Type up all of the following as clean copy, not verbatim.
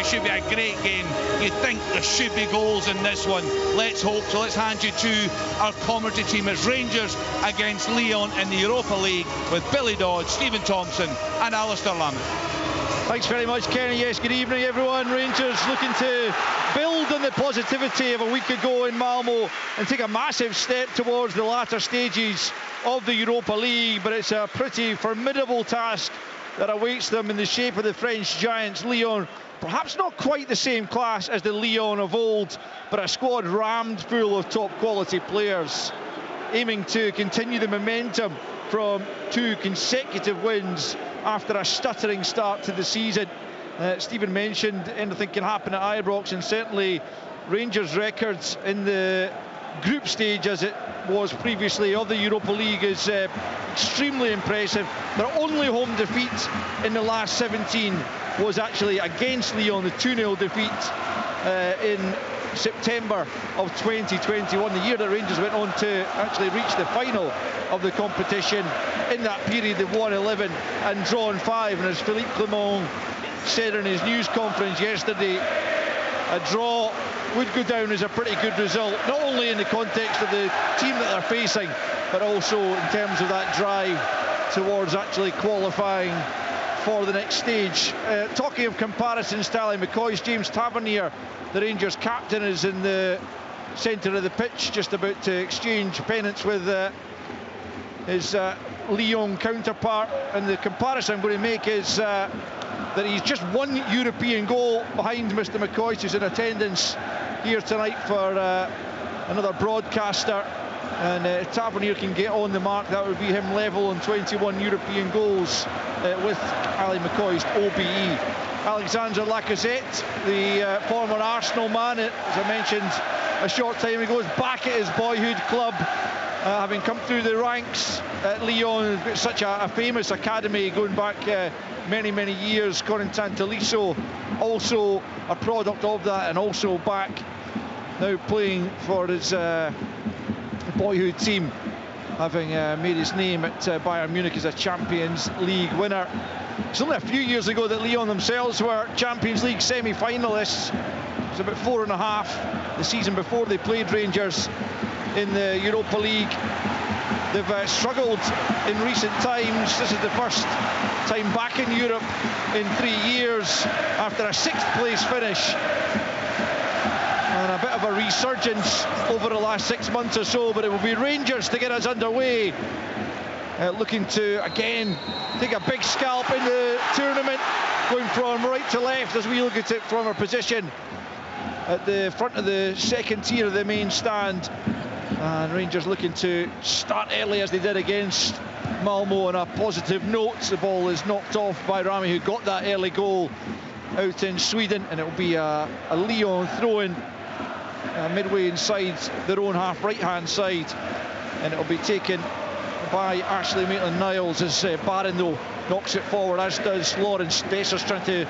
should be a great game. You think there should be goals in this one. Let's hope. So let's hand you to our commentary team. It's Rangers against Lyon in the Europa League with Billy Dodds, Stephen Thompson and Alistair Lamont. Thanks very much, Kenny. Yes, good evening, everyone. Rangers looking to build on the positivity of a week ago in Malmo and take a massive step towards the latter stages of the Europa League, but it's a pretty formidable task that awaits them in the shape of the French giants Lyon. Perhaps not quite the same class as the Lyon of old, but a squad rammed full of top quality players, aiming to continue the momentum from 2 consecutive wins after a stuttering start to the season. Stephen mentioned anything can happen at Ibrox, and certainly Rangers' records in the group stage, as it was previously, of the Europa League is extremely impressive. Their only home defeat in the last 17 was actually against Lyon, the 2-0 defeat in September of 2021, the year that Rangers went on to actually reach the final of the competition. In that period they've won 11 and drawn 5, and as Philippe Clement said in his news conference yesterday, a draw would go down as a pretty good result, not only in the context of the team that they're facing, but also in terms of that drive towards actually qualifying for the next stage. Talking of comparisons to Ali McCoy's, James Tavernier, the Rangers captain, is in the centre of the pitch, just about to exchange pennants with his Lyon counterpart. And the comparison I'm going to make is that he's just 1 European goal behind Mr. McCoy, who's in attendance here tonight for another broadcaster. And if Tavernier can get on the mark, that would be him level on 21 European goals with Ali McCoy's OBE. Alexandre Lacazette, the former Arsenal man, as I mentioned a short time ago, is back at his boyhood club, having come through the ranks at Lyon. It's such a famous academy going back many years. Corentin Tolisso, also a product of that, and also back now playing for his boyhood team, having made his name at Bayern Munich as a Champions League winner. It's only a few years ago that Lyon themselves were Champions League semi-finalists. It was about 4.5 the season before they played Rangers in the Europa League. They've struggled in recent times. This is the first time back in Europe in 3 years after a 6th place finish, and a bit of a resurgence over the last 6 months or so. But it will be Rangers to get us underway, looking to again take a big scalp in the tournament, going from right to left as we look at it from our position at the front of the second tier of the main stand. And Rangers looking to start early as they did against Malmo on a positive note. The ball is knocked off by Rami, who got that early goal out in Sweden, and it will be a Lyon throw-in midway inside their own half, right-hand side, and it will be taken by Ashley Maitland-Niles as Barron knocks it forward, as does Lawrence. Dessers trying to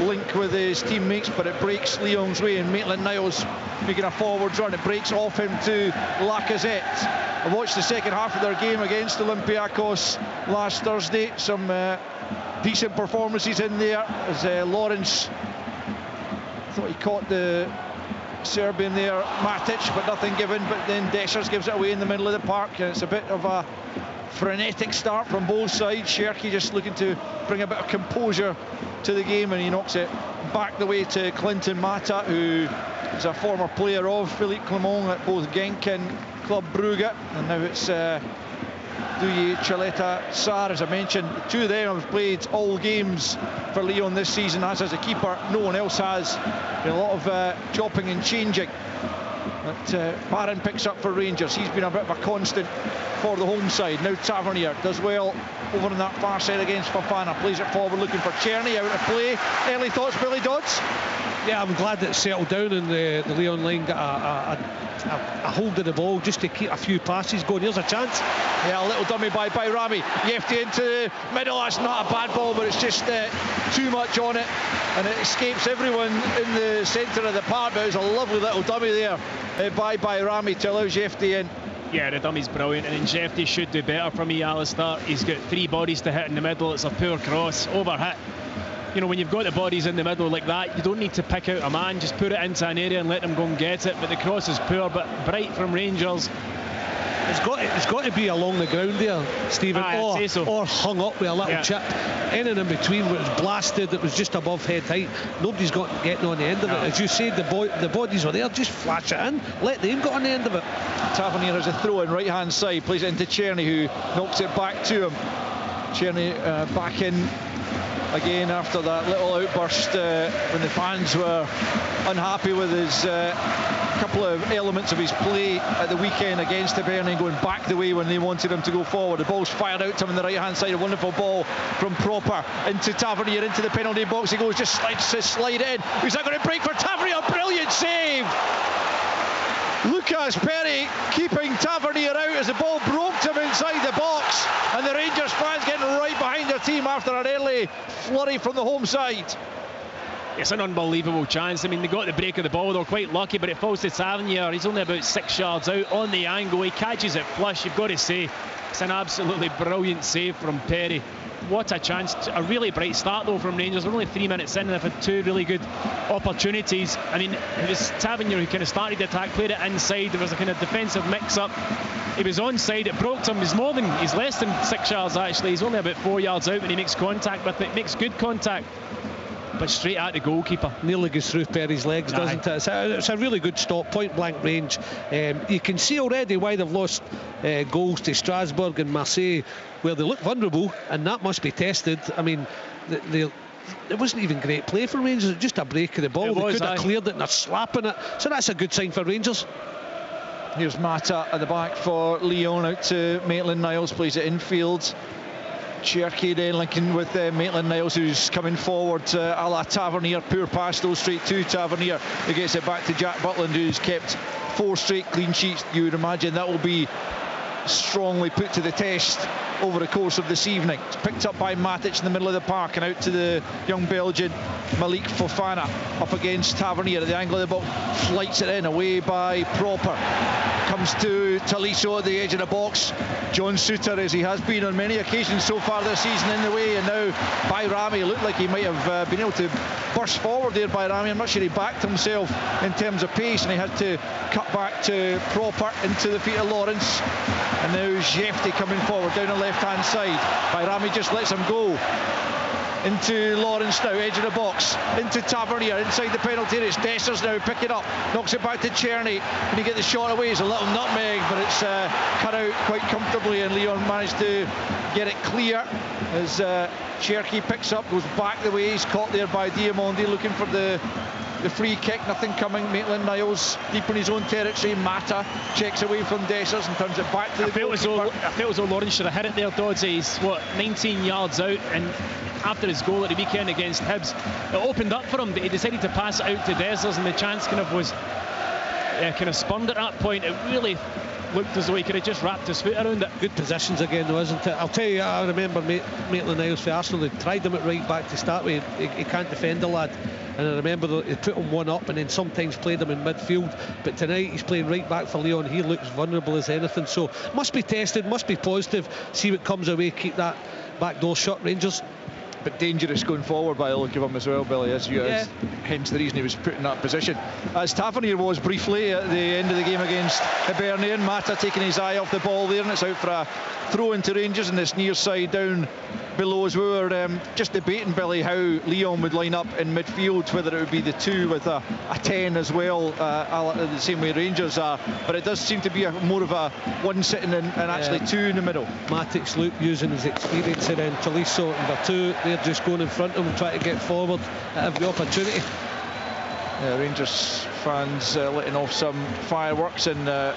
link with his teammates, but it breaks Lyon's way, and Maitland-Niles making a forward run. It breaks off him to Lacazette. I watched the second half of their game against Olympiacos last Thursday. Some decent performances in there, as Lawrence thought he caught the Serbian there, Matic, but nothing given. But then Dessers gives it away in the middle of the park, and it's a bit of a frenetic start from both sides. Cherki just looking to bring a bit of composure to the game, and he knocks it back the way to Clinton Mata, who is a former player of Philippe Clement at both Genk and Club Brugge, and now it's Douye Chaleta Sarr, as I mentioned. The two of them have played all games for Lyon this season, as a keeper. No one else has. Been a lot of chopping and changing. But Barron picks up for Rangers. He's been a bit of a constant for the home side. Now Tavernier does well over on that far side against Fofana. Plays it forward looking for Czerny, out of play. Early thoughts, Billy Dodds? Yeah, I'm glad that it settled down in the Lyon line, got a hold of the ball just to keep a few passes going. Here's a chance. Yeah, a little dummy by Rami. Yefti into the middle. That's not a bad ball, but it's just too much on it, and it escapes everyone in the centre of the park. But it was a lovely little dummy there by Rami to allow Yefti in. Yeah, the dummy's brilliant, and Jefty should do better for me, Alistair. He's got 3 bodies to hit in the middle. It's a poor cross, over hit. you know, when you've got the bodies in the middle like that, you don't need to pick out a man, just put it into an area and let them go and get it. But the cross is poor, but bright from Rangers. It's got to be along the ground there, Stephen, or hung up with a little chip. Anything in between where it's blasted, it was just above head height. Nobody's getting on the end of it. As you said, the bodies were there, just flash it in, let them get on the end of it. Tavernier has a throw in right hand side, plays it into Czerny, who knocks it back to him. Czerny back in again after that little outburst when the fans were unhappy with his couple of elements of his play at the weekend against Hibernian, going back the way when they wanted him to go forward. The ball's fired out to him on the right hand side. A wonderful ball from Proper into Tavernier into the penalty box. He goes, just slide it in. Who's that going to break for Tavernier? Brilliant save! Lucas Perry keeping Tavernier out as the ball broke to him inside the box, and the Rangers fans getting right behind their team after an early flurry from the home side. It's an unbelievable chance. I mean, they got the break of the ball, they're quite lucky, but it falls to Tavernier. He's only about 6 yards out on the angle. He catches it flush. You've got to say it's an absolutely brilliant save from Perry. What a chance. A really bright start though from Rangers. We're only 3 minutes in and they've had 2 really good opportunities. I mean, it was Tavernier who kind of started the attack, played it inside. There was a kind of defensive mix-up. He was onside, it broke him. He's less than 6 yards actually. He's only about 4 yards out when he makes contact with it. Makes good contact, but straight at the goalkeeper. Nearly goes through Perry's legs, doesn't it? It's a really good stop, point blank range. You can see already why they've lost goals to Strasbourg and Marseille, where they look vulnerable, and that must be tested. I mean, it wasn't even great play for Rangers. It was just a break of the ball. They could have cleared it and they're slapping it. So that's a good sign for Rangers. Here's Mata at the back for Lyon, out to Maitland-Niles, plays it infield. Cherky then linking with Maitland-Niles, who's coming forward a la Tavernier. Poor pass though, straight to Tavernier, who gets it back to Jack Butland, who's kept 4 straight clean sheets. You would imagine that will be strongly put to the test over the course of this evening. It's picked up by Matic in the middle of the park and out to the young Belgian Malik Fofana up against Tavernier at the angle of the box, flights it in, away by Proper, comes to Talisso at the edge of the box. John Suter, as he has been on many occasions so far this season, in the way, and now Bayrami looked like he might have been able to burst forward there. Bayrami, I'm not sure he backed himself in terms of pace, and he had to cut back to Proper into the feet of Lawrence. And now Jefte coming forward down the left-hand side. Bayrami just lets him go. Into Lawrence now, edge of the box, into Tavernier, inside the penalty area. It's Dessers now, pick it up, knocks it back to Czerny. Can he get the shot away? It's a little nutmeg, but it's cut out quite comfortably, and Lyon managed to get it clear as Cherky picks up, goes back the way. He's caught there by Diamondi, looking for the free kick. Nothing coming. Maitland-Niles deep in his own territory. Mata checks away from Dessers and turns it back to the goalkeeper. I felt as though Lawrence should have hit it there, Doddsy. He's 19 yards out, and after his goal at the weekend against Hibs, it opened up for him, but he decided to pass it out to Dessers, and the chance kind of was spurned at that point. It really looked as though he could have just wrapped his foot around it. Good positions again though, isn't it? I'll tell you, I remember Maitland-Niles for Arsenal. They tried him at right back to start with. He can't defend the lad, and I remember they put him one up and then sometimes played him in midfield, but tonight he's playing right back for Lyon. He looks vulnerable as anything, so must be tested, must be positive, see what comes away, keep that back door shut, Rangers. But dangerous going forward by the look of him as well, Billy, as hence the reason he was put in that position, as Tavernier was briefly at the end of the game against Hibernian. Mata taking his eye off the ball there, and it's out for a throw into Rangers in this near side down below. As we were just debating, Billy, how Lyon would line up in midfield, whether it would be the 2 with a 10 as well, the same way Rangers are, but it does seem to be more of a 1 sitting and actually 2 in the middle. Matic's look using his experience, and then Talisso and Vertu, they're just going in front of him, trying to get forward at every opportunity. Rangers fans letting off some fireworks and a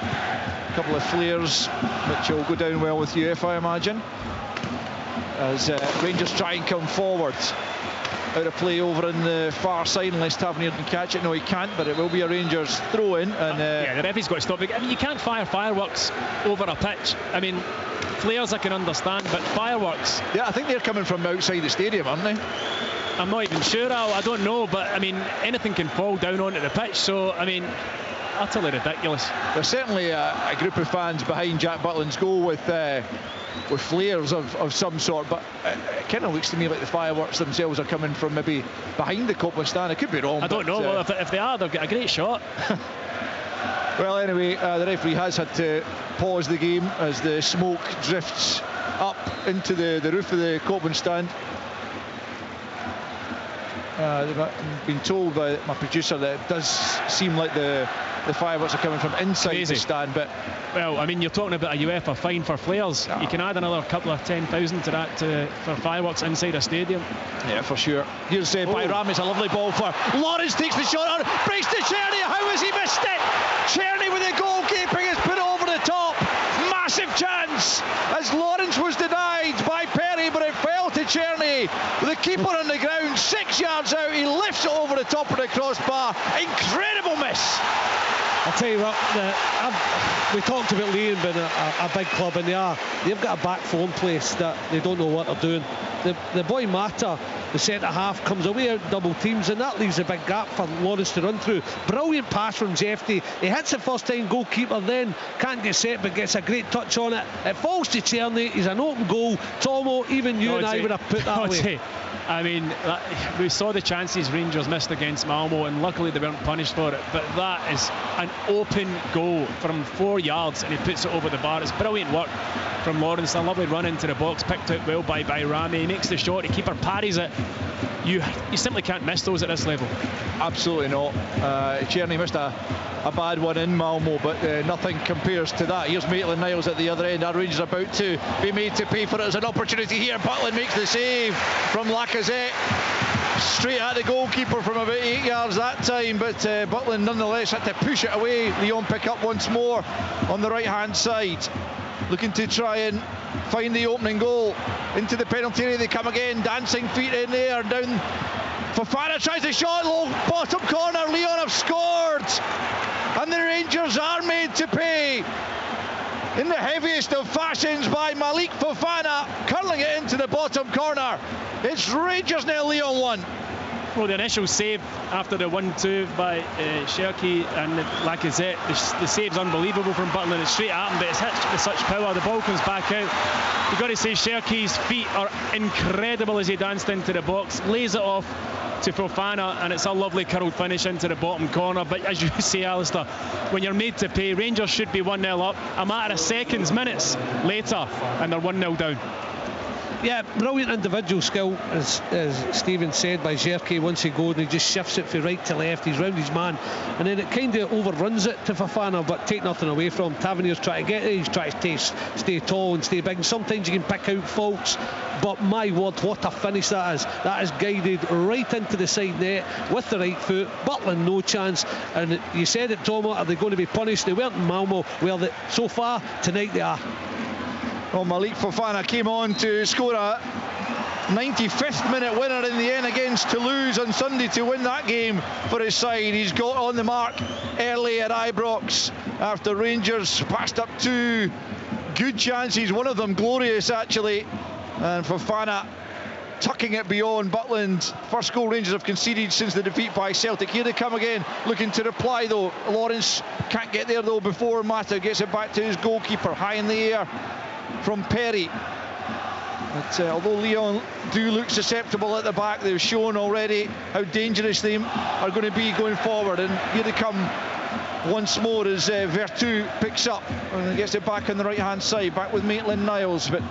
couple of flares, which will go down well with UEFA, I imagine, as Rangers try and come forward. Out of play over on the far side, unless Tavernier can catch it. No, he can't, but it will be a Rangers throw in. And the referee's got to stop it. I mean, you can't fire fireworks over a pitch. I mean, flares I can understand, but fireworks... Yeah, I think they're coming from outside the stadium, aren't they? I'm not even sure, Al. I don't know, but I mean, anything can fall down onto the pitch, so I mean, utterly ridiculous. There's certainly a group of fans behind Jack Butland's goal with flares of some sort, but it kind of looks to me like the fireworks themselves are coming from maybe behind the Copeland stand. I could be wrong. I don't know. Well, if they are, they've got a great shot. Well, anyway, the referee has had to pause the game as the smoke drifts up into the roof of the Copeland stand. I've been told by my producer that it does seem like the fireworks are coming from inside the stand, but well, I mean, you're talking about a UEFA fine for flares. You can add another couple of 10,000 to that for fireworks inside a stadium. Yeah, for sure. Here's Bayram. It's a lovely ball for Lawrence, takes the shot on, breaks to Czerny. How has he missed it? Czerny with the goalkeeping has put it over the top. Massive chance as Lawrence was denied by Perry, but it fell to Czerny. The keeper on the ground, 6 yards out, he lifts it over the top of the crossbar. Incredible miss. I'll tell you what, we talked about Lyon being a big club, and they've got a back four in place that they don't know what they're doing. The boy Mata, the centre half, comes away out double teams, and that leaves a big gap for Lawrence to run through. Brilliant pass from Jeffy. He hits the first time goalkeeper, then can't get set but gets a great touch on it. It falls to Czerny. He's an open goal. Tomo, even you and I would have put that away. I mean, we saw the chances Rangers missed against Malmo, and luckily they weren't punished for it, but that is an open goal from 4 yards, and he puts it over the bar. It's brilliant work from Lawrence. A lovely run into the box, picked out well by Rami. He makes the shot, the keeper parries it. You simply can't miss those at this level. Absolutely not. Czerny missed a bad one in Malmo, but nothing compares to that. Here's Maitland-Niles at the other end. Our Rangers about to be made to pay for it. There's an opportunity here. Butland makes the save from Lacazette. Straight at the goalkeeper from about 8 yards that time, but Butland nonetheless had to push it away. Lyon pick up once more on the right-hand side, looking to try and find the opening goal. Into the penalty area they come again, dancing feet in there, down. Fofana tries a shot, low bottom corner. Lyon have scored, and the Rangers are made to pay in the heaviest of fashions by Malik Fofana, curling it into the bottom corner. It's Rangers 0, Lyon 1. Well, the initial save after the 1-2 by Cherki and Lacazette, the save's unbelievable from Butland. It's straight at him, but it's hit with such power. The ball comes back out. You've got to say Cherki's feet are incredible as he danced into the box, lays it off to Fofana, and it's a lovely curled finish into the bottom corner. But as you say, Alistair, when you're made to pay, Rangers should be 1-0 up. A matter of seconds, minutes later, and they're 1-0 down. Yeah, brilliant individual skill, as Stephen said, by Cherki. Once he goes and he just shifts it from right to left, he's round his man, and then it kind of overruns it to Fofana, but take nothing away from him. Tavernier's trying to get it, he's trying to stay tall and stay big, and sometimes you can pick out faults, but my word, what a finish that is. That is guided right into the side net with the right foot. Butland no chance, and you said it, Tomo, are they going to be punished? They weren't in Malmo. Well, so far tonight they are. Well, Malik Fofana came on to score a 95th minute winner in the end against Toulouse on Sunday to win that game for his side. He's got on the mark early at Ibrox after Rangers passed up 2 good chances, one of them glorious actually, and Fofana tucking it beyond Butland. First goal Rangers have conceded since the defeat by Celtic. Here they come again, looking to reply though. Lawrence can't get there though before Mata gets it back to his goalkeeper. High in the air from Perry. But although Lyon do look susceptible at the back, they've shown already how dangerous they are going to be going forward. And here they come once more as Vertu picks up and gets it back on the right hand side, back with Maitland-Niles. But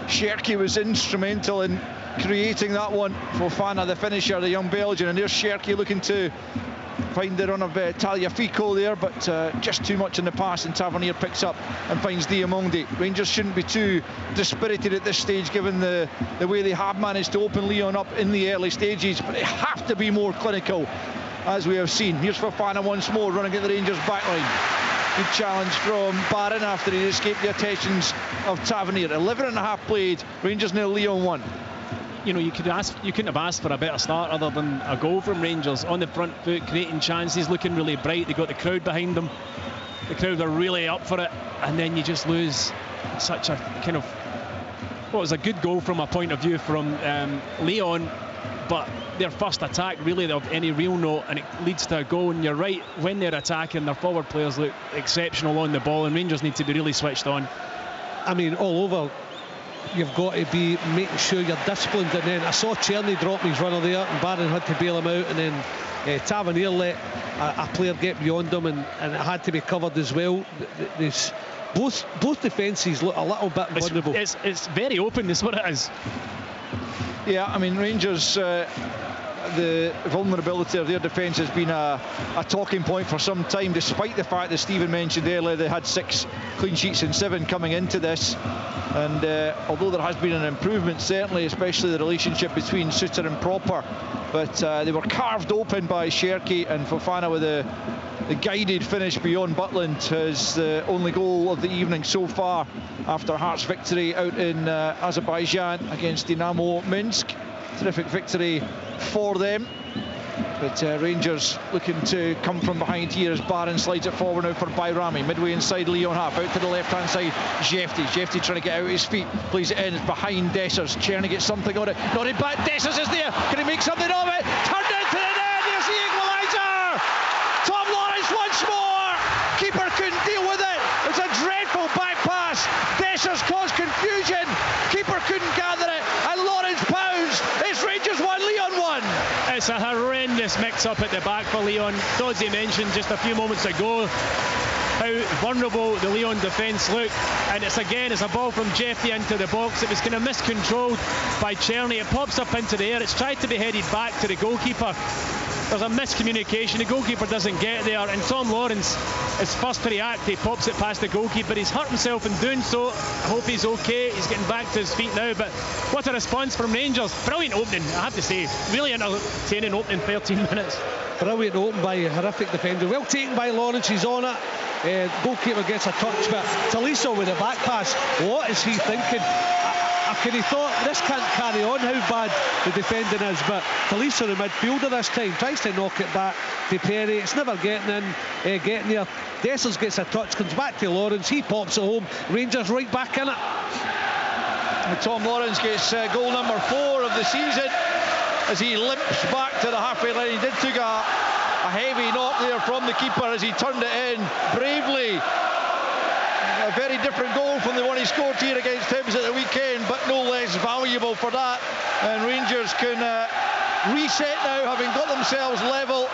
Cherki was instrumental in creating that one. Fofana, the finisher, the young Belgian, and there's Cherki looking to find the run of Tagliafico there, but just too much in the pass, and Tavernier picks up and finds Diamondi. Rangers shouldn't be too dispirited at this stage given the way they have managed to open Lyon up in the early stages, but they have to be more clinical, as we have seen. Here's Fofana once more running at the Rangers backline. Good challenge from Barron after he escaped the attentions of Tavernier. 11.5 played, Rangers 0, Lyon 1. You know, you couldn't have asked for a better start other than a goal from Rangers. On the front foot, creating chances, looking really bright. They got the crowd behind them. The crowd are really up for it, and then you just lose such a kind of, well, it was a good goal from a point of view from Lyon, but their first attack really of any real note, and it leads to a goal. And you're right, when they're attacking, their forward players look exceptional on the ball, and Rangers need to be really switched on. I mean, all over, you've got to be making sure you're disciplined. And then I saw Czerny drop his runner there, and Barron had to bail him out, and then Tavernier let a player get beyond him, and it had to be covered as well. Both defences look a little bit vulnerable. It's very open, is what it is. Yeah, I mean, Rangers, the vulnerability of their defence has been a talking point for some time, despite the fact that Stephen mentioned earlier they had 6 clean sheets and 7 coming into this. And although there has been an improvement, certainly, especially the relationship between Suter and Proper, but they were carved open by Cherki, and Fofana with the guided finish beyond Butland, his only goal of the evening so far after Hearts' victory out in Azerbaijan against Dynamo Minsk. Terrific victory for them. But Rangers looking to come from behind here as Barron slides it forward now for Bayrami. Midway inside Lyon half, out to the left-hand side, Jefty trying to get out his feet, plays it in, it's behind Dessers. Czerny gets something on it, nodded back, Dessers is there, can he make something of it? Turned into the net, here's the equaliser! Tom Lawrence once more! Keeper couldn't deal with it, it's a dreadful back pass, Dessers caused confusion, keeper couldn't gather it, and Lawrence pounced. It's Rangers 1, Lyon 1. It's a horrendous mix-up at the back for Lyon. Doddsy mentioned just a few moments ago how vulnerable the Lyon defence look, and it's a ball from Jeffy into the box. It was kind of miscontrolled by Czerny. It pops up into the air, it's tried to be headed back to the goalkeeper. There's a miscommunication, the goalkeeper doesn't get there, and Tom Lawrence is first to react. He pops it past the goalkeeper. He's hurt himself in doing so. I hope he's okay. He's getting back to his feet now, but what a response from Rangers. Brilliant opening, I have to say. Really entertaining opening 13 minutes. Brilliant open by a horrific defender. Well taken by Lawrence, he's on it. Goalkeeper gets a touch, but Taliso with a back pass. What is he thinking? He thought this can't carry on, how bad the defending is, but Taliso, the midfielder this time, tries to knock it back to Perry. It's never getting in, getting there. Dessers gets a touch, comes back to Lawrence, he pops it home. Rangers right back in it. And Tom Lawrence gets goal number 4 of the season as he limps back to the halfway line. He did take a heavy knock there from the keeper as he turned it in bravely. A very different goal from the one he scored here against Hibs at the weekend, but no less valuable for that. And Rangers can reset now, having got themselves level.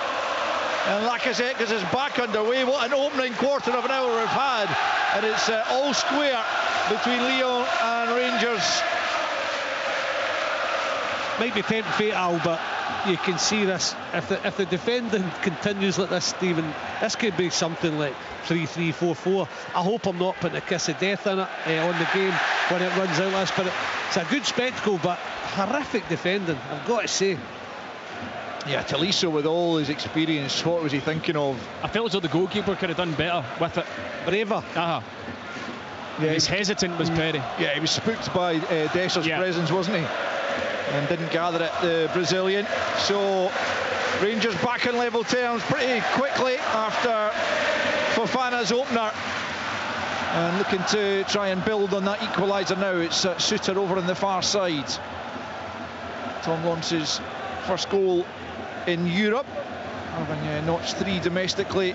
And Lacazette is back underway. What an opening quarter of an hour we've had. And it's all square between Lyon and Rangers. Might be tempting fate, Al, but you can see this. If the defending continues like this, Stephen, this could be something like 3-3, 4-4. I hope I'm not putting a kiss of death in it on the game when it runs out this, but it's a good spectacle, but horrific defending, I've got to say. Yeah, Taliso with all his experience, what was he thinking of? I felt as though the goalkeeper could have done better with it. Braver. Yeah, he's hesitant, was Perry. Yeah, he was spooked by Dessers' presence, wasn't he? And didn't gather it, the Brazilian. So Rangers back in level terms pretty quickly after Fofana's opener, and looking to try and build on that equaliser now. It's Suter over on the far side. Tom Lawrence's first goal in Europe, having notched 3 domestically,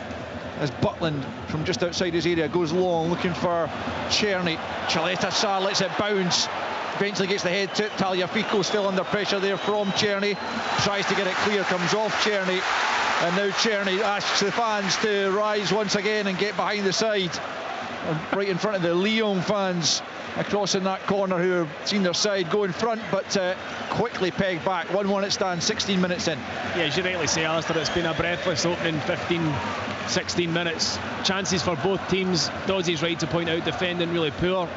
as Butland from just outside his area goes long looking for Czerny. Chaleta Sarr lets it bounce, eventually gets the head to it. Tagliafico still under pressure there from Czerny, tries to get it clear, comes off Czerny, and now Czerny asks the fans to rise once again and get behind the side, right in front of the Lyon fans across in that corner who have seen their side go in front, but quickly pegged back. 1-1 it stands, 16 minutes in. Yeah, as you rightly say, Alistair, it's been a breathless opening 15-16 minutes. Chances for both teams. Doddsy's right to point out defending really poor.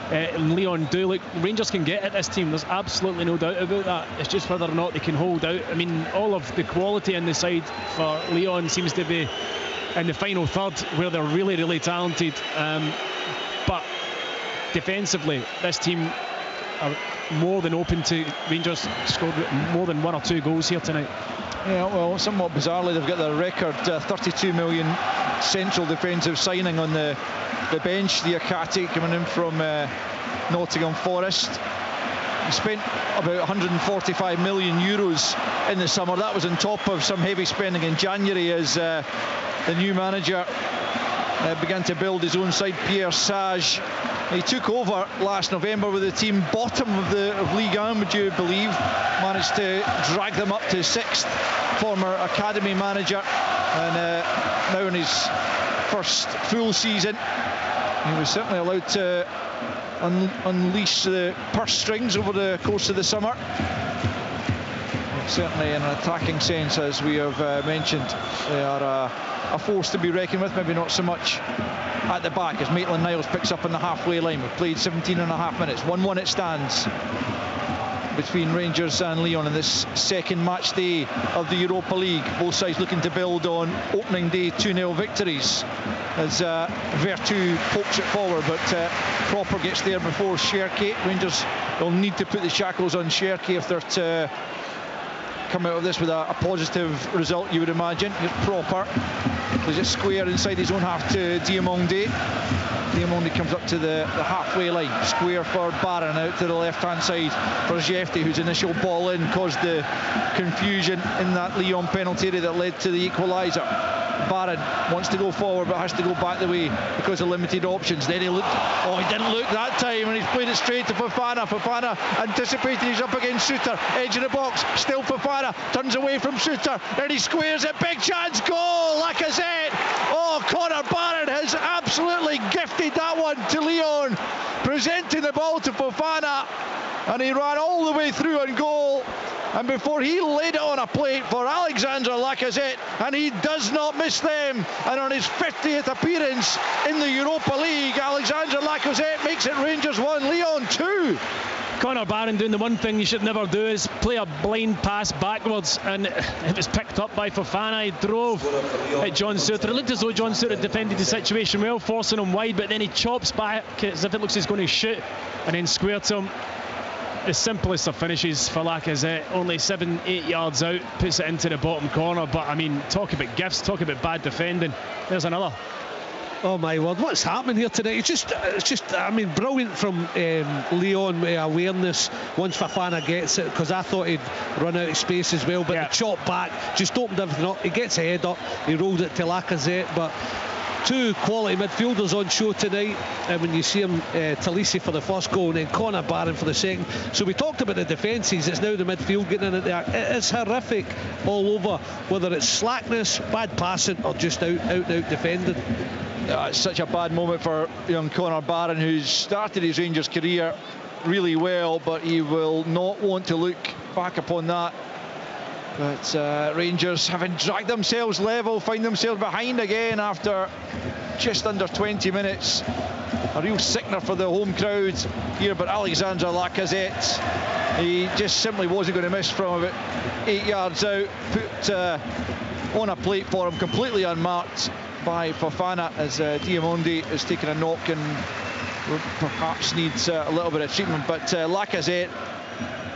And Lyon do look, Rangers can get at this team, there's absolutely no doubt about that. It's just whether or not they can hold out. I mean, all of the quality in the side for Lyon seems to be in the final third, where they're really, really talented. But defensively, this team are more than open to Rangers. Scored more than 1 or 2 goals here tonight. Yeah, well, somewhat bizarrely, they've got their record 32 million central defensive signing on the bench. The Akati coming in from Nottingham Forest. He spent about 145 million euros in the summer. That was on top of some heavy spending in January as the new manager began to build his own side, Pierre Sage. He took over last November with the team bottom of Ligue 1, would you believe? Managed to drag them up to 6th. Former academy manager, and now in his first full season, he was certainly allowed to unleash the purse strings over the course of the summer. Certainly in an attacking sense, as we have mentioned, they are a force to be reckoned with. Maybe not so much at the back, as Maitland-Niles picks up on the halfway line. We've played 17.5 minutes. 1-1 it stands between Rangers and Lyon in this second match day of the Europa League. Both sides looking to build on opening day 2-0 victories as Vertu pokes it forward, but Proper gets there before Cherki. Rangers will need to put the shackles on Cherki if they're to come out of this with a positive result, you would imagine. Here's Proper, plays it square inside his own half to Diamonde. Diamonde comes up to the halfway line, square for Barron, out to the left-hand side for Jefte, whose initial ball in caused the confusion in that Lyon penalty area that led to the equaliser. Barron wants to go forward but has to go back the way because of limited options. Then he looked, he didn't look that time, and he's played it straight to Fofana. Fofana anticipated, he's up against Suter, edge of the box, still Fofana, turns away from Suter, then he squares it, big chance, goal, Lacazette. Connor Barron has absolutely gifted that one to Lyon, presenting the ball to Fofana, and he ran all the way through on goal. And before he laid it on a plate for Alexandre Lacazette, and he does not miss them. And on his 50th appearance in the Europa League, Alexandre Lacazette makes it Rangers 1, Lyon 2. Connor Barron doing the one thing you should never do, is play a blind pass backwards, and it was picked up by Fofana. He drove at John Souttar. It looked as though John Souttar defended the situation well, forcing him wide, but then he chops back as if it looks he's going to shoot, and then squared him. The simplest of finishes for Lacazette, only 7-8 yards out, puts it into the bottom corner. But I mean, talk about gifts, talk about bad defending. There's another. Oh my word, what's happening here today? It's just I mean, brilliant from Lyon, awareness once Fofana gets it, because I thought he'd run out of space as well, but the chop back just opened everything up. He gets a head up, he rolled it to Lacazette, but two quality midfielders on show tonight, and when you see him, Talisi for the first goal and then Connor Barron for the second. So we talked about the defences, it's now the midfield getting in it there. It is horrific all over, whether it's slackness, bad passing, or just out defending. It's such a bad moment for young Connor Barron, who's started his Rangers career really well, but he will not want to look back upon that. But Rangers, having dragged themselves level, find themselves behind again after just under 20 minutes. A real sickener for the home crowd here, but Alexandre Lacazette, he just simply wasn't going to miss from about 8 yards out. Put on a plate for him, completely unmarked by Fofana, as Diamonde has taken a knock and perhaps needs a little bit of treatment. But Lacazette,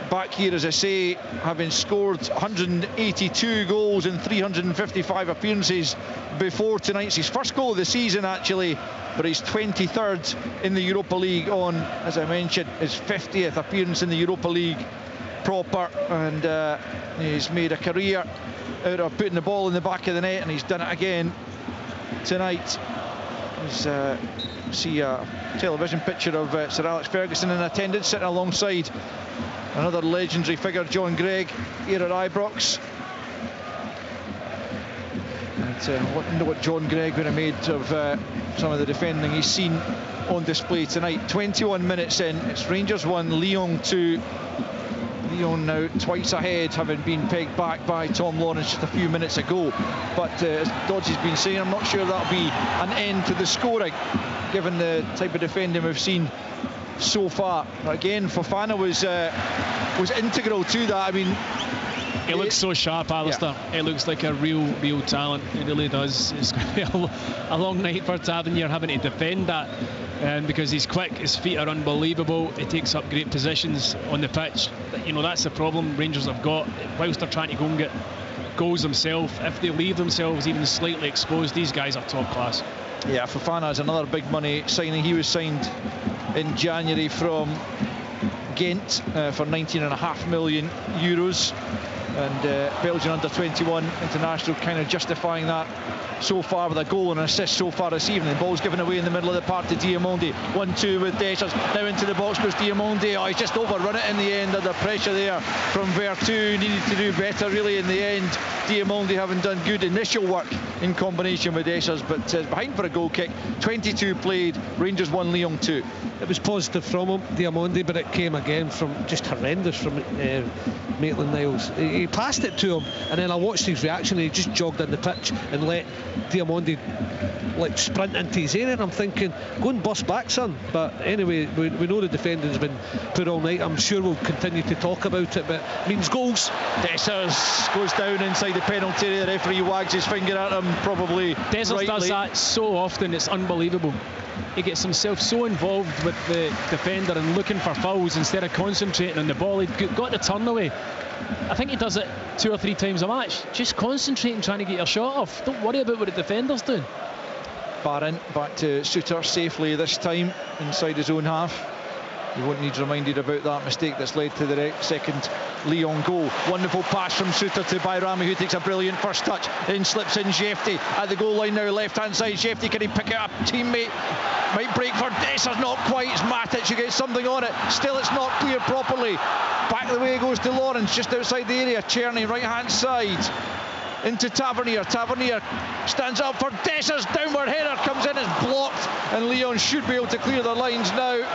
back here, as I say, having scored 182 goals in 355 appearances before tonight's his first goal of the season, actually, but he's 23rd in the Europa League on, as I mentioned, his 50th appearance in the Europa League proper, and he's made a career out of putting the ball in the back of the net, and he's done it again tonight. See a television picture of Sir Alex Ferguson in attendance, sitting alongside another legendary figure, John Gregg, here at Ibrox. And wonder what John Gregg would have made of some of the defending he's seen on display tonight. 21 minutes in, it's Rangers 1, Lyon 2. Lyon now twice ahead, having been pegged back by Tom Lawrence just a few minutes ago. But as Dodgy's been saying, I'm not sure that'll be an end to the scoring, given the type of defending we've seen so far. But again, Fofana was integral to that. I mean, he looks so sharp, Alistair. He looks like a real talent. He really does. It's going to be a long night for Tavernier having to defend that, because he's quick, his feet are unbelievable, he takes up great positions on the pitch. You know, that's the problem Rangers have got. Whilst they're trying to go and get goals themselves, if they leave themselves even slightly exposed, these guys are top class. Yeah, Fofana is another big money signing. He was signed in January from Ghent for €19.5 million. And Belgian under-21 international kind of justifying that so far with a goal and an assist so far this evening. The ball's given away in the middle of the park to Diamondi. 1-2 with Dessers. Now into the box goes Diamondi. Oh, he's just overrun it in the end under pressure there from Vertu. Needed to do better really in the end. Diamondi having done good initial work in combination with Dessers, but behind for a goal kick. 22 played. Rangers 1, Lyon 2. It was positive from him, Diamondi, but it came again from just horrendous from Maitland-Niles. He passed it to him, and then I watched his reaction, and he just jogged in the pitch and let Diamondi like sprint into his area, and I'm thinking, go and bust back, son. But anyway, we know the defending's been put all night. I'm sure we'll continue to talk about it, but it means goals. Dessers goes down inside the penalty area. The referee wags his finger at him, probably Dessers rightly. does that so often, it's unbelievable. He gets himself so involved with the defender and looking for fouls instead of concentrating on the ball. He got the turn away. I think he does it 2 or 3 times a match. Just concentrate and trying to get your shot off. Don't worry about what the defender's doing. Barron back to Suter safely this time inside his own half. You won't need reminded about that mistake that's led to the second Lyon goal. Wonderful pass from Suter to Bayrami, who takes a brilliant first touch, then slips in Jefty at the goal line now, left hand side. Jefty, can he pick it up? Teammate might break for Dessers, not quite. It's Matic who gets something on it. Still it's not clear properly. Back the way it goes to Lawrence, just outside the area. Czerny, right hand side into Tavernier. Tavernier stands up for Dessers. Downward header comes in, is blocked, and Lyon should be able to clear their lines now.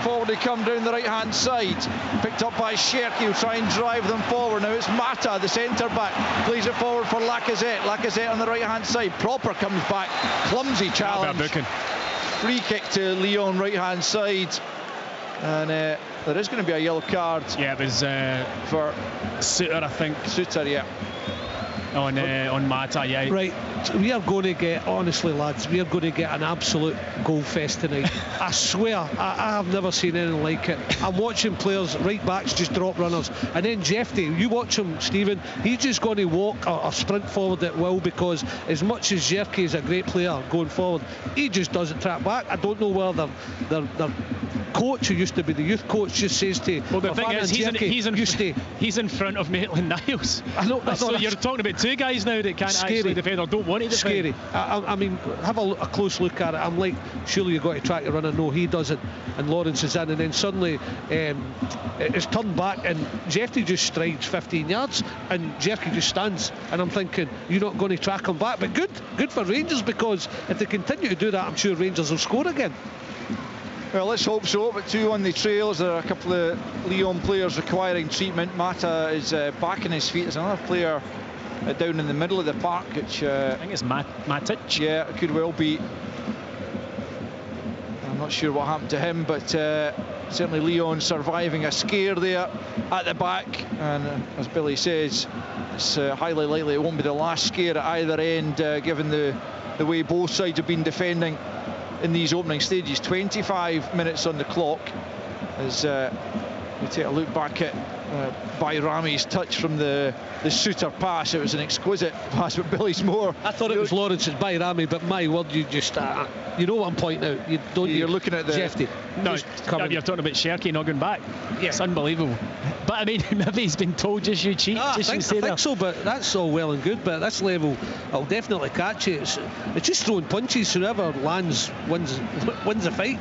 Forward they come down the right hand side, picked up by Cherki, who'll try and drive them forward. Now it's Mata, the centre back, plays it forward for Lacazette. Lacazette on the right hand side. Proper comes back, clumsy challenge. Free kick to Lyon, right hand side, and there is going to be a yellow card. Yeah, it was for Suter, I think. Suter, yeah. On Mata, yeah. Right, we are going to get, honestly lads, we are going to get an absolute goal fest tonight. I swear, I have never seen anything like it. I'm watching players, right backs, just drop runners, and then Jefty, you watch him, Stephen, he's just going to walk or sprint forward at will, because as much as Jerky is a great player going forward, he just doesn't track back. I don't know whether their coach, who used to be the youth coach, just says to... Well, the thing is, he's in front of Maitland-Niles. I know, so you're talking about 2 guys now that can't actually defend or don't want to defend. Scary. I mean, have a close look at it. I'm like, surely you've got to try to run, and no, he doesn't, and Lawrence is in, and then suddenly it's turned back, and Jefty just strides 15 yards, and Jerky just stands, and I'm thinking, you're not going to track him back. But good for Rangers, because if they continue to do that, I'm sure Rangers will score again. Well, let's hope so. But 2 on the trails. There are a couple of Lyon players requiring treatment. Mata is back on his feet. There's another player down in the middle of the park, which I think it's Matic. Yeah, it could well be. I'm not sure what happened to him, but certainly Lyon surviving a scare there at the back, and as Billy says, it's highly likely it won't be the last scare at either end, given the way both sides have been defending in these opening stages. 25 minutes on the clock as we take a look back at Bayrami's touch from the Suter pass. It was an exquisite pass, but Billy's more. I thought it was Lawrence's Bayrami, but my word, you just you know what I'm pointing out. You're looking at the Jefty. No, you're talking about Cherki not going back. Yeah. It's unbelievable. But I mean, maybe he's been told, just you cheat. I think so, but that's all well and good. But at this level, I'll definitely catch it. It's just throwing punches. Whoever lands wins the fight.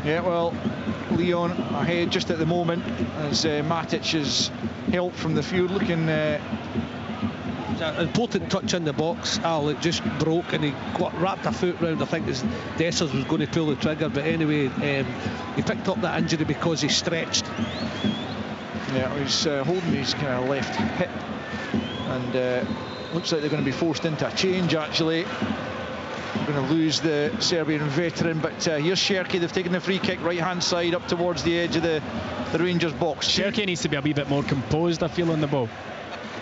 Yeah, well, Lyon ahead just at the moment as Matic is helped from the field, looking an important touch in the box. Al, it just broke, and he wrapped a foot round. I think Dessers was going to pull the trigger, but anyway, he picked up that injury because he stretched. Yeah, he's holding his kind of left hip, and looks like they're going to be forced into a change actually. We're going to lose the Serbian veteran, but here's Cherki. They've taken the free kick right hand side up towards the edge of the Rangers box. Cherki needs to be a wee bit more composed, I feel, on the ball.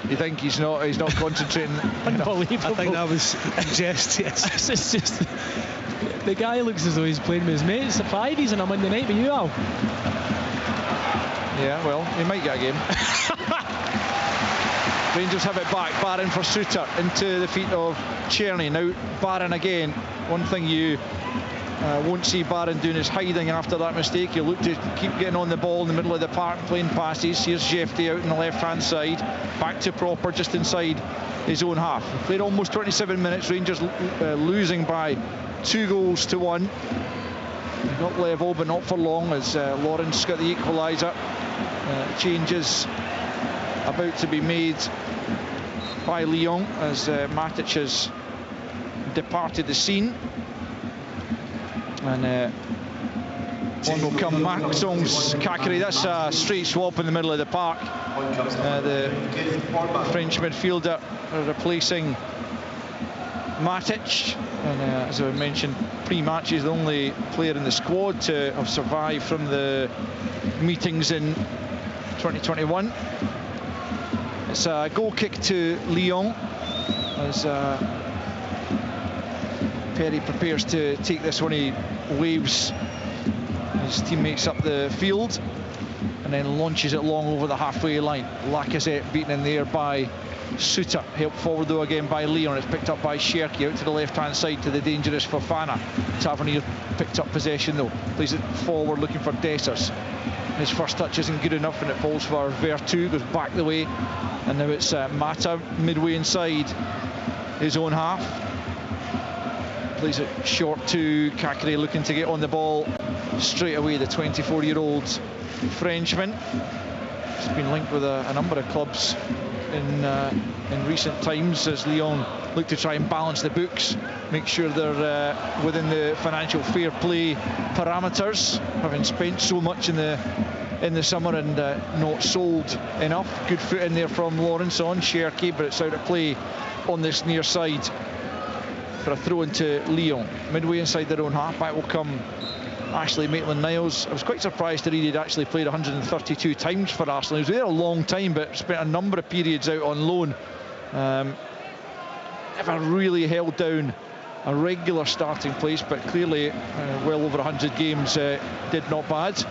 You think he's not concentrating? Unbelievable. I think that was a jest, yes. It's just the guy looks as though he's playing with his mates. The fiveys on a Monday night with you, Al. Yeah, well, he might get a game. Rangers have it back. Barron for Suter into the feet of Czerny. Now Barron again. One thing you Won't see Barron doing his hiding after that mistake. He'll look to keep getting on the ball in the middle of the park, playing passes. Here's Jefty out on the left-hand side. Back to Proper just inside his own half. Played almost 27 minutes. Rangers losing by 2-1. Got level, but not for long, as Lawrence got the equaliser. Changes about to be made by Lyon as Matic has departed the scene. And on will come Maxence Kakary. That's a straight swap in the middle of the park. The French midfielder replacing Matic. And as I mentioned pre-match, he's the only player in the squad to have survived from the meetings in 2021. It's a goal kick to Lyon as Perry prepares to take this one. He waves his teammates up the field and then launches it long over the halfway line. Lacazette beaten in there by Suter, helped forward though again by Leon. It's picked up by Cherki out to the left-hand side to the dangerous Fofana. Tavernier picked up possession though, plays it forward looking for Dessers. His first touch isn't good enough and it falls for Vertu, goes back the way, and now it's Mata midway inside his own half. Plays it short to Kakary, looking to get on the ball straight away, the 24-year-old Frenchman. He's been linked with a number of clubs in recent times as Lyon look to try and balance the books, make sure they're within the financial fair play parameters, having spent so much in the summer and not sold enough. Good foot in there from Lawrence on Cherki, but it's out of play on this near side for a throw into Lyon. Midway inside their own half, back will come Ashley Maitland-Niles. I was quite surprised to read he'd actually played 132 times for Arsenal. He was there a long time, but spent a number of periods out on loan. Never really held down a regular starting place, but clearly well over 100 games did not bad.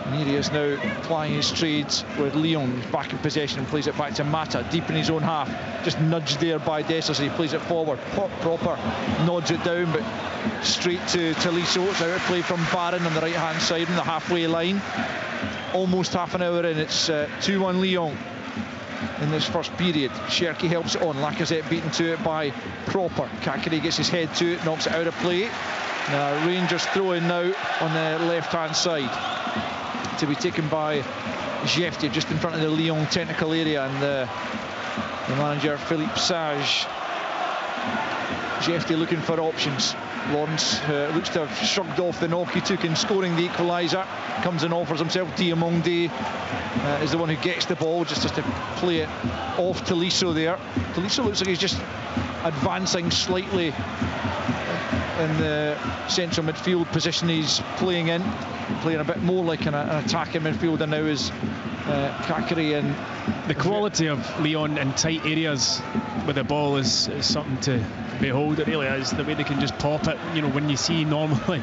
And here he is now plying his trades with Lyon. He's back in possession and plays it back to Mata, deep in his own half. Just nudged there by Dessers. He plays it forward. Proper nods it down, but straight to Tolisso. It's out of play from Barron on the right-hand side on the halfway line. Almost half an hour in. It's 2-1 Lyon in this first period. Cherki helps it on. Lacazette beaten to it by Proper. Kakary gets his head to it, knocks it out of play. Rangers throw in now on the left-hand side, to be taken by Jefty just in front of the Lyon technical area, and the manager Philippe Sage. Jefty looking for options. Lawrence looks to have shrugged off the knock he took in scoring the equaliser. Comes and offers himself. Diamonde is the one who gets the ball, just to play it off Tolisso there. Tolisso looks like he's just advancing slightly in the central midfield position he's playing in, playing a bit more like an attacking midfielder now is Kakary. And the quality of Lyon in tight areas with the ball is something to behold. It really is. The way they can just pop it, you know, when you see normally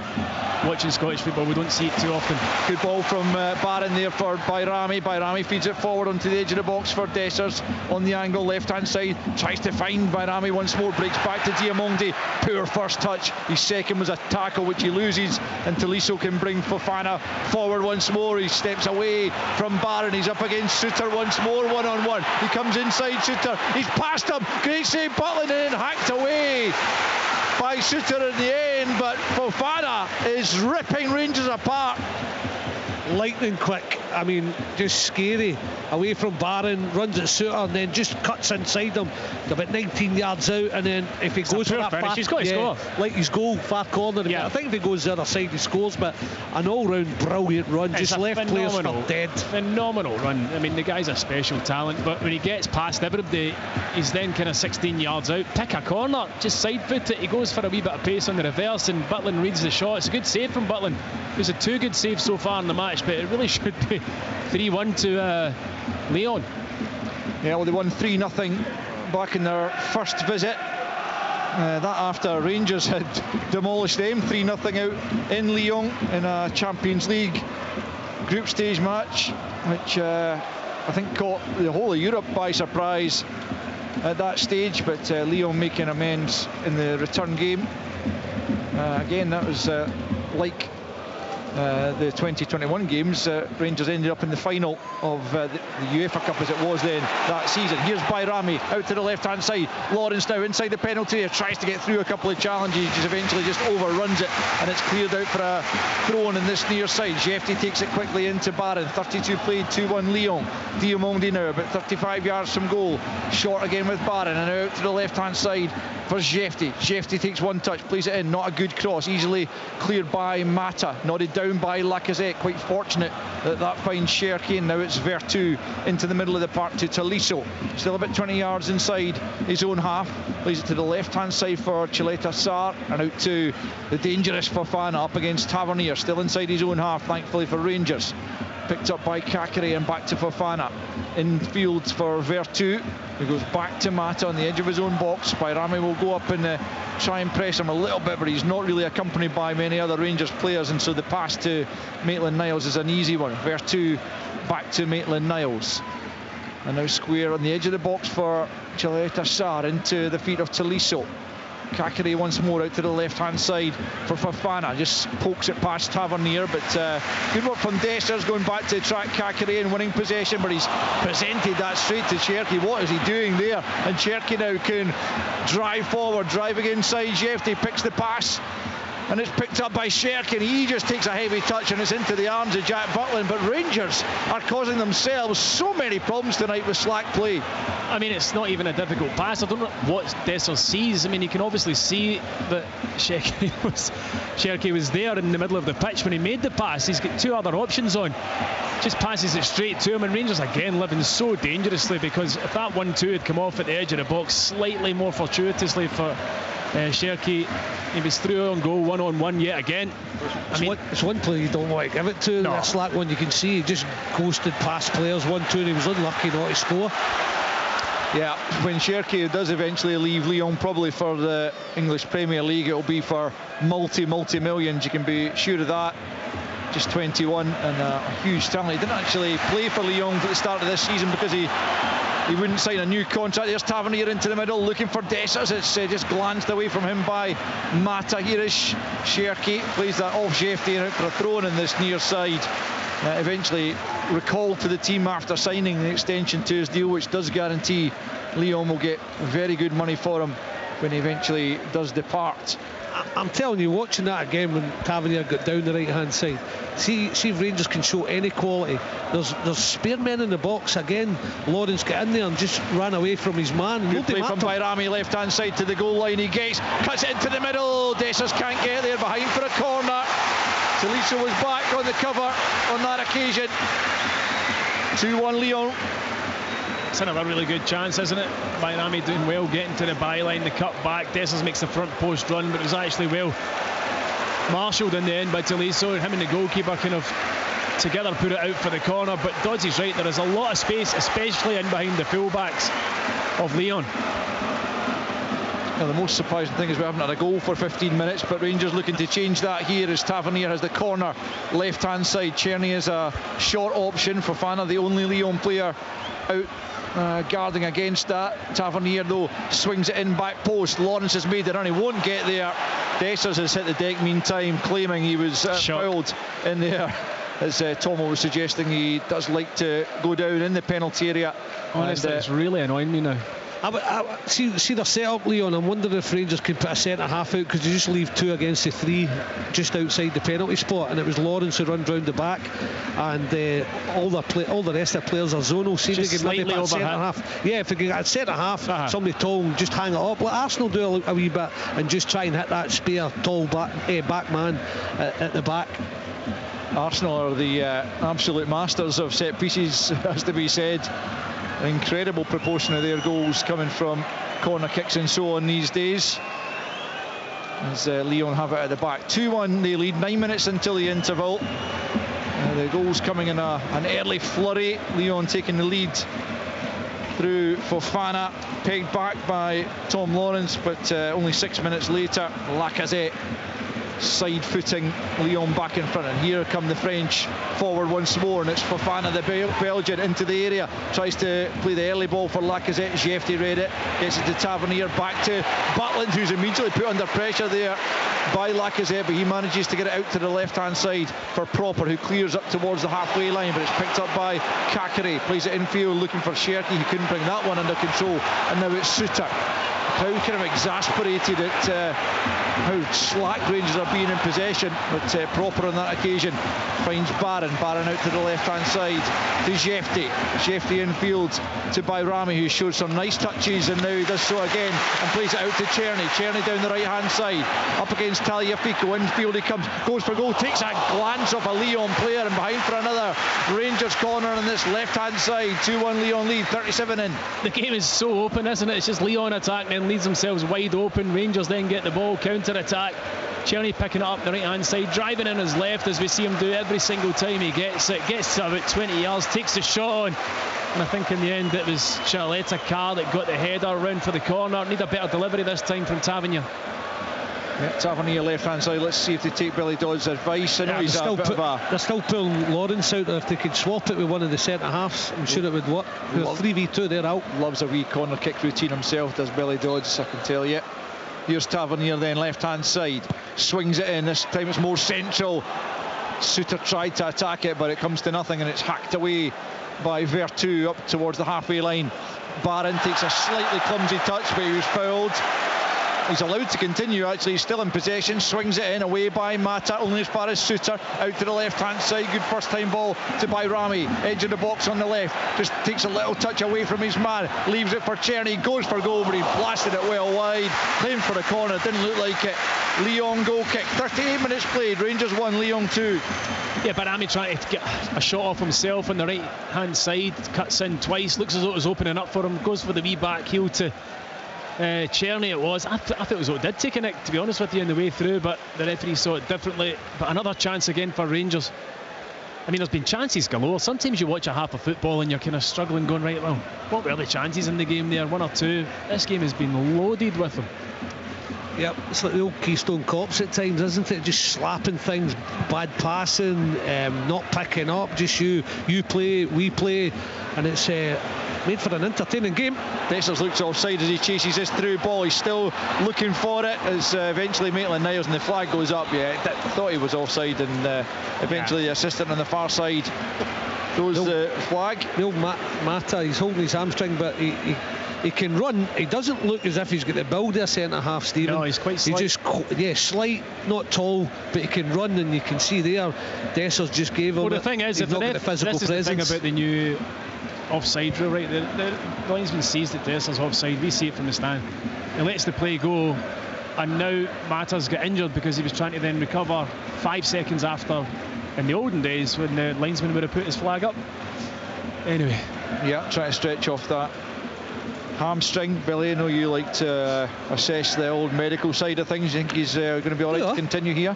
watching Scottish football, we don't see it too often. Good ball from Barron there for Bayrami. Bayrami feeds it forward onto the edge of the box for Dessers on the angle, left-hand side. Tries to find Bayrami once more, breaks back to Diamonde. Poor first touch. His second was a tackle which he loses, and Tolisso can bring Fofana forward once more. He steps away from Barron. He's up against Suter once more, one-on-one. He comes inside Suter. He's past him. Great save, Butland, and then hacked away by Suter in the end, but Fofana is ripping Rangers apart. Lightning quick, I mean, just scary. Away from Barron, runs at Suter and then just cuts inside him about 19 yards out, and then if he goes for that far, he's got to score. Like his goal, far corner. Yeah. I think if he goes the other side he scores, but an all-round brilliant run. It's just left players for dead. Phenomenal run. I mean, the guy's a special talent, but when he gets past everybody, he's then kind of 16 yards out. Pick a corner, just side foot it. He goes for a wee bit of pace on the reverse, and Butland reads the shot. It's a good save from Butland. He's had 2 good saves so far in the match, but it really should be 3-1 to Lyon. Yeah, well, they won 3-0 back in their first visit. That after Rangers had demolished them 3-0 out in Lyon in a Champions League group stage match, which I think caught the whole of Europe by surprise at that stage, but Lyon making amends in the return game. Again, that was like the 2021 games. Rangers ended up in the final of the UEFA Cup as it was then that season. Here's Bayrami out to the left hand side. Lawrence now inside the penalty area, tries to get through a couple of challenges, just eventually just overruns it, and it's cleared out for a throw in this near side. Jefty takes it quickly into Barron. 32 played, 2-1 Lyon. Diamondi now about 35 yards from goal, short again with Barron, and now out to the left hand side for Jefty. Jefty takes one touch, plays it in, not a good cross, easily cleared by Mata, nodded down by Lacazette. Quite fortunate that finds Cherki, and now it's Vertu into the middle of the park to Tolisso, still about 20 yards inside his own half, plays it to the left hand side for Chileta Sarr, and out to the dangerous Fofana up against Tavernier, still inside his own half thankfully for Rangers. Picked up by Kakere and back to Fofana. In field for Vertu, he goes back to Mata on the edge of his own box. Bayrami will go up and try and press him a little bit, but he's not really accompanied by many other Rangers players, and so the pass to Maitland-Niles is an easy one. Vertu back to Maitland-Niles, and now square on the edge of the box for Chileta Sarr into the feet of Tolisso. Kakere once more out to the left hand side for Fofana, just pokes it past Tavernier, but good work from Dessers going back to track Kakere and winning possession, but he's presented that straight to Cherki. What is he doing there? And Cherki now can drive forward, driving inside. Jefty picks the pass, and it's picked up by Cherki, and he just takes a heavy touch and it's into the arms of Jack Butland. But Rangers are causing themselves so many problems tonight with slack play. I mean, it's not even a difficult pass. I don't know what Dessers sees. I mean, you can obviously see that Cherki was there in the middle of the pitch when he made the pass. He's got two other options on. Just passes it straight to him, and Rangers again living so dangerously, because if that 1-2 had come off at the edge of the box slightly more fortuitously for Cherki, he was through on goal, 1-on-1 yet again. It's one player you don't want to give it to. No. That slack one, you can see he just ghosted past players 1-2, and he was unlucky not to score. Yeah, when Cherki does eventually leave Lyon, probably for the English Premier League, it'll be for multi-millions, you can be sure of that. Just 21 and a huge talent. He didn't actually play for Lyon at the start of this season because he wouldn't sign a new contract. There's Tavernier into the middle looking for Dessers. It's just glanced away from him by Mata. Here is Cherki, plays that off Jefty and out for a throw-in in this near side. Eventually recalled to the team after signing the extension to his deal, which does guarantee Lyon will get very good money for him when he eventually does depart. I'm telling you, watching that again when Tavernier got down the right hand side, see if Rangers can show any quality. There's spare men in the box again. Lawrence got in there and just ran away from his man. Good play from Bayrami, left hand side to the goal line. He cuts it into the middle. Dessers can't get there, behind for a corner. Tolisso was back on the cover on that occasion. 2-1 Lyon. It's another really good chance, isn't it? Bayrami doing well, getting to the byline, the cut back. Dessers makes the front post run, but it was actually well marshalled in the end by Tolisso, and him and the goalkeeper kind of together put it out for the corner. But Dodds is right, there is a lot of space, especially in behind the fullbacks of Lyon. Now, the most surprising thing is we haven't had a goal for 15 minutes, but Rangers looking to change that here as Tavernier has the corner left hand side. Cherny is a short option. Fofana, the only Lyon player out guarding against that. Tavernier though swings it in back post. Lawrence has made the run, he won't get there. Dessers has hit the deck meantime, claiming he was fouled in there. As Tomo was suggesting, he does like to go down in the penalty area. Honestly, it's really annoying me now. I see their set up, Leon. I'm wondering if Rangers could put a centre half out, because you just leave 2 against the 3 just outside the penalty spot, and it was Lawrence who run round the back, and all the rest of the players are zonal. Seem to get maybe a centre half. Yeah, if they get a centre half, somebody tall, and just hang it up. Let Arsenal do a wee bit and just try and hit that spare tall back man at the back. Arsenal are the absolute masters of set pieces, has to be said. An incredible proportion of their goals coming from corner kicks and so on these days, as Lyon have it at the back. 2-1 they lead, 9 minutes until the interval. The goals coming in an early flurry. Lyon taking the lead through Fofana, pegged back by Tom Lawrence, but only 6 minutes later Lacazette side-footing Lyon back in front, and here come the French forward once more, and it's Fofana, the Belgian, into the area, tries to play the early ball for Lacazette. Jefty read it, gets it to Tavernier, back to Butland, who's immediately put under pressure there by Lacazette, but he manages to get it out to the left-hand side for Proper, who clears up towards the halfway line, but it's picked up by Kakary, plays it infield looking for Cherki, he couldn't bring that one under control, and now it's Suter. Crowd kind of exasperated at how slack Rangers are being in possession, but Proper on that occasion finds Barron out to the left hand side to Jefty infield to Bayrami, who showed some nice touches, and now he does so again and plays it out to Czerny down the right hand side, up against Tagliafico, infield he comes, goes for goal, takes a glance off a Lyon player, and behind for another Rangers corner on this left hand side. 2-1 Lyon lead, 37 in. The game is so open, isn't it? It's just Lyon attacking and leaves themselves wide open. Rangers then get the ball, counter-attack. Czerny picking it up the right-hand side, driving in his left, as we see him do every single time he gets it. Gets to about 20 yards, takes the shot on. And I think in the end it was Charletta Carr that got the header round for the corner. Need a better delivery this time from Tavernier. Yeah, Tavernier left-hand side. Let's see if they take Billy Dodd's advice. I know he's a bit of a... They're still pulling Lawrence out there. If they could swap it with one of the centre-halves, I'm sure it would work. 3v2, they're out. Loves a wee corner kick routine himself, does Billy Dodds, I can tell you. Here's Tavernier then, left-hand side. Swings it in. This time it's more central. Suter tried to attack it, but it comes to nothing, and it's hacked away by Vertu up towards the halfway line. Barron takes a slightly clumsy touch, but he was fouled. He's allowed to continue, actually. He's still in possession, swings it in, away by Mata, only as far as Suter, out to the left-hand side. Good first-time ball to Bayrami, edge of the box on the left, just takes a little touch away from his man, leaves it for Czerny, goes for goal, but he blasted it well wide, claimed for the corner, didn't look like it. Lyon goal kick, 38 minutes played, Rangers 1, Lyon 2. Yeah, Bayrami trying to get a shot off himself on the right-hand side, cuts in twice, looks as though it was opening up for him, goes for the wee back heel to Czerny it was. I thought it was what did take a nick, to be honest with you, on the way through, but the referee saw it differently. But another chance again for Rangers. I mean, there's been chances galore. Sometimes you watch a half of football and you're kind of struggling, going, right, well, what were the chances in the game there? One or two. This game has been loaded with them. Yep, it's like the old Keystone Cops at times, isn't it? Just slapping things, bad passing, not picking up, just you play, we play, and it's made for an entertaining game. Dessers looks offside as he chases this through ball. He's still looking for it as eventually Maitland-Niles, and the flag goes up. Yeah, I thought he was offside, and eventually the assistant on the far side throws the flag. The old Mata, he's holding his hamstring, but he can run. He doesn't look as if he's got the build of a centre-half, Stephen. No, he's quite slight. He's just, slight, not tall, but he can run, and you can see there, Dessers just gave him. Well, the thing is, if the physical this is the thing about the new offside rule, right? The linesman sees that Dessers offside. We see it from the stand. He lets the play go, and now Mata's got injured because he was trying to then recover 5 seconds after, in the olden days, when the linesman would have put his flag up. Anyway. Yeah, trying to stretch off that hamstring. Billy, I know you like to assess the old medical side of things. You think he's going to be all right to continue here?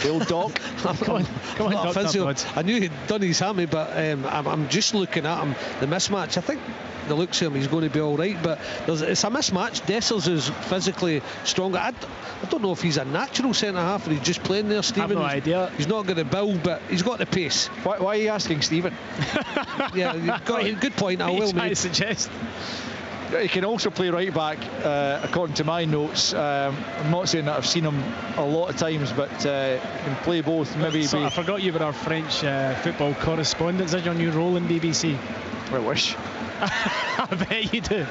The old doc. Come on, Doctor. I knew he'd done his hammy, but I'm just looking at him. The mismatch, I think the looks of him, he's going to be all right, but it's a mismatch. Dessers is physically stronger. I don't know if he's a natural centre-half or he's just playing there, Stephen. I have no idea. He's not got the build, but he's got the pace. Why are you asking, Stephen? Yeah, you've got a good point. I will make. Suggest. He can also play right back, according to my notes. I'm not saying that I've seen him a lot of times, but he can play both. Maybe I forgot you were our French football correspondent. Is that your new role in BBC? I wish. I bet you do.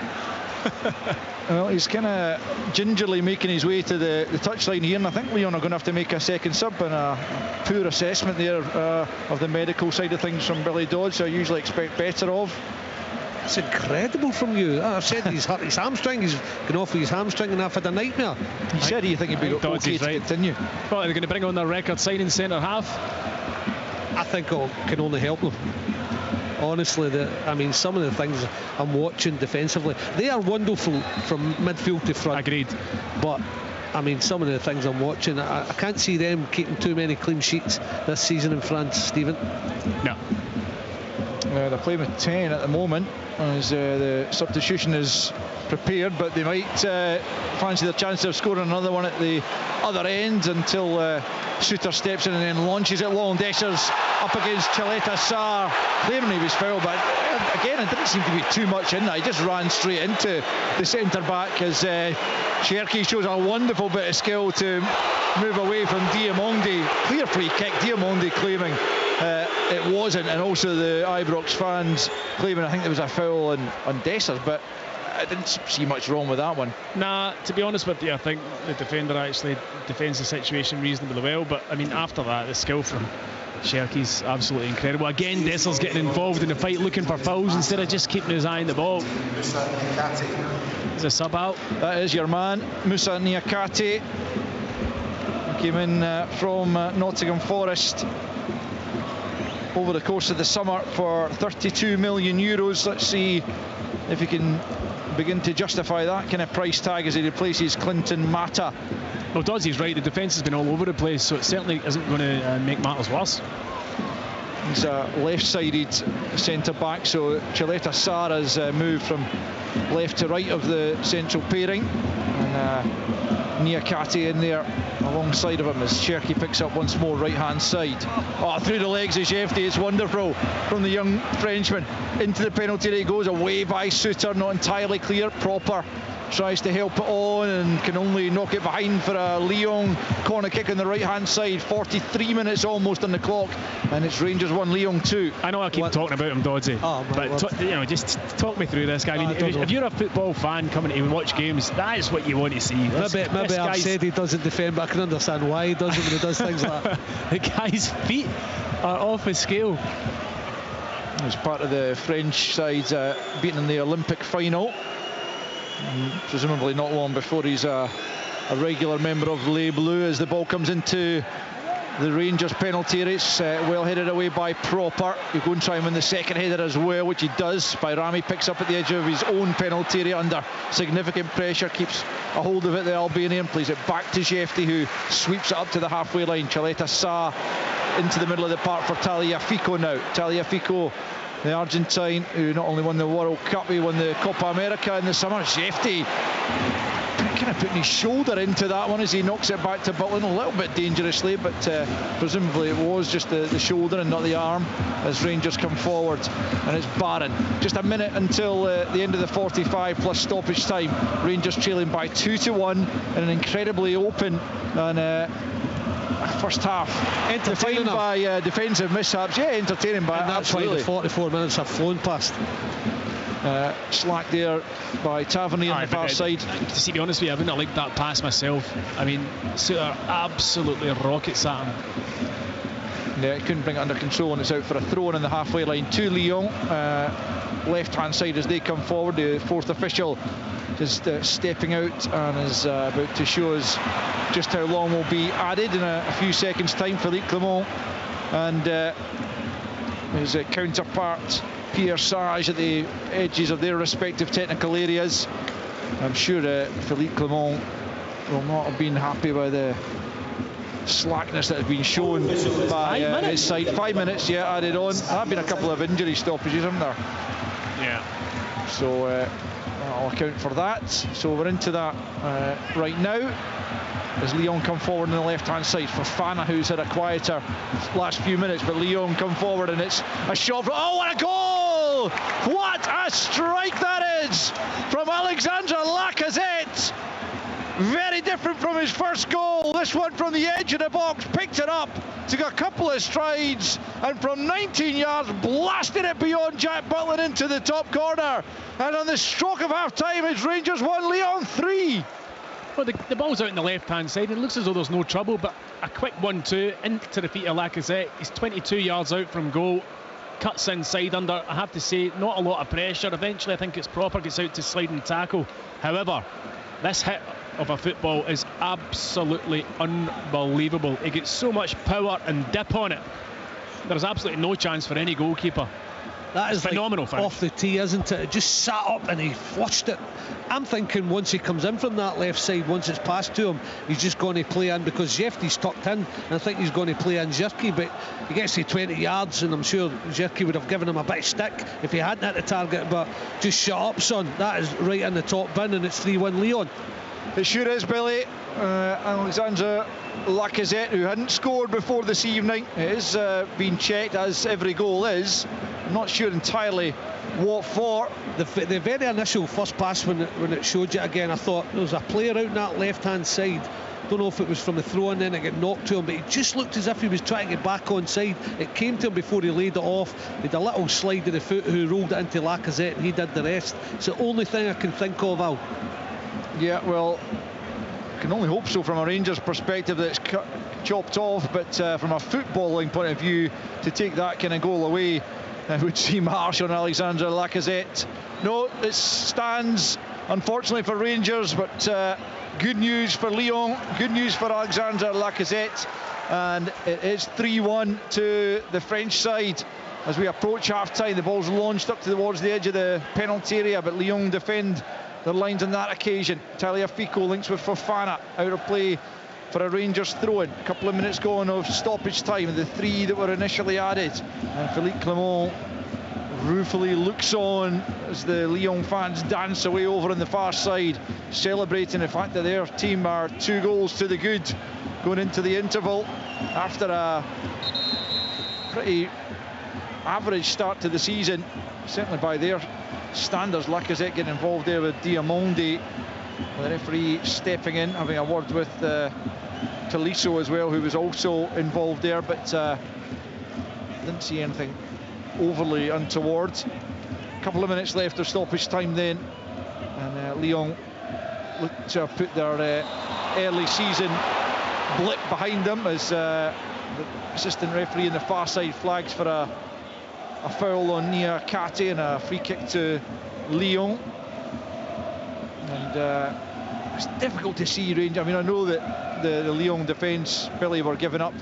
Well, he's kind of gingerly making his way to the touchline here, and I think Lyon are going to have to make a second sub, and a poor assessment there of the medical side of things from Billy Dodds, I usually expect better of. It's incredible from you. I've said he's hurt his hamstring, he's gone off with his hamstring, and I've had a nightmare. He said you think he'd be okay to continue. Well, they're going to bring on their record signing centre half. I think it can only help them. Honestly, some of the things I'm watching defensively, they are wonderful from midfield to front. Agreed. But some of the things I'm watching, I can't see them keeping too many clean sheets this season in France, Stephen. No. They're playing with 10 at the moment as the substitution is prepared, but they might fancy their chance of scoring another one at the other end until Suter steps in and then launches it long. Dessers up against Chaleta Sarr, claiming he was fouled, but again it didn't seem to be too much in that. He just ran straight into the centre back as Cherki shows a wonderful bit of skill to move away from Diamondi. Clear free kick, Diamondi claiming it wasn't, and also the Ibrox fans claiming I think there was a foul on Dessers, but I didn't see much wrong with that one. Nah, to be honest with you, I think the defender actually defends the situation reasonably well, but I mean after that the skill from Cherki's absolutely incredible. Again, Dessers getting involved in the fight, looking for fouls instead of just keeping his eye on the ball. Is a sub out? That is your man, Moussa Niakate. Came in from Nottingham Forest over the course of the summer for 32 million euros. Let's see if he can begin to justify that kind of price tag as he replaces Clinton Mata. Well, Dodsey's right, the defence has been all over the place, so it certainly isn't going to make matters worse. He's a left-sided centre-back, so Chaleta Sarr has moved from left to right of the central pairing, and Niakate in there alongside of him as Cherki picks up once more right-hand side. Oh, through the legs of Jefty, it's wonderful from the young Frenchman. Into the penalty area he goes, away by Suter, not entirely clear. Proper tries to help it on and can only knock it behind for a Lyon corner kick on the right-hand side. 43 minutes almost on the clock, and it's Rangers 1, Lyon 2. I know I keep talking about him, Dodsey, but just talk me through this guy. I mean, if you're a football fan coming to watch games, that is what you want to see. Maybe I've said he doesn't defend, but I can understand why he doesn't when he does things like that. The guy's feet are off his scale. As part of the French side beating in the Olympic final. Presumably not long before he's a regular member of Les Bleus, as the ball comes into the Rangers penalty area. It's well headed away by Proper. He'll go and try and win the second header as well, which he does. Bayrami picks up at the edge of his own penalty area under significant pressure, keeps a hold of it, the Albanian, plays it back to Jefty, who sweeps it up to the halfway line. Chaleta Sarr into the middle of the park for Tagliafico now. Tagliafico, the Argentine, who not only won the World Cup, he won the Copa America in the summer. Jefty kind of putting his shoulder into that one as he knocks it back to Butland, a little bit dangerously, but presumably it was just the shoulder and not the arm, as Rangers come forward. And it's Barron. Just a minute until the end of the 45 plus stoppage time. Rangers trailing by 2-1 in an incredibly open and first half defined by defensive mishaps. Yeah, entertaining, but and that's why the 44 minutes have flown past. Slack there by Tavernier on the far side. To be honest with you, I wouldn't have liked that pass myself. I mean, Suter absolutely rockets at him. Yeah, he couldn't bring it under control, and it's out for a throw-in on the halfway line to Lyon. Left-hand side as they come forward. The fourth official just stepping out and is about to show us just how long will be added in a few seconds' time. Philippe Clement and his counterpart Pierre Sage at the edges of their respective technical areas. I'm sure Philippe Clement will not have been happy by the slackness that has been shown by his side. 5 minutes, yeah, added on. There have been a couple of injury stoppages, haven't there? Yeah. So I'll account for that. So we're into that right now, as Lyon come forward on the left-hand side. Fofana, who's had a quieter last few minutes, but Lyon come forward and it's a shot from... Oh, what a goal! What a strike that is from Alexandre Lacazette! Very different from his first goal. This one from the edge of the box, picked it up, took a couple of strides, and from 19 yards blasted it beyond Jack Butland into the top corner. And on the stroke of half-time, it's Rangers 1, Lyon 3. Well, the ball's out on the left-hand side. It looks as though there's no trouble, but a quick 1-2 into the feet of Lacazette. He's 22 yards out from goal. Cuts inside under, I have to say, not a lot of pressure. Eventually, I think it's Proper, gets out to slide and tackle. However, this hit of a football is absolutely unbelievable. It gets so much power and dip on it. There's absolutely no chance for any goalkeeper That is phenomenal like finish. Off the tee, isn't it? It just sat up and he flushed it. I'm thinking once he comes in from that left side, once it's passed to him, he's just going to play in, because Jeffrey's tucked in, and I think he's going to play in Jerky, but he gets to 20 yards, and I'm sure Jerky would have given him a bit of stick if he hadn't hit the target. But just shut up, son. That is right in the top bin, and it's 3-1 Lyon. It sure is, Billy. Alexander Lacazette, who hadn't scored before this evening, is being checked, as every goal is. I'm not sure entirely what for. The very initial first pass, when it showed you again, I thought there was a player out on that left-hand side. Don't know if it was from the throw and then it got knocked to him, but he just looked as if he was trying to get back on side. It came to him before he laid it off. He had a little slide of the foot, who rolled it into Lacazette, and he did the rest. It's the only thing I can think of, Al. Yeah, well, I can only hope so from a Rangers perspective that it's chopped off, but from a footballing point of view, to take that kind of goal away would seem harsh on Alexander Lacazette. No, it stands, unfortunately, for Rangers, but good news for Lyon, good news for Alexander Lacazette, and it is 3-1 to the French side. As we approach half-time, the ball's launched up towards the edge of the penalty area, but Lyon defend their lines on that occasion. Tagliafico links with Fofana, out of play for a Rangers throw-in. A couple of minutes gone of stoppage time, the 3 that were initially added, and Philippe Clement ruefully looks on as the Lyon fans dance away over on the far side, celebrating the fact that their team are 2 goals to the good going into the interval after a pretty average start to the season, certainly by their standards. Lacazette getting involved there with Diamondi, the referee stepping in, having a word with Tolisso as well, who was also involved there, but didn't see anything overly untoward. A couple of minutes left of stoppage time then, and Lyon look to have put their early season blip behind them, as the assistant referee in the far side flags for a foul on Nia Kati and a free kick to Lyon. And it's difficult to see Rangers. I mean, I know that the Lyon defence, Billy, were giving up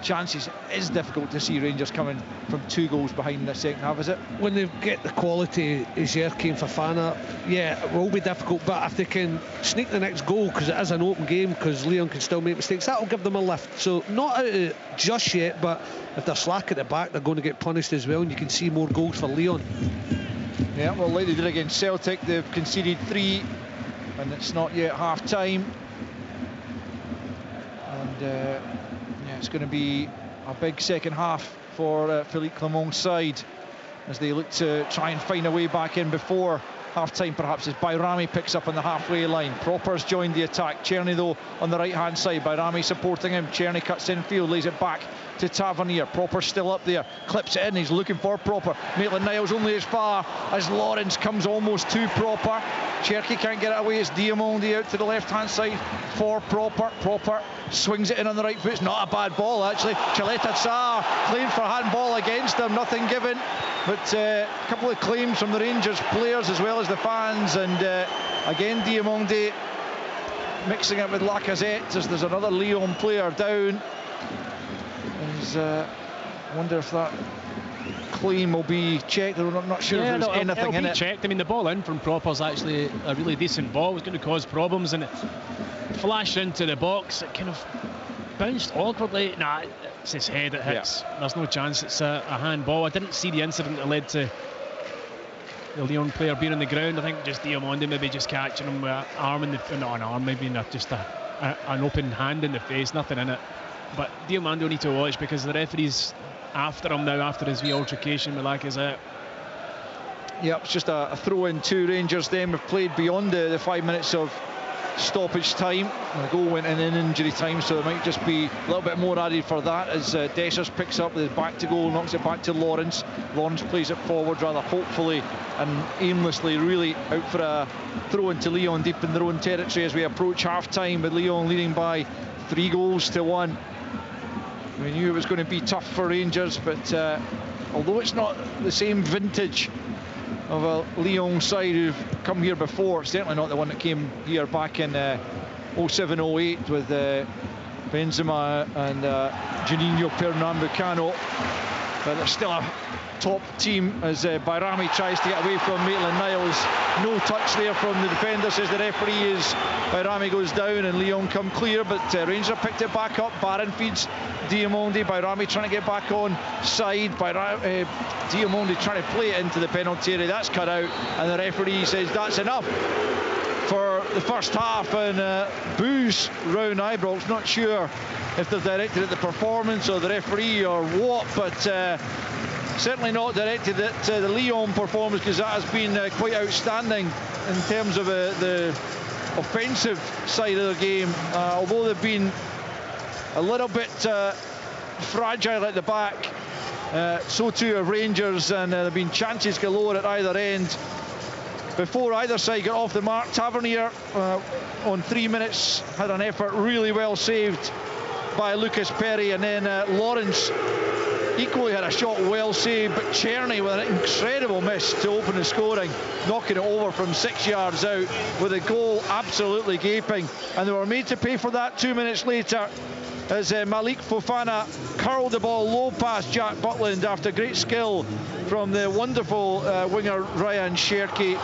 chances. It is difficult to see Rangers coming from 2 goals behind in the second half, is it? When they get the quality as Jerky and Fofana, yeah, it will be difficult, but if they can sneak the next goal, because it is an open game, because Lyon can still make mistakes, that'll give them a lift. So not out of it just yet, but if they're slack at the back, they're going to get punished as well, and you can see more goals for Lyon. Yeah, well, like they did against Celtic, they've conceded 3, and it's not yet half time. And yeah, it's going to be a big second half for Philippe Clement's side, as they look to try and find a way back in before half-time, perhaps, as Bayrami picks up on the halfway line. Proper's joined the attack. Czerny, though, on the right-hand side. Bayrami supporting him. Czerny cuts infield, lays it back to Tavernier. Proper's still up there, clips it in. He's looking for Proper. Maitland-Niles only as far as Lawrence comes almost to Proper. Cherky can't get it away. It's Diamondi out to the left-hand side for Proper. Proper swings it in on the right foot. It's not a bad ball, actually. Chaleta Tsar claimed for handball against him, nothing given. But a couple of claims from the Rangers players as well as the fans, and again Diamondi mixing it with Lacazette as there's another Lyon player down. I wonder if that claim will be checked. I'm not sure if there's anything in it. Checked. I mean, the ball in from Proper's actually a really decent ball. It was going to cause problems, and it flashed into the box. It kind of bounced awkwardly. Nah, it's his head it hits. Yeah. There's no chance it's a handball. I didn't see the incident that led to the Lyon player being on the ground. I think just Diamondi maybe just catching him with an arm in the, not an arm, maybe just an open hand in the face, nothing in it. But Diamondi will need to watch, because the referee's after him now after his wee altercation with Lacazette. Yeah, it's just a throw in to Rangers. Then we've played beyond the 5 minutes of stoppage time. The goal went in injury time, so there might just be a little bit more added for that, as Dessers picks up the back to goal, knocks it back to Lawrence. Lawrence plays it forward rather hopefully and aimlessly, really, out for a throw into Lyon deep in their own territory as we approach half time, with Lyon leading by 3 goals to 1. We knew it was going to be tough for Rangers, but although it's not the same vintage of a Lyon side who've come here before, certainly not the one that came here back in 07-08 with Benzema and Juninho Pernambucano, but there's still a top team as Bayrami tries to get away from Maitland-Niles. No touch there from the defender, says the referee, as Bayrami goes down and Lyon come clear, but Rangers picked it back up. Barron feeds Diamonde. Bayrami trying to get back on side. Diamonde trying to play it into the penalty area. That's cut out, and the referee says that's enough for the first half, and boos round Ibrox. Not sure if they're directed at the performance or the referee or what, but certainly not directed at the Lyon performance, because that has been quite outstanding in terms of the offensive side of the game. Although they've been a little bit fragile at the back, so too have Rangers, and there have been chances galore at either end. Before either side got off the mark, Tavernier on 3 minutes had an effort really well saved by Lucas Perry, and then Lawrence equally had a shot well saved, but Czerny with an incredible miss to open the scoring, knocking it over from 6 yards out with a goal absolutely gaping, and they were made to pay for that 2 minutes later as Malik Fofana curled the ball low past Jack Butland after great skill from the wonderful winger Ryan Cherki.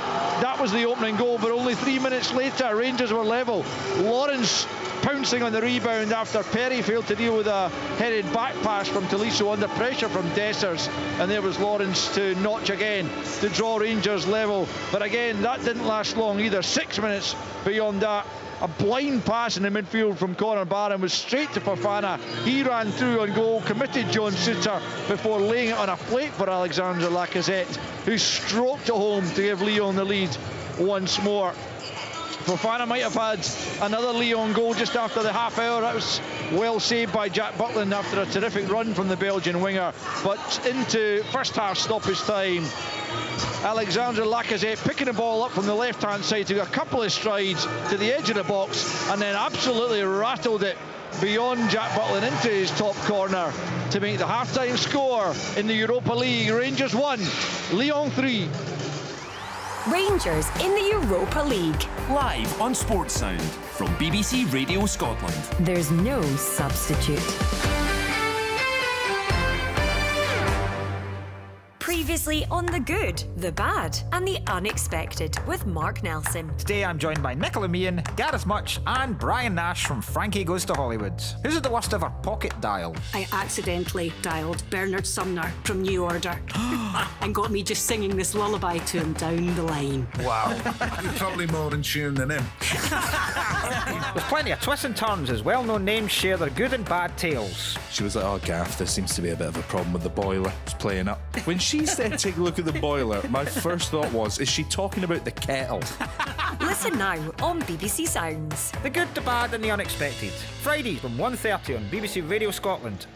That was the opening goal, but only 3 minutes later Rangers were level. Lawrence pouncing on the rebound after Perry failed to deal with a headed back pass from Tolisso under pressure from Dessers, and there was Lawrence to notch again to draw Rangers level. But again, that didn't last long either. 6 minutes beyond that, a blind pass in the midfield from Conor Barron was straight to Fofana. He ran through on goal, committed John Suter before laying it on a plate for Alexandre Lacazette, who stroked it home to give Lyon the lead once more. Fofana might have had another Lyon goal just after the half hour. That was well saved by Jack Butland after a terrific run from the Belgian winger. But into first half stoppage time, Alexandre Lacazette picking the ball up from the left-hand side, took a couple of strides to the edge of the box and then absolutely rattled it beyond Jack Butland into his top corner to make the half-time score in the Europa League. Rangers 1, Lyon 3. Rangers in the Europa League. Live on Sports Sound from BBC Radio Scotland. There's no substitute. Previously on The Good, The Bad and The Unexpected with Mark Nelson. Today I'm joined by Nicola Meehan, Gareth Much and Brian Nash from Frankie Goes to Hollywood. Who's at the worst ever pocket dial? I accidentally dialed Bernard Sumner from New Order and got me just singing this lullaby to him down the line. Wow. You're probably more in tune than him. There's plenty of twists and turns as well-known names share their good and bad tales. She was like, oh, Gareth, there seems to be a bit of a problem with the boiler. It's playing up. When she said take a look at the boiler, my first thought was, is she talking about the kettle? Listen now on BBC Sounds. The Good, the Bad and the Unexpected. Fridays from 1:30 on BBC Radio Scotland.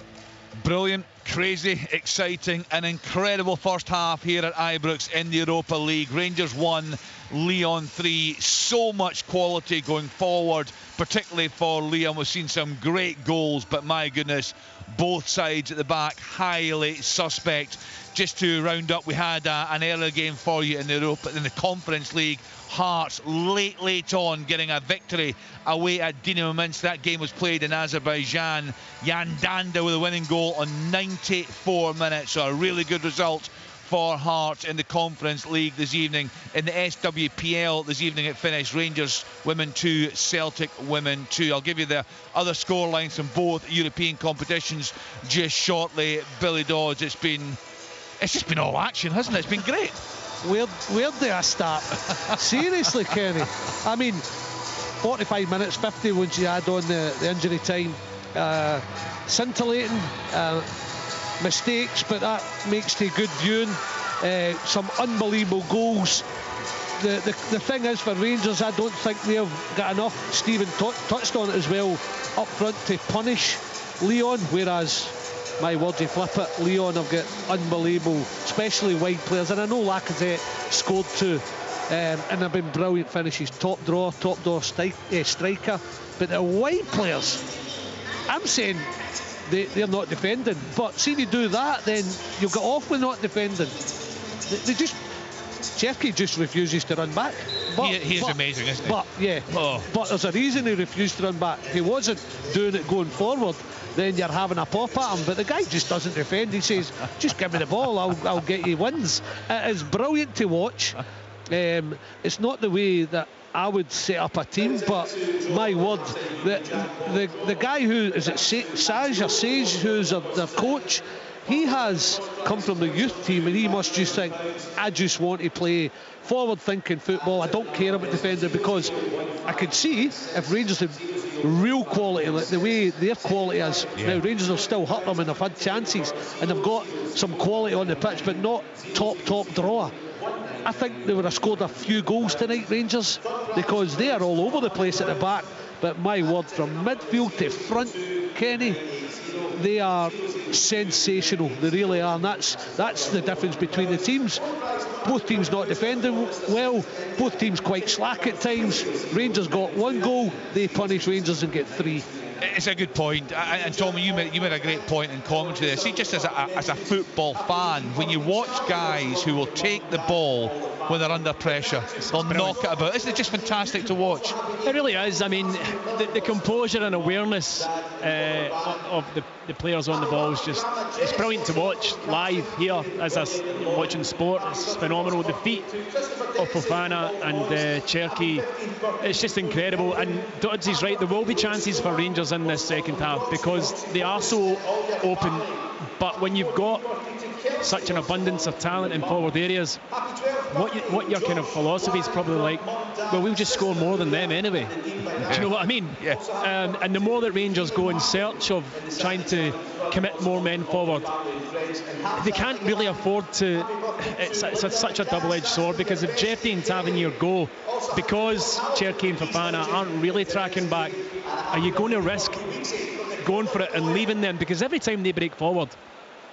Brilliant, crazy, exciting, an incredible first half here at Ibrox in the Europa League. Rangers 1, Lyon 3. So much quality going forward, particularly for Lyon. We've seen some great goals, but my goodness, both sides at the back highly suspect. Just to round up, we had an earlier game for you in the Conference League. Hearts late on getting a victory away at Dinamo Minsk. That game was played in Azerbaijan. Jan Danda with a winning goal on 94 minutes. So a really good result for Hearts in the Conference League this evening. In the SWPL this evening it finished Rangers Women 2, Celtic Women 2. I'll give you the other scorelines from both European competitions just shortly. Billy Dodds, it's just been all action, hasn't it? It's been great. Where do I start? Seriously, Kenny. I mean, 45 minutes, 50 once you add on the injury time. Scintillating mistakes, but that makes to good viewing. Some unbelievable goals. The thing is for Rangers, I don't think they've got enough. Stephen touched on it as well up front to punish Lyon, whereas my word, you flip it, Lyon have got unbelievable, especially wide players, and I know Lacazette scored too, and they've been brilliant finishes, top door striker, but the wide players, I'm saying they're not defending, but see if you do that, then you'll get off with not defending. Cherki just refuses to run back. he is amazing, isn't he? But but there's a reason he refused to run back. If he wasn't doing it going forward, then you're having a pop at him. But the guy just doesn't defend. He says, just give me the ball, I'll get you wins. It is brilliant to watch. It's not the way that I would set up a team, but my word, the guy who is it Sage, who's their coach, he has come from the youth team, and he must just think, I just want to play forward-thinking football. I don't care about defending, because I could see if Rangers had real quality, like the way their quality is. Now Rangers have still hurt them and they've had chances, and they've got some quality on the pitch, but not top drawer. I think they would have scored a few goals tonight, Rangers, because they are all over the place at the back. But my word, from midfield to front, Kenny, they are sensational. They really are, and that's the difference between the teams. Both teams not defending well, both teams quite slack at times. Rangers got 1 goal, they punish Rangers and get 3. It's a good point, and Tommy, you made a great point in commentary there. See, just as a football fan, when you watch guys who will take the ball when they're under pressure, they'll knock it about. Isn't it just fantastic to watch? It really is. I mean, the composure and awareness of the players on the ball is it's brilliant to watch live here as us watching sport. It's phenomenal. The feet of Fofana and Cherki, it's just incredible. And Dodds right, there will be chances for Rangers in this second half because they are so open. But when you've got such an abundance of talent in forward areas, what your kind of philosophy is probably like, well, we'll just score more than them anyway. Do you know what I mean? Yes. And the more that Rangers go in search of trying to commit more men forward, they can't really afford to. It's such a double-edged sword, because if Jeffy and Tavernier go, because Cherki and Fofana aren't really tracking back, are you going to risk going for it and leaving them? Because every time they break forward,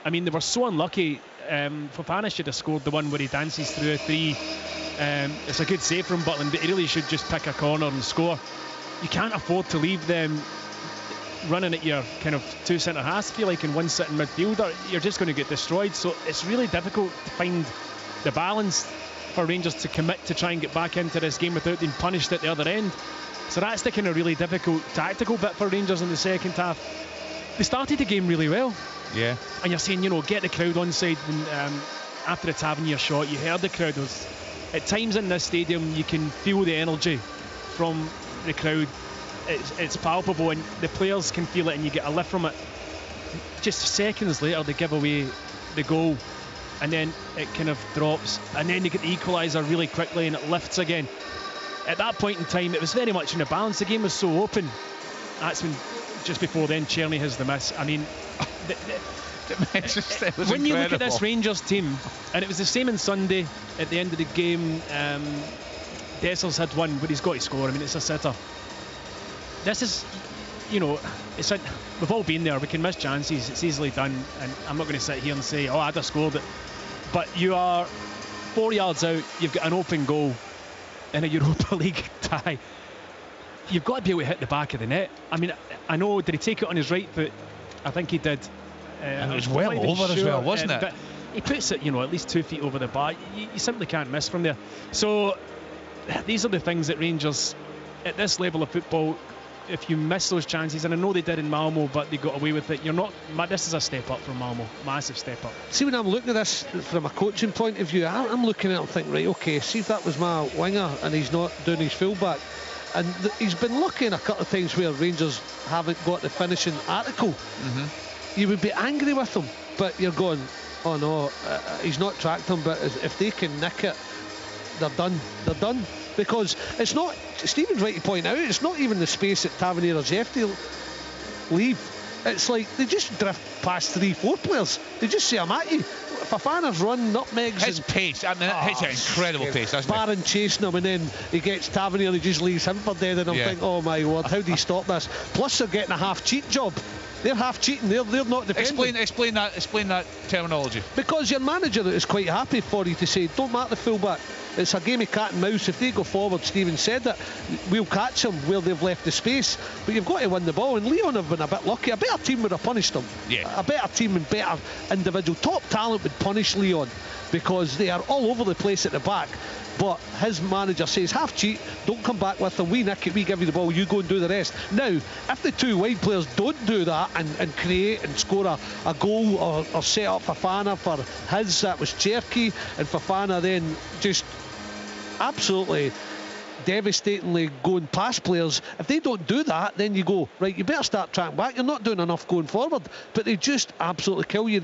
I mean, they were so unlucky. Fofana should have scored the one where he dances through a 3. It's a good save from Butland, but he really should just pick a corner and score. You can't afford to leave them running at your kind of 2 centre halves, feel like, in one sitting midfielder. You're just going to get destroyed. So it's really difficult to find the balance for Rangers to commit to try and get back into this game without being punished at the other end. So that's the kind of really difficult tactical bit for Rangers in the second half. They started the game really well. Yeah. And you're saying, get the crowd on side. And after the Tavernier shot, you heard the crowd. At times in this stadium, you can feel the energy from the crowd. It's palpable, and the players can feel it, and you get a lift from it. Just seconds later, they give away the goal, and then it kind of drops, and then they get the equaliser really quickly, and it lifts again. At that point in time, it was very much in a balance. The game was so open. That's when, just before then, Cherny has the miss. I mean, when you look at this Rangers team, and it was the same on Sunday at the end of the game, Dessers had one where he's got to score. I mean, it's a sitter. This is, we've all been there. We can miss chances. It's easily done, and I'm not going to sit here and say, I'd have scored it. But you are 4 yards out, you've got an open goal in a Europa League tie. You've got to be able to hit the back of the net. I mean, I know, did he take it on his right foot? I think he did. And it was well over as well, wasn't it? But he puts it, at least 2 feet over the bar. You simply can't miss from there. So these are the things that Rangers, at this level of football, if you miss those chances, and I know they did in Malmo, but they got away with it. This is a step up from Malmo, massive step up. See, when I'm looking at this from a coaching point of view, I'm looking at it and thinking, right, okay, see if that was my winger and he's not doing his fullback. And he's been lucky in a couple of times where Rangers haven't got the finishing article. You would be angry with him, but you're going, oh no, he's not tracked him, but if they can nick it, they're done. They're done. Because it's not, Stephen's right to point out, it's not even the space that Tavernier or Jeffrey leave. It's like they just drift past 3-4 players. They just say, I'm at you. Fofana's run, nutmegs. His pace, I mean, it's an incredible pace, hasn't it? Barron chasing him, and then he gets Tavernier, he just leaves him for dead, and I'm thinking, oh my word, how do you stop this? Plus they're getting a half-cheat job. They're half cheating. They're not defending. Explain that terminology. Because your manager is quite happy for you to say, don't mark the fullback. It's a game of cat and mouse. If they go forward, Stephen said that, we'll catch them where they've left the space. But you've got to win the ball. And Lyon have been a bit lucky. A better team would have punished them. Yeah. A better team and better individual top talent would punish Lyon, because they are all over the place at the back. but his manager says half cheat, don't come back with them, we nick it, we give you the ball, you go and do the rest. Now, if the two wide players don't do that and create and score a goal or set up Fofana for his, that was Cherky, and Fofana then just absolutely devastatingly going past players. If they don't do that, then you go, right, you better start tracking back, you're not doing enough going forward. But they just absolutely kill you.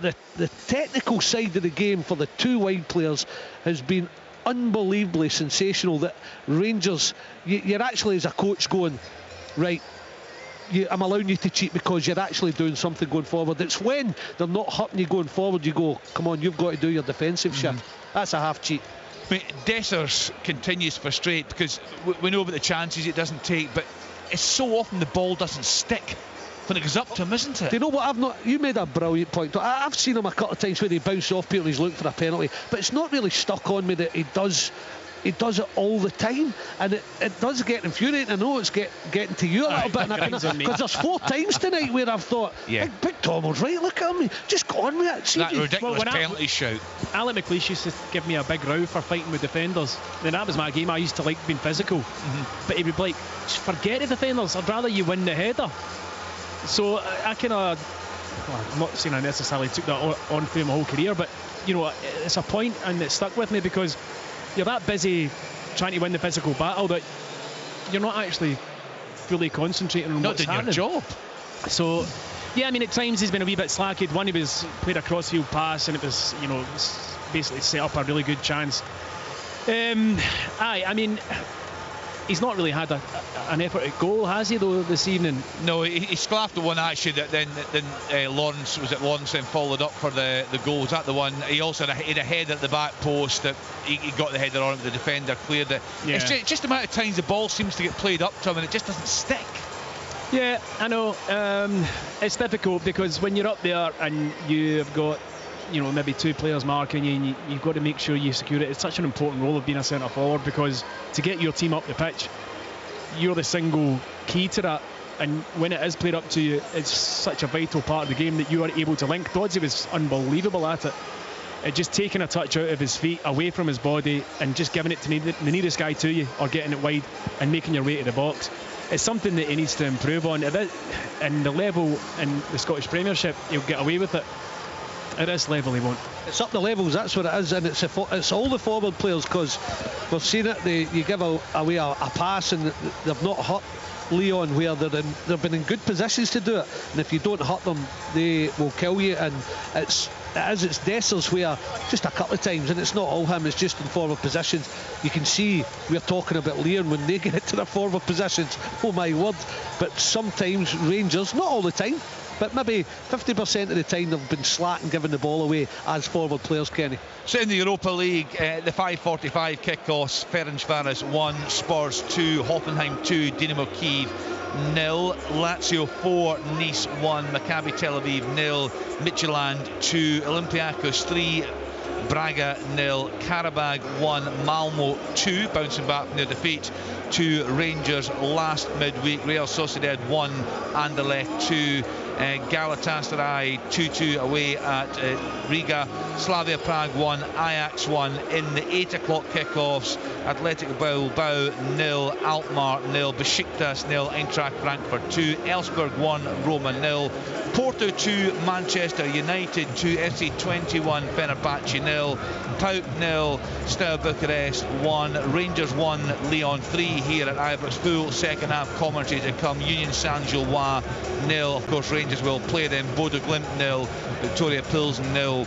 The technical side of the game for the two wide players has been unbelievably sensational. That Rangers, you're actually as a coach going, right, I'm allowing you to cheat because you're actually doing something going forward. It's when they're not hurting you going forward, you go, come on, you've got to do your defensive shit. That's a half cheat. I mean, Dessers continues to frustrate because we know about the chances it doesn't take, but it's so often the ball doesn't stick when it goes up to him, isn't it? Do you know what? You made a brilliant point. I've seen him a couple of times where he bounces off people and he's looking for a penalty, but it's not really stuck on me that he does it all the time, and it does get infuriating. I know it's getting to you a little bit, because there's 4 times tonight where I've thought, Big Tom was right, look at him, just go on with it. That ridiculous penalty shout. Alec McLeish used to give me a big row for fighting with defenders. Then that was my game. I used to like being physical, but he would be like, just forget the defenders, I'd rather you win the header. So I kind of, I'm not saying I necessarily took that on through my whole career, but you know, it's a point and it stuck with me because you're that busy trying to win the physical battle that you're not actually fully concentrating on what's happening. Not doing your job. So, yeah, I mean, at times he's been a wee bit slack. One, he was played a crossfield pass and it was, you know, basically set up a really good chance. I mean, he's not really had an effort at goal, has he, though, this evening? No, he sclaffed the one actually that then Lawrence then followed up for the goal. Was that the one? He also had a header at the back post that he got the header on, but the defender cleared it. Yeah. It's just the amount of times the ball seems to get played up to him and it just doesn't stick. Yeah, I know. It's difficult because when you're up there and you've got, you know, maybe 2 players marking you, and you've got to make sure you secure it. It's such an important role of being a centre forward because to get your team up the pitch, you're the single key to that. And when it is played up to you, it's such a vital part of the game that you are able to link. Doddsy was unbelievable at it. Just taking a touch out of his feet, away from his body, and just giving it to the nearest guy to you, or getting it wide and making your way to the box. It's something that he needs to improve on. And the level in the Scottish Premiership, he'll get away with it. At this level he won't. It's up the levels, that's what it is, and it's all the forward players, because we've seen it. You give away a pass and they've not hurt Lyon where they've been in good positions to do it, and if you don't hurt them they will kill you. And it's Dessers where just a couple of times, and it's not all him, it's just in forward positions. You can see we're talking about Lyon when they get into their forward positions, oh my word. But sometimes Rangers, not all the time, but maybe 50% of the time they've been slack and giving the ball away as forward players, Kenny. So in the Europa League, the 5:45 kick-offs, Ferencváros 1, Spurs 2, Hoffenheim 2, Dynamo Kyiv 0, Lazio 4, Nice 1, Maccabi Tel Aviv 0, Midtjylland 2, Olympiacos 3, Braga 0, Karabag 1, Malmo 2, bouncing back from their defeat to Rangers last midweek, Real Sociedad 1, Anderlecht 2, Galatasaray 2-2 away at Riga, Slavia Prague 1, Ajax 1. In the 8 o'clock kickoffs, Athletic Bilbao 0, Alkmaar 0, Besiktas 0, Eintracht Frankfurt 2, Elfsberg 1, Roma 0, Porto 2, Manchester United 2, FC21, Fenerbahce 0, PAOK 0, Steaua Bucharest 1, Rangers 1, Lyon 3 here at Ibrox. Full second half commentary to come. Union Saint-Gilloise 0, of course Rangers will play them. Bodo Glimt 0, Victoria Pilsen 0,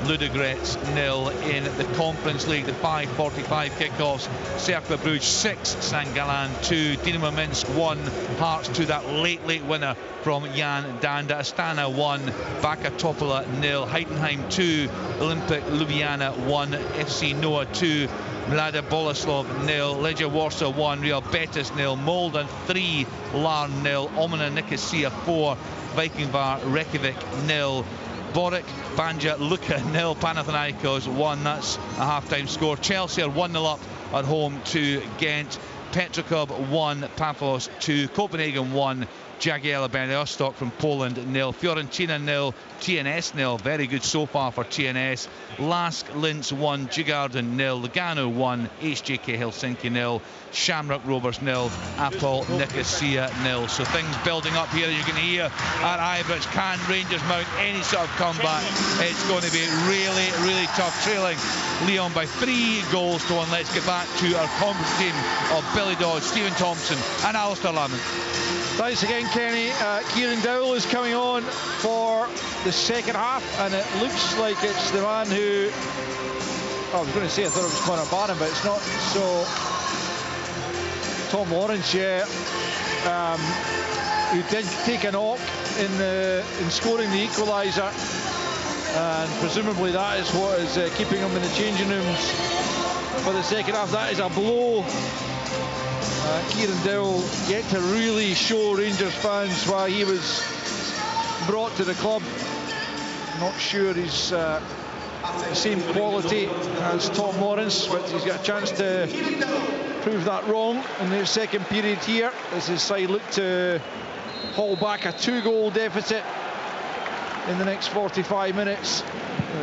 Ludogorets 0 in the Conference League. The 5:45 kickoffs, Cercle Bruges 6, St Gallen 2, Dinamo Minsk 1, Hearts 2, that late winner from Jan Danda, Astana 1, Baka Topola 0, Heidenheim 2, Olympique Ljubljana 1, FC Noah 2, Mlada Boleslav 0, Legia Warsaw 1, Real Betis 0, Molde 3, Larn 0, Omena Nicosia 4, Viking Var Reykjavik 0, Boric Banja Luka 0, Panathinaikos 1. That's a half-time score. Chelsea are 1-0 up at home to Ghent. Petrokub 1, Paphos 2, Copenhagen 1, Jagiella Białystok from Poland 0, Fiorentina 0, TNS 0, very good so far for TNS, Lask Linz 1, Djurgården 0, Lugano 1, HJK Helsinki 0, Shamrock Rovers 0, Apol Nicosia 0. So things building up here, as you can hear at Ibrox. Can Rangers mount any sort of comeback? It's going to be really, really tough, trailing Lyon by 3 goals to 1. Let's get back to our conference team of Billy Dodds, Stephen Thompson and Alistair Lamont. Thanks again, Kenny. Kieran Dowell is coming on for the second half, and it looks like it's the man who, I was going to say I thought it was Conor Barron, but it's not. So Tom Lawrence, who did take a knock in scoring the equaliser, and presumably that is what is keeping him in the changing rooms for the second half. That is a blow. Kieran Dowell yet to really show Rangers fans why he was brought to the club. Not sure he's the same quality as Tom Lawrence, but he's got a chance to prove that wrong in the second period here, as his side look to haul back a 2-goal deficit in the next 45 minutes,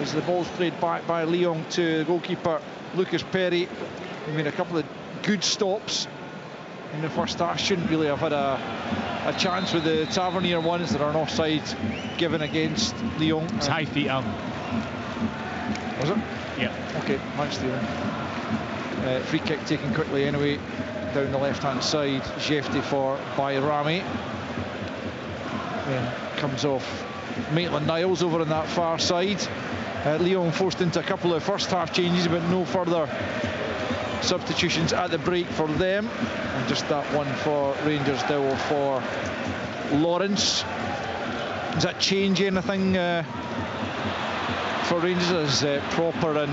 as the ball's played back by Lyon to goalkeeper Lucas Perry. I mean, a couple of good stops in the first half. Shouldn't really have had a chance with the Tavernier ones that are an offside given against Lyon. It's high feet up. Was it? Yeah. Okay, thanks, Stephen. Free kick taken quickly anyway, down the left-hand side. Jefte for Bayrami. Then comes off Maitland-Niles over on that far side. Lyon forced into a couple of first-half changes, but no further substitutions at the break for them, and just that one for Rangers. Dowell for Lawrence. Does that change anything for Rangers as Proper and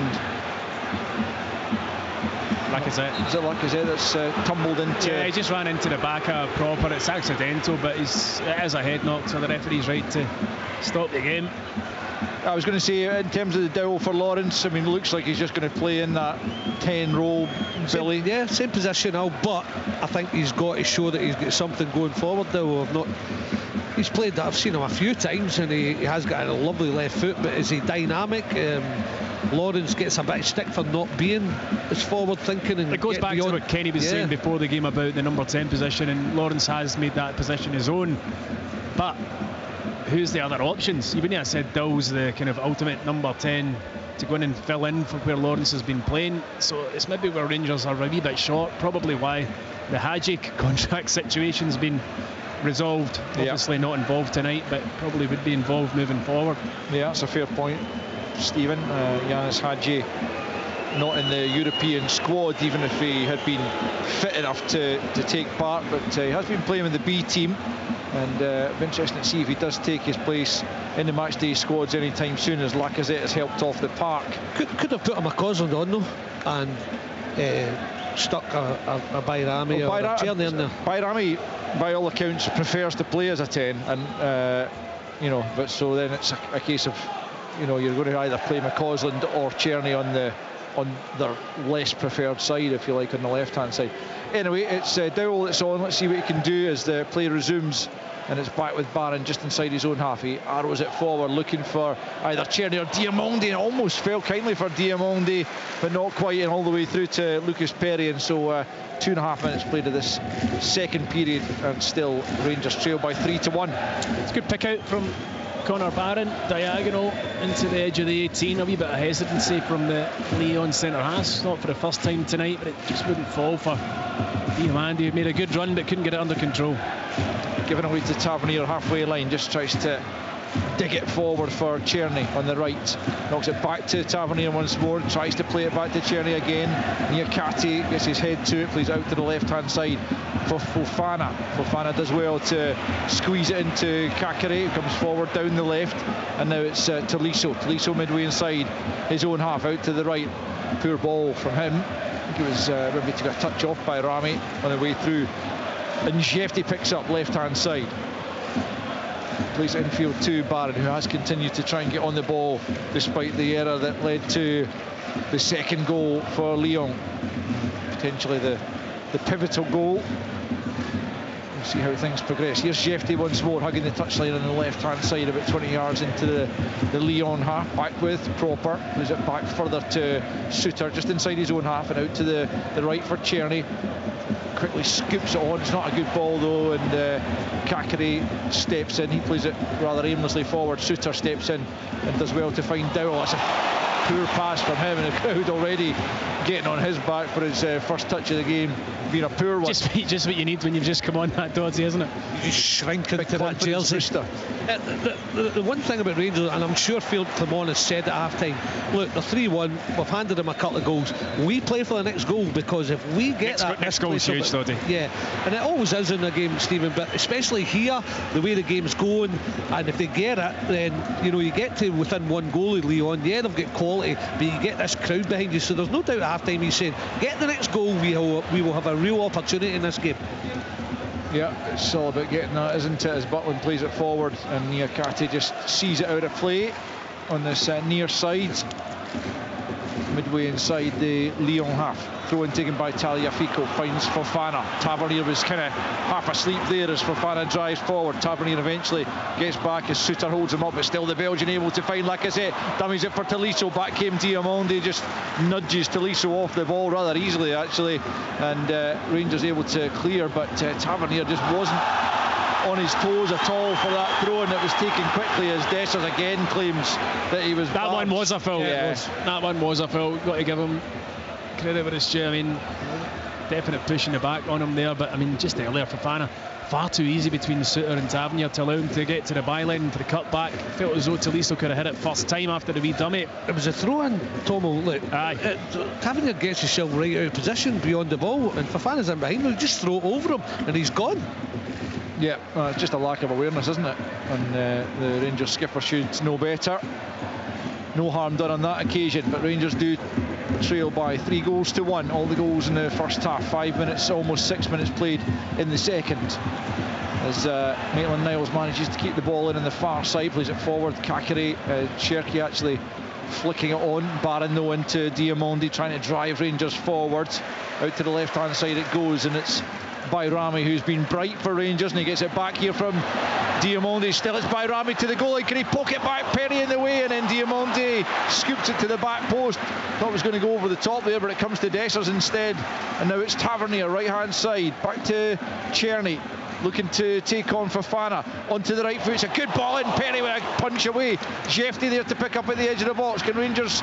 Lacazette? Is it Lacazette that's tumbled into? Yeah, he just ran into the back of Proper. It's accidental, but it is a head knock, so the referee's right to stop the game. I was going to say, in terms of the Dowell for Lawrence, I mean, it looks like he's just going to play in that 10 role, Billy. Yeah, same position now, but I think he's got to show that he's got something going forward. Dowell, he's played that. I've seen him a few times, and he has got a lovely left foot, but is he dynamic? Lawrence gets a bit of stick for not being as forward thinking, and it goes back to what Kenny was saying before the game about the number 10 position, and Lawrence has made that position his own, but who's the other options? You wouldn't have said Dowell's the kind of ultimate number 10 to go in and fill in for where Lawrence has been playing, so it's maybe where Rangers are a wee bit short, probably why the Hadji contract situation's been resolved. Obviously not involved tonight, but probably would be involved moving forward. Yeah, that's a fair point, Stephen. Yanis Hadji not in the European squad, even if he had been fit enough to take part, but he has been playing with the B team, and it'll be interesting to see if he does take his place in the matchday squads anytime soon, as Lacazette has helped off the park. Could have put a McCausland on though, and stuck a Bayrami or a Tierney in there. Bayrami, by all accounts, prefers to play as a 10, and but so then it's a case of, you're going to either play McCausland or Tierney on their less preferred side, if you like, on the left-hand side. Anyway, it's Dowell that's on. Let's see what he can do as the play resumes, and it's back with Barron just inside his own half. He arrows it forward, looking for either Tierney or Diamonde, and almost fell kindly for Diamonde, but not quite, and all the way through to Lucas Perry. And so 2.5 minutes played of this second period, and still Rangers trail by 3-1. It's a good pick out from Conor Barron, diagonal into the edge of the 18. A wee bit of hesitancy from the Lyon centre half, not for the first time tonight, but it just wouldn't fall for Diamande, who made a good run but couldn't get it under control. Given away to Tavernier halfway line, just tries to dig it forward for Tierney on the right, knocks it back to Tavernier once more, tries to play it back to Tierney again. Niakate gets his head to it, plays out to the left hand side for Fofana. Fofana does well to squeeze it into Kakare, who comes forward down the left, and now it's Tolisso midway inside his own half, out to the right. Poor ball from him. I think it was maybe took a touch off by Rami on the way through, and Jefte picks up left hand side, plays infield to Barron, who has continued to try and get on the ball despite the error that led to the second goal for Lyon. Potentially the the pivotal goal. We'll see how things progress. Here's Jefty once more, hugging the touchline on the left-hand side, about 20 yards into the Lyon half. Back with Proper, moves it back further to Suter, just inside his own half, and out to the right for Czerny. Quickly scoops it on. It's not a good ball though, and Kakary steps in. He plays it rather aimlessly forward. Suter steps in and does well to find Dowell. That's a poor pass from him, and the crowd already getting on his back for his first touch of the game being a poor one. Just what you need when you've just come on that, Doddsy, isn't it? You just shrink into that jersey. The one thing about Rangers, and I'm sure Phil Clement has said at half time, look, they're 3-1, we've handed them a couple of goals, we play for the next goal, because if we get next goal's huge, Doddy. Yeah, and it always is in a game, Stephen, but especially here, the way the game's going, and if they get it, then you get to within one goal of Lyon. Yeah, they've got quality, but you get this crowd behind you, so there's no doubt at half time he's saying, get the next goal, we will have a real opportunity in this game. Yeah, it's all about getting that, isn't it, as Butland plays it forward, and Niakate just sees it out of play on this near side, midway inside the Lyon half. Throw in taken by Tagliafico, finds Fofana. Tavernier was kind of half asleep there as Fofana drives forward. Tavernier eventually gets back as Suter holds him up, but still the Belgian able to find Lacazette. Dummies it for Tolisso. Back came Diamonde, just nudges Tolisso off the ball rather easily actually, and Rangers able to clear, but Tavernier just wasn't on his toes at all for that throw, and it was taken quickly as Dessers again claims that he was that barged. One was a foul. Yeah. That one was a foul. Got to give him credit where it's due. I mean, definite push in the back on him there, but I mean, just earlier Fofana, far too easy between Suter and Tavernier to allow him to get to the byline for the cut back. Felt as though Tolisso could have hit it first time after the wee dummy. It was a throw-in, Tomo. Look, Tavernier gets himself right out of position beyond the ball, and Fofana's in behind him. Just throw it over him, and he's gone. Yeah, it's just a lack of awareness, isn't it? And the Rangers skipper should know better. No harm done on that occasion, but Rangers do trail by 3-1. All the goals in the first half. 5 minutes, almost 6 minutes played in the second. As Maitland-Niles manages to keep the ball in on the far side, plays it forward. Kakary, Cherky actually flicking it on. Barron though into Diamonde, trying to drive Rangers forward. Out to the left-hand side it goes, and it's Bayrami who's been bright for Rangers, and he gets it back here from Diamonde. Still it's Bayrami to the goal line. Can he poke it back? Perry in the way, and then Diamonde scoops it to the back post. Thought it was going to go over the top there, but it comes to Dessers instead. And now it's Tavernier, right hand side, back to Czerny, looking to take on Fofana onto the right foot. It's a good ball in. Perry with a punch away. Jefty there to pick up at the edge of the box. Can Rangers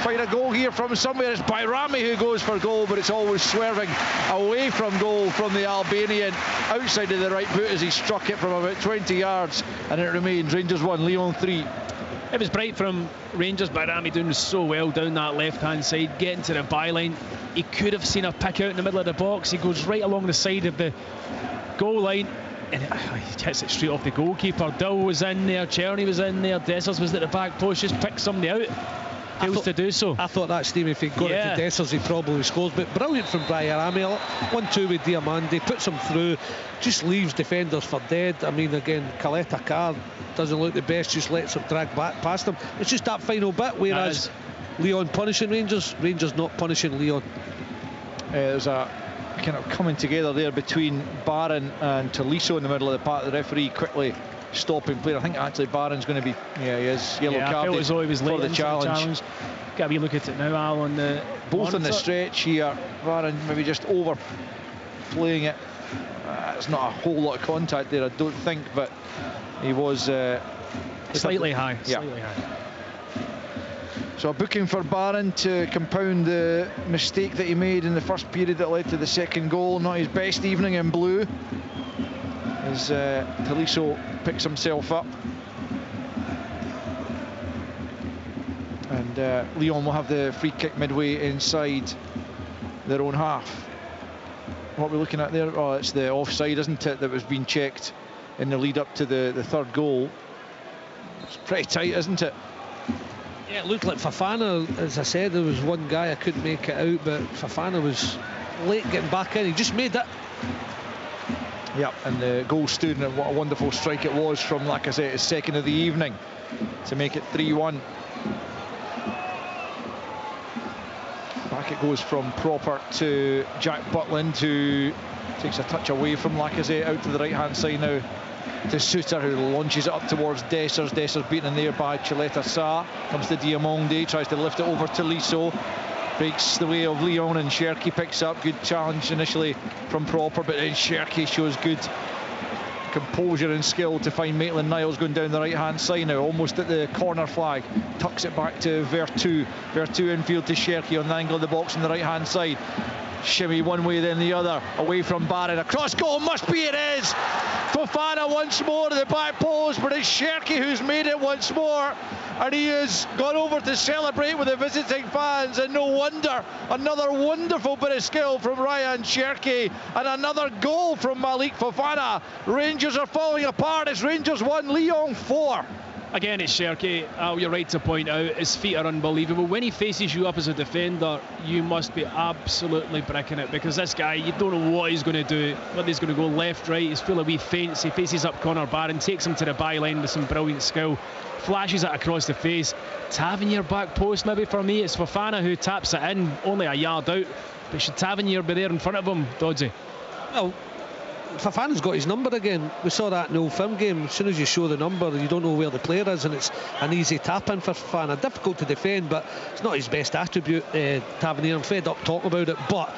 find a goal here from somewhere? It's Bayrami who goes for goal, but it's always swerving away from goal from the Albanian, outside of the right foot as he struck it from about 20 yards, and it remains Rangers 1, Lyon 3. It was bright from Rangers. Bayrami doing so well down that left hand side, getting to the byline. He could have seen a pick out in the middle of the box. He goes right along the side of the goal line, and he hits it straight off the goalkeeper. Dill was in there, Czerny was in there, Dessers was at the back post, just picked somebody out. Fails to do so. I thought that, Steve, if he got it to Dessers, he probably scores. But brilliant from Bayrami. 1-2 with Diamande, puts him through, just leaves defenders for dead. I mean, again, Caleta Carr doesn't look the best, just lets him drag back past him. It's just that final bit, whereas Lyon punishing Rangers not punishing Lyon. There's a kind of coming together there between Barron and Tolisso in the middle of the park. The referee quickly stopping play. I think actually Barron's going to be, he is yellow carded. I felt as though he was late for the challenge. Got a wee look at it now, Al, on the both on the stretch here. Barron maybe just overplaying it. It's not a whole lot of contact there, I don't think, but he was slightly high. Slightly high. So a booking for Barron to compound the mistake that he made in the first period that led to the second goal. Not his best evening in blue, as Tolisso picks himself up. And Lyon will have the free kick midway inside their own half. What we're looking at there, oh, it's the offside, isn't it, that was being checked in the lead up to the third goal. It's pretty tight, isn't it? Yeah, it looked like Fofana, as I said, there was one guy I couldn't make it out, but Fofana was late getting back in. He just made it. Yep, and the goal stood, and what a wonderful strike it was from, like I said, his second of the evening to make it 3-1. Back Back it goes from Proper to Jack Butland, who takes a touch away from Lacazette, out to the right-hand side now to Suter, who launches it up towards Dessers. Dessers beaten in there by Chileta Sa. Comes to Diamonde, tries to lift it over to Liso. Breaks the way of Lyon, and Cherki picks up. Good challenge initially from Proper, but then Cherki shows good composure and skill to find Maitland-Niles going down the right-hand side now, almost at the corner flag. Tucks it back to Vertu. Vertu infield to Cherki on the angle of the box on the right-hand side. Shimmy one way then the other, away from Barrett, across goal, must be, it is! Fofana once more to the back post, but it's Cherki who's made it once more, and he has gone over to celebrate with the visiting fans, and no wonder. Another wonderful bit of skill from Ryan Cherki, and another goal from Malik Fofana. Rangers are falling apart. It's Rangers 1, Lyon 4. Again, it's Cherki. You're right to point out his feet are unbelievable. When he faces you up as a defender, you must be absolutely bricking it, because this guy, you don't know what he's going to do, whether he's going to go left, right. He's full of wee feints. He faces up Connor Barron, takes him to the byline with some brilliant skill, flashes it across the face. Tavernier back post maybe for me. It's Fofana who taps it in, only a yard out. But should Tavernier be there in front of him, Dodgy? Well, Fofana's got his number again. We saw that in the Old Firm game. As soon as you show the number, you don't know where the player is, and it's an easy tap in for Fofana. Difficult to defend, but it's not his best attribute. Tavernier, I'm fed up talking about it, but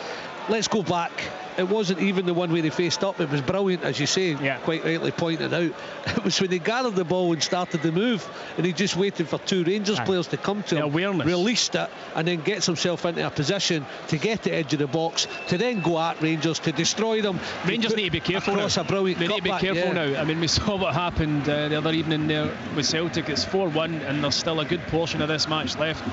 let's go back. It wasn't even the one where he faced up. It was brilliant, as you say, quite rightly pointed out. It was when he gathered the ball and started the move, and he just waited for two Rangers players to come to him, released it, and then gets himself into a position to get the edge of the box, to then go at Rangers, to destroy them. Rangers need to be careful now. They need to be careful now. I mean, we saw what happened the other evening there with Celtic. It's 4-1, and there's still a good portion of this match left.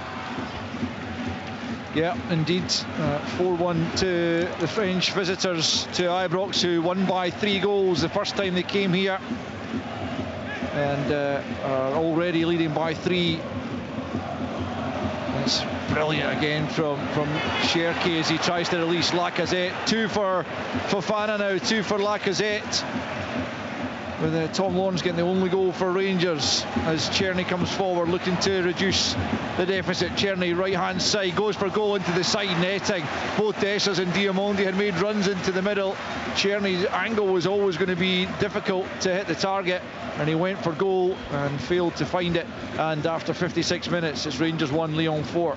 Yeah, indeed. 4-1 to the French visitors to Ibrox, who won by 3 goals the first time they came here, and are already leading by 3. It's brilliant again from Cherki as he tries to release Lacazette. 2 for Fofana now, 2 for Lacazette. With Tom Lawrence getting the only goal for Rangers as Czerny comes forward looking to reduce the deficit. Czerny right hand side, goes for goal into the side netting. Both Dessers and Diamonde had made runs into the middle. Czerny's angle was always going to be difficult to hit the target, and he went for goal and failed to find it. And after 56 minutes, it's Rangers 1, Lyon 4.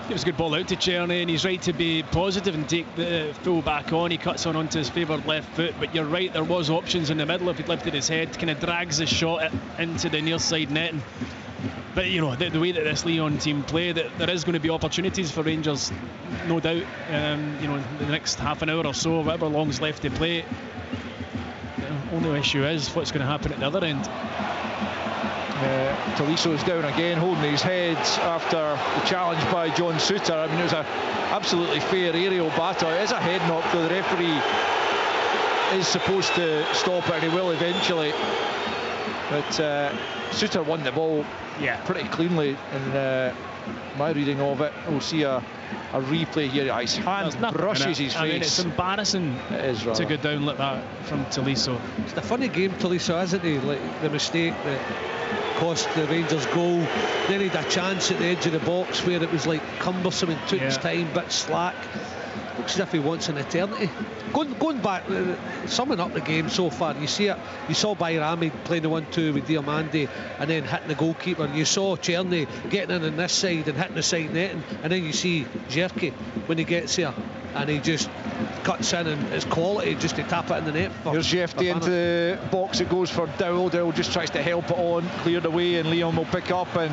It was a good ball out to Czerny, and he's right to be positive and take the full back on. He cuts on onto his favoured left foot, but you're right, there was options in the middle. If he'd lifted his head, kind of drags the shot into the near side netting. But you know, the way that this Lyon team play, that there is going to be opportunities for Rangers, no doubt. You know, in the next half an hour or so, whatever long's left to play. The only issue is what's going to happen at the other end. Tolisso is down again, holding his head after the challenge by John Suter. I mean, it was an absolutely fair aerial battle. It is a head knock, though. The referee is supposed to stop it, and he will eventually. But Suter won the ball pretty cleanly in my reading of it. We'll see a replay here. His hand brushes his face. I mean, it's embarrassing to go down like that from Tolisso. It's a funny game, Tolisso, isn't he? Like the mistake that cost the Rangers goal. Then he had a chance at the edge of the box where it was like cumbersome and took his time, bit slack. Looks as if he wants an eternity. Going back, summing up the game so far, you see it. You saw Bayrami playing the 1-2 with Diamande and then hitting the goalkeeper. You saw Czerny getting in on this side and hitting the side netting, and then you see Cherki when he gets here and he just cuts in, and it's quality just to tap it in the net. Here's Jefty into the box. It goes for Dowell. Dowell just tries to help it on, cleared away, and Lyon will pick up. And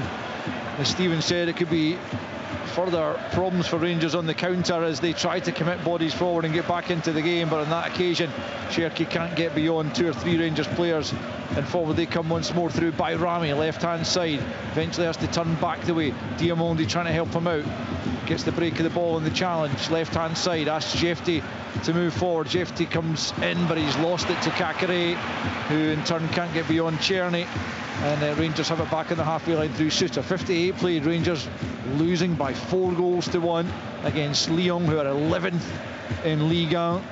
as Stephen said, it could be further problems for Rangers on the counter as they try to commit bodies forward and get back into the game. But on that occasion, Cherki can't get beyond 2 or 3 Rangers players, and forward they come once more through by Rami, left hand side. Eventually has to turn back the way. Diamonde trying to help him out, gets the break of the ball in the challenge, left hand side, asks Jefty to move forward. Jefty comes in, but he's lost it to Kakare, who in turn can't get beyond Czerny. And Rangers have it back in the halfway line through Suter. 58 played, Rangers losing by 4 goals to 1 against Lyon, who are 11th in Ligue 1.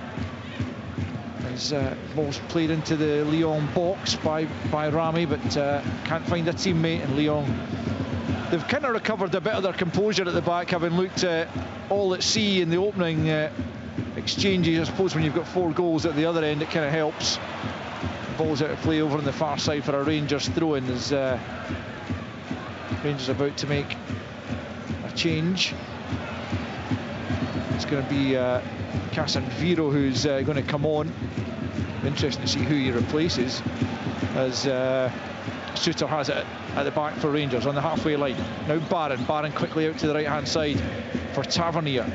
As ball's played into the Lyon box by Rami, but can't find a teammate, and Lyon they've kind of recovered a bit of their composure at the back, having looked all at sea in the opening exchanges. I suppose when you've got 4 goals at the other end, it kind of helps. Ball's out of play over on the far side for a Rangers throw-in as Rangers about to make a change. It's going to be Casanviro who's going to come on. Interesting to see who he replaces, as Suter has it at the back for Rangers on the halfway line. Now Barron quickly out to the right hand side for Tavernier.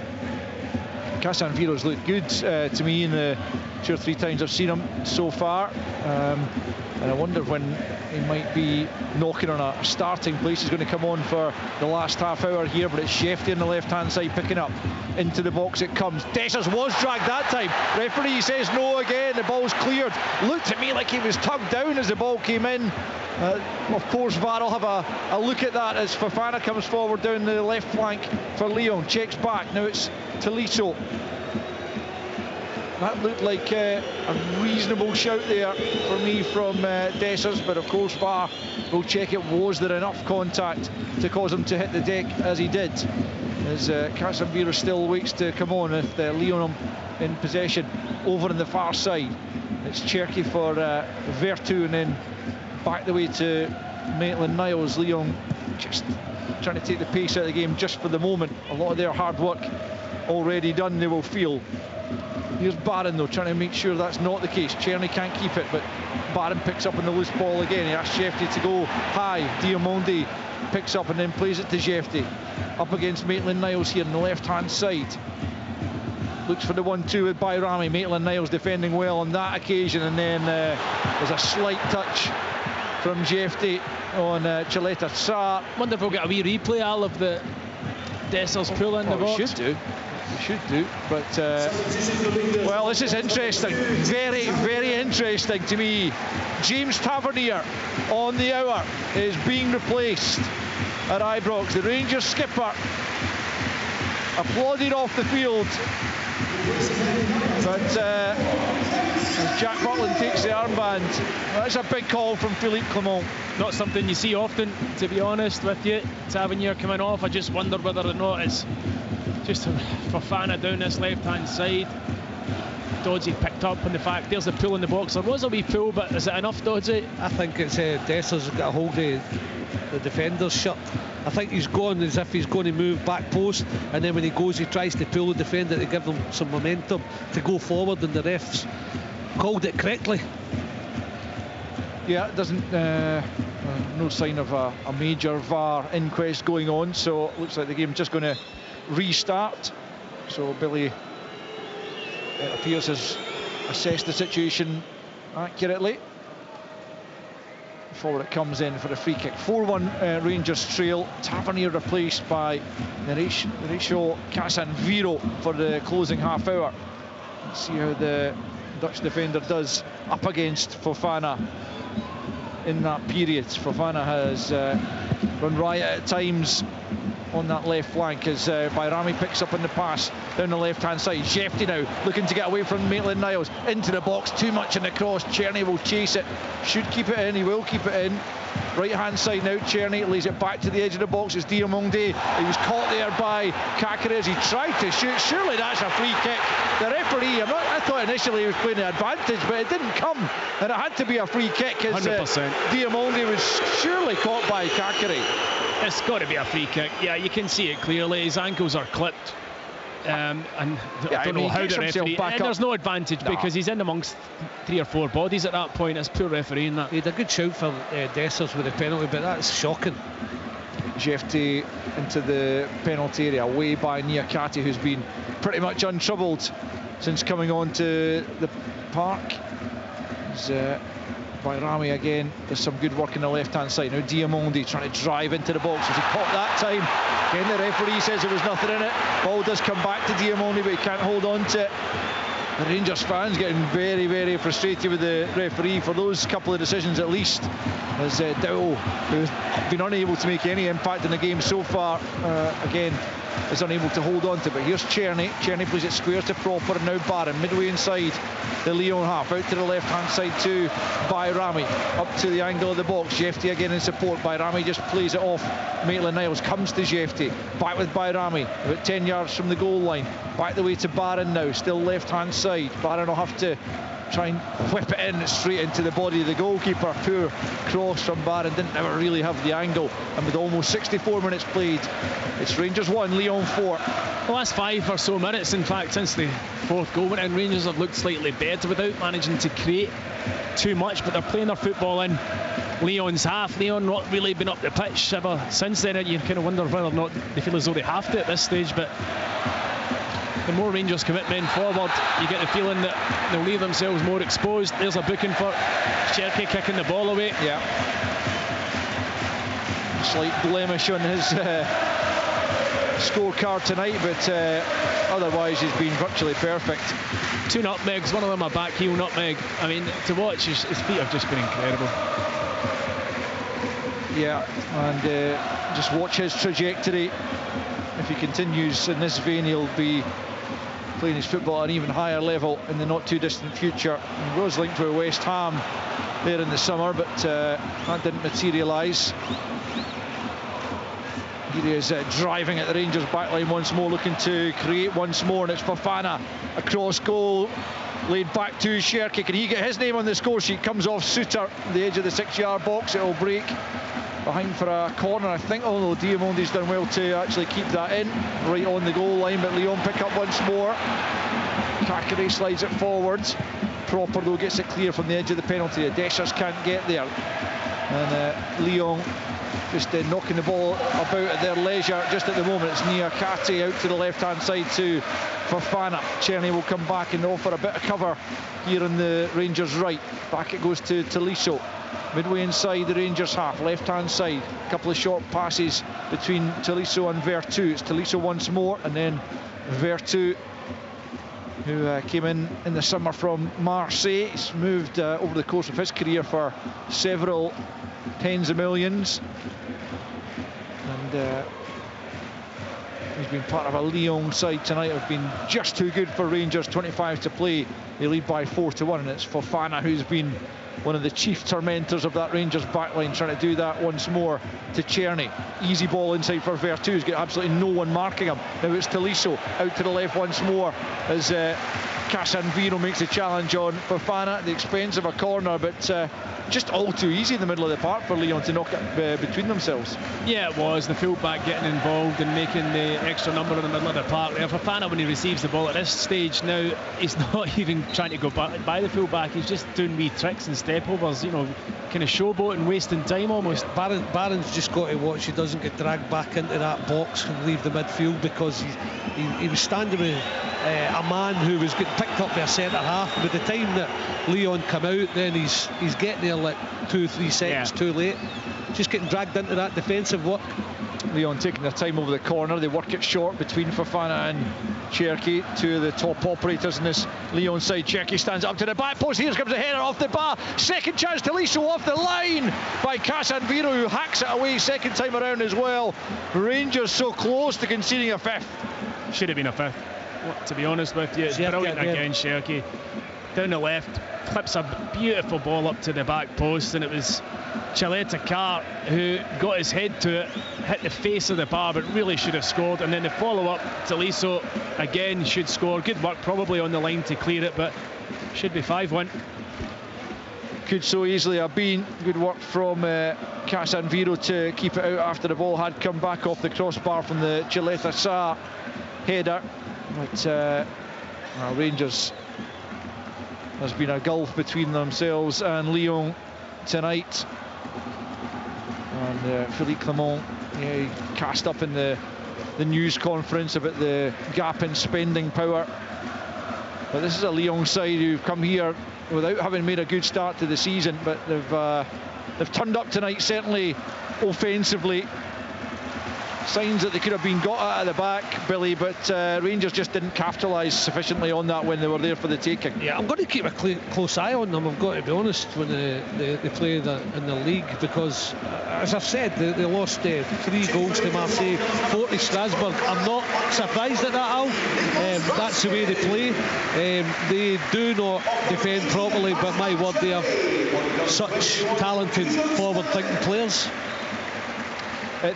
Casanviro's looked good to me in the 2 or 3 times I've seen him so far, and I wonder when he might be knocking on a starting place. He's going to come on for the last half hour here, but it's Shefty on the left hand side picking up. Into the box it comes. Dessers was dragged that time. Referee says no again. The ball's cleared. Looked at me like he was tugged down as the ball came in. Of course, VAR will have a look at that as Fofana comes forward down the left flank for Lyon. Checks back. Now it's Tolisso. That looked like a reasonable shout there for me from Dessers, but of course VAR will check it. Was there enough contact to cause him to hit the deck as he did? As Casemiro still waits to come on with Lyon in possession over on the far side. It's Cherky for Vertu, and then back the way to Maitland-Niles. Lyon just trying to take the pace out of the game just for the moment. A lot of their hard work already done, they will feel. Here's Barron though, trying to make sure that's not the case. Czerny can't keep it, but Barron picks up on the loose ball again. He asks Shefty to go high. Diamondi picks up and then plays it to Shefty. Up against Maitland-Niles here on the left-hand side. Looks for the 1-2 with Bayrami. Maitland-Niles defending well on that occasion, and then there's a slight touch from Shefty on Chileta Sarr. Wonder if we'll get a wee replay, Al, of the Dessers pull in the box. We should do, but well, this is interesting. Very, very interesting to me. James Tavernier on the hour is being replaced at Ibrox. The Rangers skipper applauded off the field, but as Jack Butland takes the armband, that's a big call from Philippe Clement. Not something you see often, to be honest with you. Tavernier coming off. I just wonder whether or not it's just Fofana down this left-hand side. Doddsy picked up on the fact there's a pull in the box. There was a wee pull, but is it enough, Doddsy? I think it's Dessers got a hold of the defender's shirt. I think he's gone as if he's going to move back post, and then when he goes he tries to pull the defender to give them some momentum to go forward, and the refs called it correctly. Yeah, it doesn't no sign of a major VAR inquest going on, so it looks like the game's just going to restart. So Billy, it appears, has assessed the situation accurately. Forward it comes in for the free kick. 4-1 Rangers trail. Tavernier replaced by Narisho Casanviro for the closing half hour. Let's see how the Dutch defender does up against Fofana in that period. Fofana has run riot at times on that left flank as Bayrami picks up on the pass down the left hand side. Shefty now looking to get away from Maitland-Niles into the box, too much in the cross. Czerny will chase it, should keep it in, he will keep it in. Right hand side now, Czerny lays it back to the edge of the box. It's Diamondi. He was caught there by Caceres. He tried to shoot. Surely that's a free kick. The referee, I thought initially he was playing the advantage, but it didn't come, and it had to be a free kick as Diamondi was surely caught by Caceres. It's got to be a free kick. Yeah, you can see it clearly. His ankles are clipped. And I don't know how the referee... And there's no advantage because he's in amongst 3 or 4 bodies at that point. It's poor refereeing that. He had a good shout for Dessers with the penalty, but that's shocking. Jefty into the penalty area, away by Niakate, who's been pretty much untroubled since coming on to the park. Bayrami again, there's some good work in the left-hand side. Now Diamondi trying to drive into the box. Was he caught that time? Again, the referee says there was nothing in it. Ball does come back to Diamondi, but he can't hold on to it. The Rangers fans getting very, very frustrated with the referee for those couple of decisions at least. As Dow, who's been unable to make any impact in the game so far, again is unable to hold on to. But here's Czerny. Czerny plays it square to Proper, and now Barron midway inside the Lyon half, out to the left hand side to Bayrami, up to the angle of the box. Jefty again in support. Bayrami just plays it off Maitland-Niles, comes to Jefty, back with Bayrami about 10 yards from the goal line, back the way to Barron now, still left hand side. Barron will have to try and whip it in straight into the body of the goalkeeper. Poor cross from Barron, didn't ever really have the angle. And with almost 64 minutes played, it's Rangers 1, Lyon 4. The last 5 or so minutes, in fact, since the fourth goal went in, Rangers have looked slightly better without managing to create too much, but they're playing their football in Lyon's half. Lyon not really been up the pitch ever since then. You kind of wonder whether or not they feel as though they have to at this stage, but the more Rangers commit men forward, you get the feeling that they'll leave themselves more exposed. There's a booking for Cherky kicking the ball away. Yeah. Slight blemish on his scorecard tonight, but otherwise he's been virtually perfect. 2 nutmegs, one of them a back heel nutmeg. I mean, to watch, his feet have just been incredible. Yeah, and just watch his trajectory. If he continues in this vein, he'll be playing his football at an even higher level in the not too distant future. He was linked with West Ham there in the summer, but that didn't materialise. Here he is driving at the Rangers backline once more, looking to create once more, and it's Fofana, across goal, laid back to Cherky. Can he get his name on the score sheet? Comes off Suter, the edge of the 6-yard box. It'll break behind for a corner, I think, although Diamondi's done well to actually keep that in, right on the goal line. But Lyon pick up once more. Kakere slides it forwards. Proper, though, gets it clear from the edge of the penalty. The Deshers can't get there. And Lyon just knocking the ball about at their leisure just at the moment. It's Niakate out to the left-hand side to Fofana. Czerny will come back and offer a bit of cover here on the Rangers' right. Back it goes to Tolisso. Midway inside the Rangers half, left-hand side. A couple of short passes between Tolisso and Vertu. It's Tolisso once more, and then Vertu, who came in the summer from Marseille. He's moved over the course of his career for several tens of millions. And he's been part of a Lyon side tonight. Have been just too good for Rangers. 25 to play. They lead by 4-1, and it's Fofana who's been one of the chief tormentors of that Rangers backline, trying to do that once more to Czerny. Easy ball inside for Vertu, who's got absolutely no one marking him. Now it's Tolisso out to the left once more as Casanvino makes a challenge on Fofana at the expense of a corner, but just all too easy in the middle of the park for Lyon to knock it between themselves. Yeah, it was. The fullback getting involved and making the extra number in the middle of the park there. Fofana, when he receives the ball at this stage now, he's not even trying to go by the fullback. He's just doing wee tricks and step-overs, you know, kind of showboating, wasting time almost. Barron's just got to watch he doesn't get dragged back into that box and leave the midfield, because he was standing with a man who was getting picked up by a centre half. By the time that Lyon come out, then he's getting there like 2-3 seconds too late, just getting dragged into that defensive work. Lyon taking their time over the corner. They work it short between Fofana and Cherky, two of the top operators in this Lyon side. Cherky stands up to the back post. Here comes a header off the bar. Second chance to Tolisso off the line by Casanvino, who hacks it away second time around as well. Rangers so close to conceding a fifth. Should have been a fifth, to be honest with you. It's brilliant again, Cherky. Down the left, clips a beautiful ball up to the back post, and it was Chaleta Carr who got his head to it, hit the face of the bar, but really should have scored. And then the follow-up, Tolisso again should score. Good work probably on the line to clear it, but should be 5-1. Could so easily have been. Good work from Casanvino to keep it out after the ball had come back off the crossbar from the Chaleta Sarr header. But Rangers, there's been a gulf between themselves and Lyon tonight. And Philippe Clement, he cast up in the news conference about the gap in spending power. But this is a Lyon side who've come here without having made a good start to the season, but they've turned up tonight, certainly offensively. signs that they could have been got at the back, Billy, but Rangers just didn't capitalise sufficiently on that when they were there for the taking. Yeah, I'm going to keep a close eye on them, I've got to be honest, when they play in the league, because as I've said, they lost 3 goals to Marseille, 4 to Strasbourg. I'm not surprised at that, Al. That's the way they play. They do not defend properly, but my word, they are such talented forward-thinking players.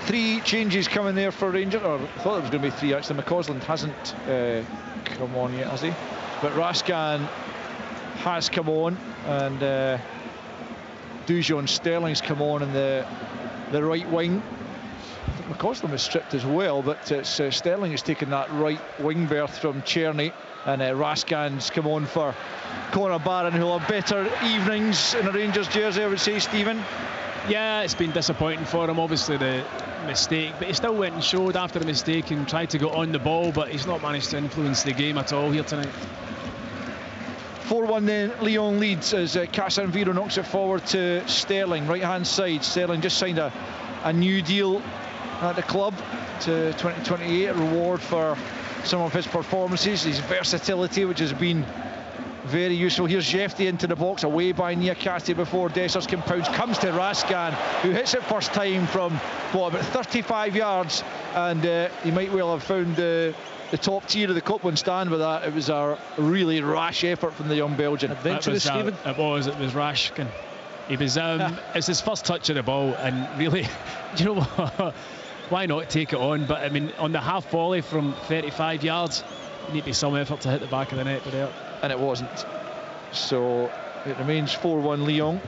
3 changes coming there for Rangers, or I thought it was going to be 3 actually. McCausland hasn't come on yet, has he? But Raskin has come on, and Dujon Sterling's come on in the right wing. I think McCausland was stripped as well, but it's Sterling has taken that right wing berth from Czerny, and Raskin's come on for Conor Barron, who'll have better evenings in a Rangers jersey, I would say, Stephen. Yeah, it's been disappointing for him, obviously the mistake, but he still went and showed after the mistake and tried to go on the ball, but he's not managed to influence the game at all here tonight. 4-1 then, Lyon leads as Casanviro knocks it forward to Sterling, right hand side. Sterling just signed a new deal at the club to 2028, a reward for some of his performances, his versatility, which has been very useful. Here's Jefty into the box, away by Niakate before Dessers compounds, comes to Raskin, who hits it first time from about 35 yards, and he might well have found the top tier of the Copland stand with that. It was a really rash effort from the young Belgian. Adventurous, Stephen. It was Rashkin. He was it's his first touch of the ball, and really, you know what, why not take it on? But I mean, on the half volley from 35 yards, you need to be some effort to hit the back of the net there. And it wasn't. So it remains 4-1 Lyon.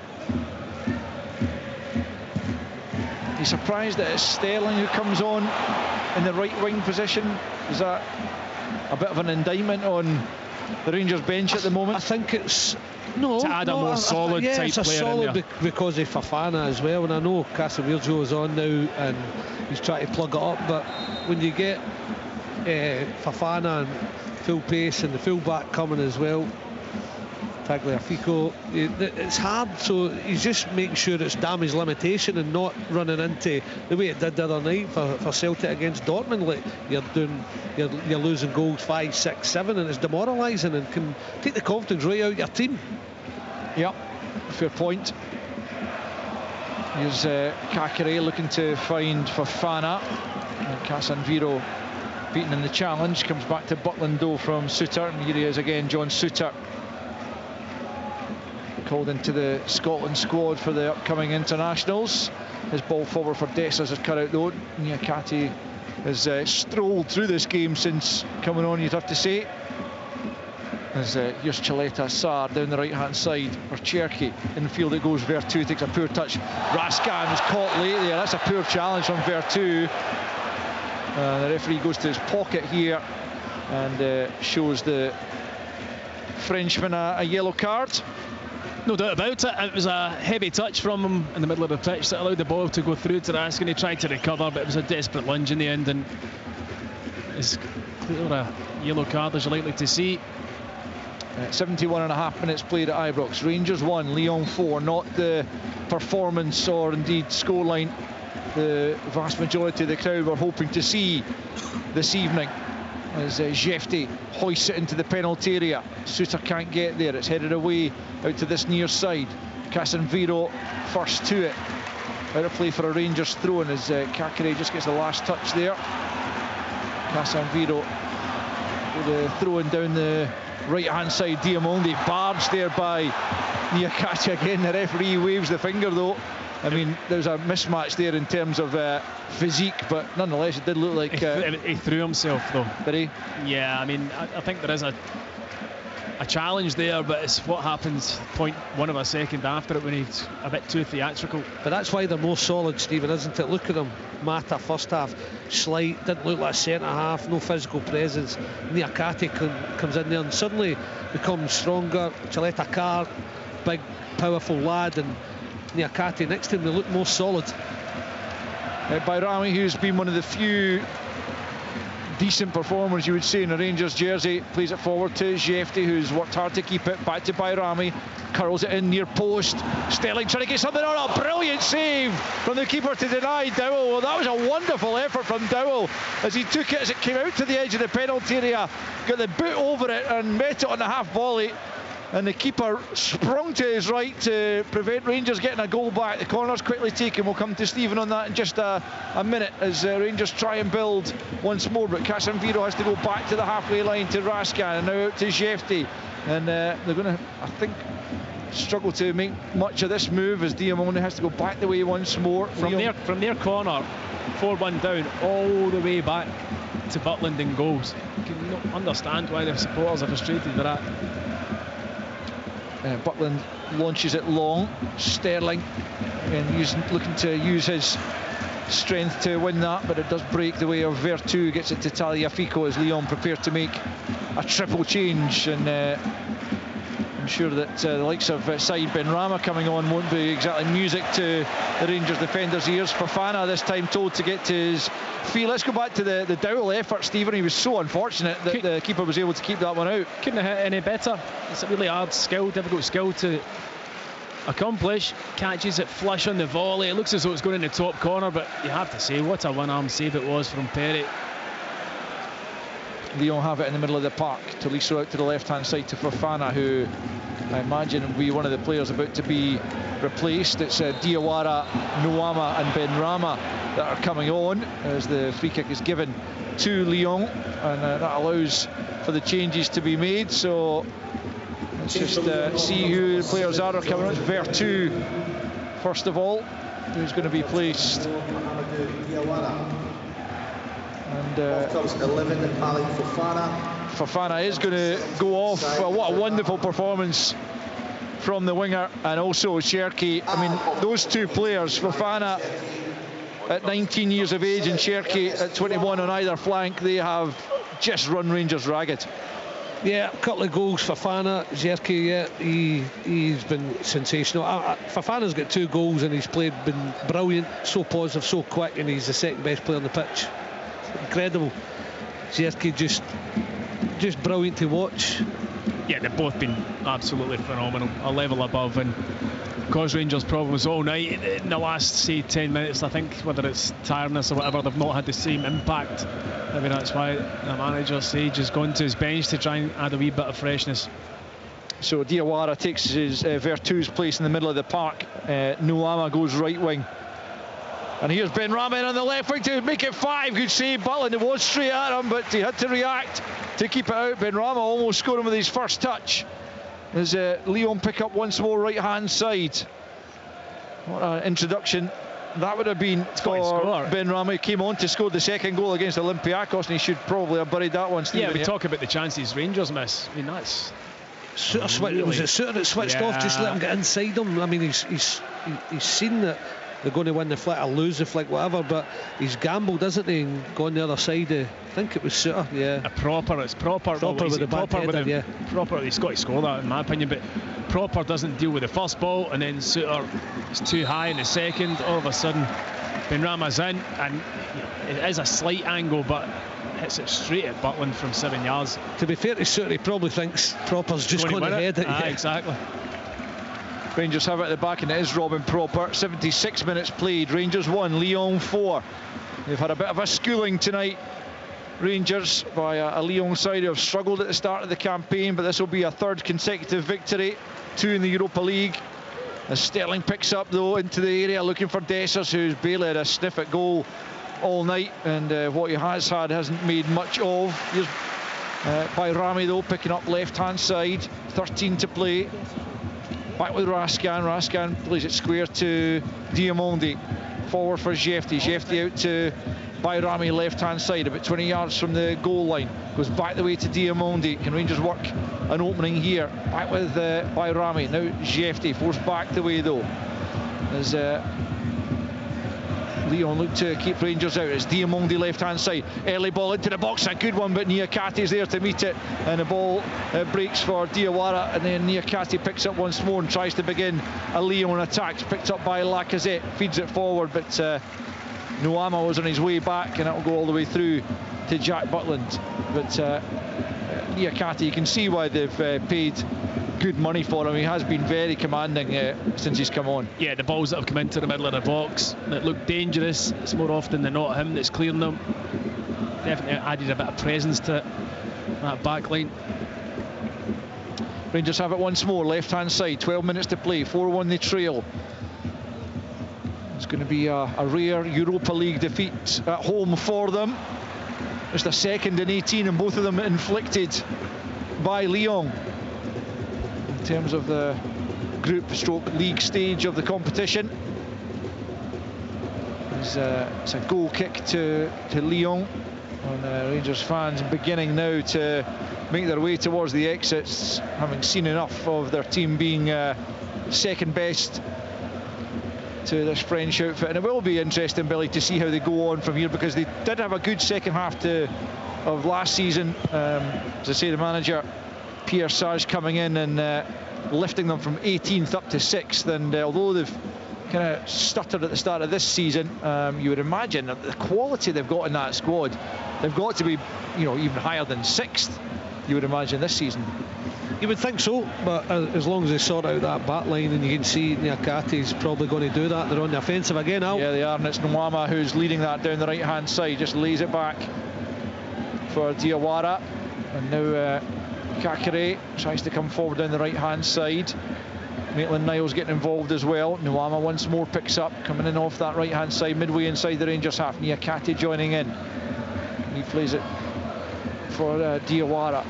You're surprised that it's Sterling who comes on in the right wing position? Is that a bit of an indictment on the Rangers bench at the moment? I think it's to add a more solid type it's a player solid in there. because of Fofana as well, and I know Casemiro is on now and he's trying to plug it up, but when you get Fofana and full pace and the full back coming as well, Tagliafico, it's hard, so he's just making sure it's damage limitation and not running into the way it did the other night for Celtic against Dortmund. Like you're losing goals 5, 6, 7, and it's demoralising and can take the confidence right out of your team. Yep, fair point. Here's Kakere looking to find Fofana, and Casanviro beaten in the challenge, comes back to Butland from Suter, and here he is again, John Suter, called into the Scotland squad for the upcoming internationals. His ball forward for Dessers is cut out though. Niakate has strolled through this game since coming on, you'd have to say. As here's Chaleta Sarr down the right hand side for Cherki. In the field it goes, Vertu takes a poor touch. Raskin was caught late there, that's a poor challenge from Vertu. The referee goes to his pocket here and shows the Frenchman a yellow card. No doubt about it. It was a heavy touch from him in the middle of the pitch that allowed the ball to go through to Raskin. He tried to recover, but it was a desperate lunge in the end, and it's clear a yellow card as you're likely to see. 71.5 minutes played at Ibrox. Rangers 1, Lyon 4. Not the performance or indeed scoreline the vast majority of the crowd were hoping to see this evening, as Jefty hoists it into the penalty area. Suter can't get there, it's headed away out to this near side. Casanviro first to it, out of play for a Rangers throw-in as Kakere just gets the last touch there. Casanviro with a throw-in down the right hand side. Diamondi barged there by Niakate again. The referee waves the finger though. I mean, there's a mismatch there in terms of physique, but nonetheless it did look like he threw himself though. Did he? Yeah, I mean, I think there is a challenge there, but it's what happens 0.1 of a second after it when he's a bit too theatrical. But that's why they're more solid, Stephen, isn't it? Look at them. Mata first half, slight, didn't look like a centre half, no physical presence. Niakate comes in there and suddenly becomes stronger. Chaleta Carr, big, powerful lad, and Niakate next to him, they look more solid. Bayrami, who's been one of the few decent performance, you would say, in a Rangers jersey. Plays it forward to Jefty, who's worked hard to keep it. Back to Bayrami, curls it in near post. Sterling trying to get something on. A brilliant save from the keeper to deny Dowell. Well, that was a wonderful effort from Dowell as he took it as it came out to the edge of the penalty area, got the boot over it and met it on the half volley. And the keeper sprung to his right to prevent Rangers getting a goal back. The corner's quickly taken. We'll come to Stephen on that in just a minute as Rangers try and build once more. But Casemiro has to go back to the halfway line to Raskan, and now out to Jefty. And they're going to, I think, struggle to make much of this move as Diamone has to go back the way once more. From their corner, 4-1 down, all the way back to Butland in goals. You can not understand why their supporters are frustrated with that. Butland launches it long. Sterling and looking to use his strength to win that, but it does break the way of Vertu. Gets it to Tagliafico as Lyon prepare to make a triple change, and I'm sure that the likes of Saïd Benrahma coming on won't be exactly music to the Rangers defenders' ears. Fofana this time told to get to his feet. Let's go back to the Dowell effort, Stephen. He was so unfortunate that the keeper was able to keep that one out. Couldn't have hit any better. It's a really hard skill, difficult skill to accomplish. Catches it flush on the volley. It looks as though it's going in the top corner, but you have to say what a one-arm save it was from Perry. Lyon have it in the middle of the park. Tolisso out to the left-hand side to Fofana, who I imagine will be one of the players about to be replaced. It's Diawara, Nuama and Benrahma that are coming on as the free kick is given to Lyon, and that allows for the changes to be made. So let's just see who the players are coming on. It's Vertu first of all, who's going to be placed. And Fofana is going to go off. Well, what a wonderful performance from the winger, and also Cherki. I mean, those two players, Fofana at 19 years of age and Cherki at 21 on either flank, they have just run Rangers ragged. Yeah, a couple of goals for Fofana. Cherki, yeah, he's been sensational. Fofana's got 2 goals and he's been brilliant, so positive, so quick, and he's the second best player on the pitch. Incredible. Cherki just brilliant to watch. Yeah, they've both been absolutely phenomenal, a level above, and caused Rangers problems all night. In the last, say, 10 minutes, I think, whether it's tiredness or whatever, they've not had the same impact. Maybe that's why the manager, Sage, has gone to his bench to try and add a wee bit of freshness. So Diawara takes his Vertu's place in the middle of the park. Nuama goes right wing. And here's Benrahma on the left wing to make it 5. Good save, Butland. It was straight at him, but he had to react to keep it out. Benrahma almost scored him with his first touch. As Lyon pick up once more right-hand side. What an introduction that would have been for Benrahma. He came on to score the second goal against Olympiacos, and he should probably have buried that one, Stephen. Yeah, we talk about the chances Rangers miss. I mean, that's... Really, was it Suter that switched off? Just let him get inside him. I mean, he's seen that they're going to win the flick or lose the flick, whatever, but he's gambled, isn't he, and gone the other side. I think it was Suter, yeah. It's proper with the back header, yeah. Proper, he's got to score that, in my opinion, but proper doesn't deal with the first ball, and then Suter is too high in the second. All of a sudden, Benrahma's in, and it is a slight angle, but hits it straight at Butland from 7 yards. To be fair to Suter, he probably thinks Proper's just going to head it. Yeah, exactly. Rangers have it at the back, and it is Robin Proper. 76 minutes played. Rangers 1, Lyon 4. They've had a bit of a schooling tonight, Rangers, by a Lyon side who have struggled at the start of the campaign, but this will be a 3rd consecutive victory, 2 in the Europa League. As Sterling picks up, though, into the area looking for Dessers, who's barely had a sniff at goal all night, and what he has had hasn't made much of. Here's Bayrami, though, picking up left-hand side. 13 to play. Back with Raskan. Raskan plays it square to Diamondi. Forward for Jefty. Jefty out to Bayrami, left-hand side, about 20 yards from the goal line. Goes back the way to Diamondi. Can Rangers work an opening here? Back with Bayrami. Now Jefty, forced back the way, though. As Lyon look to keep Rangers out. It's Diamondi left-hand side. Early ball into the box, a good one, but Niakati's there to meet it, and the ball breaks for Diawara, and then Niakati picks up once more and tries to begin a Lyon attack. It's picked up by Lacazette, feeds it forward, but Nuama was on his way back, and that will go all the way through to Jack Butland. But Niakate, you can see why they've paid good money for him. He has been very commanding since he's come on. Yeah, the balls that have come into the middle of the box that look dangerous, it's more often than not him that's clearing them. Definitely added a bit of presence to that back line. Rangers have it once more, left-hand side, 12 minutes to play, 4-1 the trail. It's going to be a rare Europa League defeat at home for them. It's the second in 18, and both of them inflicted by Lyon. In terms of the group stroke league stage of the competition. It's a goal kick to Lyon. And Rangers fans beginning now to make their way towards the exits, having seen enough of their team being second best to this French outfit. And it will be interesting, Billy, to see how they go on from here, because they did have a good second half of last season. As I say, the manager Pierre Sage coming in and lifting them from 18th up to 6th, and although they've kind of stuttered at the start of this season, you would imagine that the quality they've got in that squad, they've got to be, you know, even higher than 6th, you would imagine, this season. You would think so, but as long as they sort out that back line, and you can see Niakate's probably going to do that. They're on the offensive again, Al. Yeah, they are, and it's Nwama who's leading that down the right-hand side, just lays it back for Diawara, and now Kakere tries to come forward down the right-hand side. Maitland-Niles getting involved as well. Nwama once more picks up, coming in off that right-hand side, midway inside the Rangers half. Niakate joining in. He plays it for Diawara.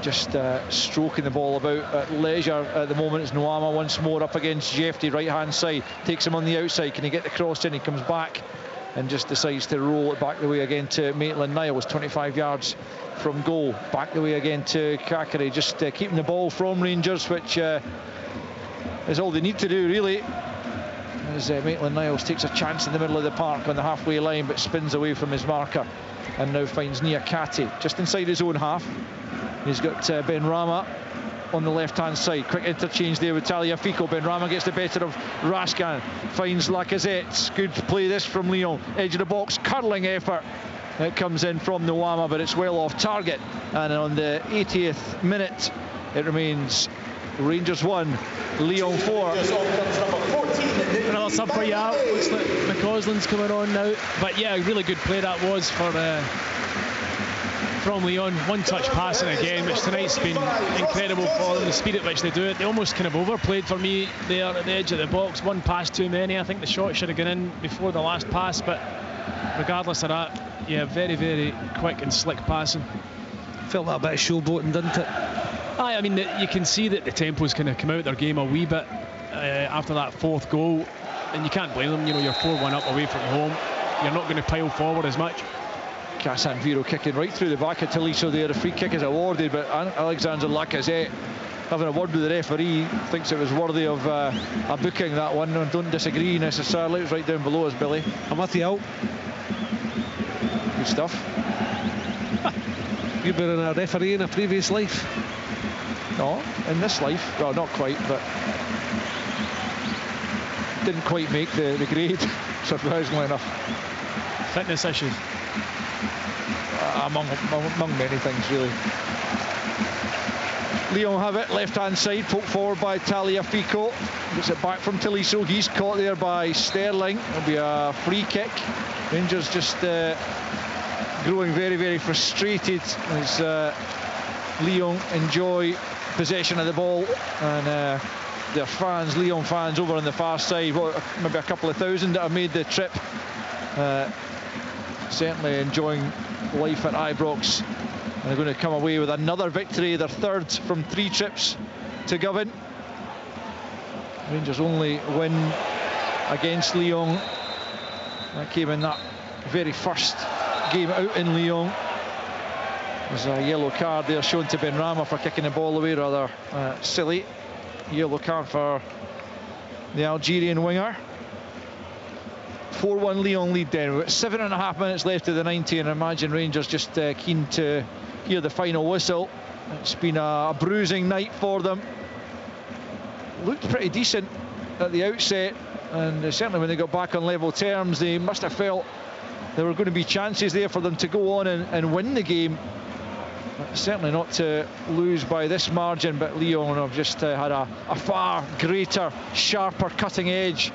Just stroking the ball about at leisure at the moment. It's Nwama once more up against Jefty, right-hand side. Takes him on the outside. Can he get the cross in? He comes back and just decides to roll it back the way again to Maitland-Niles, 25 yards from goal. Back the way again to Kakere, just keeping the ball from Rangers, which is all they need to do, really. As Maitland-Niles takes a chance in the middle of the park on the halfway line, but spins away from his marker and now finds Niakate just inside his own half. He's got Benrahma on the left-hand side. Quick interchange there with Tagliafico. Benrahma gets the better of Raskin, finds Lacazette. Good play this from Lyon. Edge of the box, curling effort. It comes in from Nwama, but it's well off target. And on the 80th minute, it remains Rangers 1, Lyon 4. Another sub for you out. Looks like McCausland's coming on now. But yeah, really good play that was for from Lyon. One touch passing again, which tonight's been incredible for them, the speed at which they do it. They almost kind of overplayed for me there at the edge of the box. One pass too many. I think the shot should have gone in before the last pass, but regardless of that, yeah, very, very quick and slick passing. Felt that a bit of showboating, didn't it? I mean, you can see that the tempo's kind of come out of their game a wee bit after that fourth goal, and you can't blame them. You know, you're 4-1 up away from home. You're not going to pile forward as much. Casanviro kicking right through the back of Tolisso there. A free kick is awarded, but Alexander Lacazette having a word with the referee, thinks it was worthy of a booking, that one. I don't disagree necessarily. It's right down below us, Billy. I'm with you out. Good stuff. You've been a referee in a previous life? No, in this life. Well, not quite, but didn't quite make the grade, surprisingly enough. Fitness issues. Among many things, really. Lyon have it, left-hand side, poked forward by Tagliafico. Gets it back from Tolisso. He's caught there by Sterling. It'll be a free kick. Rangers just growing very, very frustrated as Lyon enjoy possession of the ball, and their fans, Lyon fans, over on the far side, maybe a couple of thousand that have made the trip, certainly enjoying life at Ibrox. And they're going to come away with another victory, their third from 3 trips to Govan. Rangers' only win against Lyon, that came in that very first game out in Lyon. There's a yellow card there shown to Benrahma for kicking the ball away, rather silly. Yellow card for the Algerian winger. 4-1 Lyon lead then. We've got 7.5 minutes left of the 90, and I imagine Rangers just keen to hear the final whistle. It's been a bruising night for them. Looked pretty decent at the outset, and certainly when they got back on level terms, they must have felt there were going to be chances there for them to go on and win the game. But certainly not to lose by this margin, but Lyon have just had a far greater, sharper cutting edge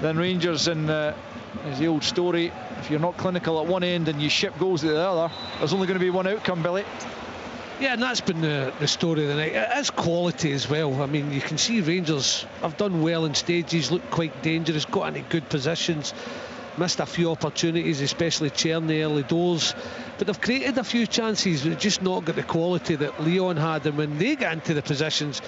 than Rangers. And as the old story, if you're not clinical at one end and you ship goals at the other, there's only going to be one outcome, Billy. Yeah, and that's been the story of the night. It is quality as well. I mean, you can see Rangers have done well in stages, looked quite dangerous, got into good positions, missed a few opportunities, especially Czerny early doors, but they've created a few chances, but just not got the quality that Lyon had. And when they get into the positions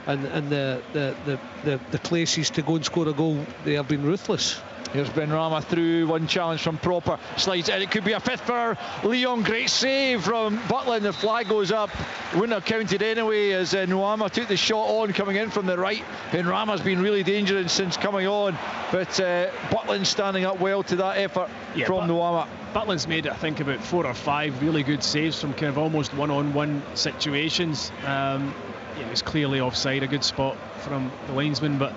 and the places to go and score a goal, they have been ruthless. Here's Benrahma through, one challenge from Proper, slides in, it could be a fifth for Lyon. Great save from Butland, the flag goes up, wouldn't have counted anyway as Nuama took the shot on coming in from the right. Benrahma's been really dangerous since coming on, but Butland standing up well to that effort from Nuama. Butland's made, I think, about 4 or 5 really good saves from kind of almost one-on-one situations. It was clearly offside, a good spot from the linesman, but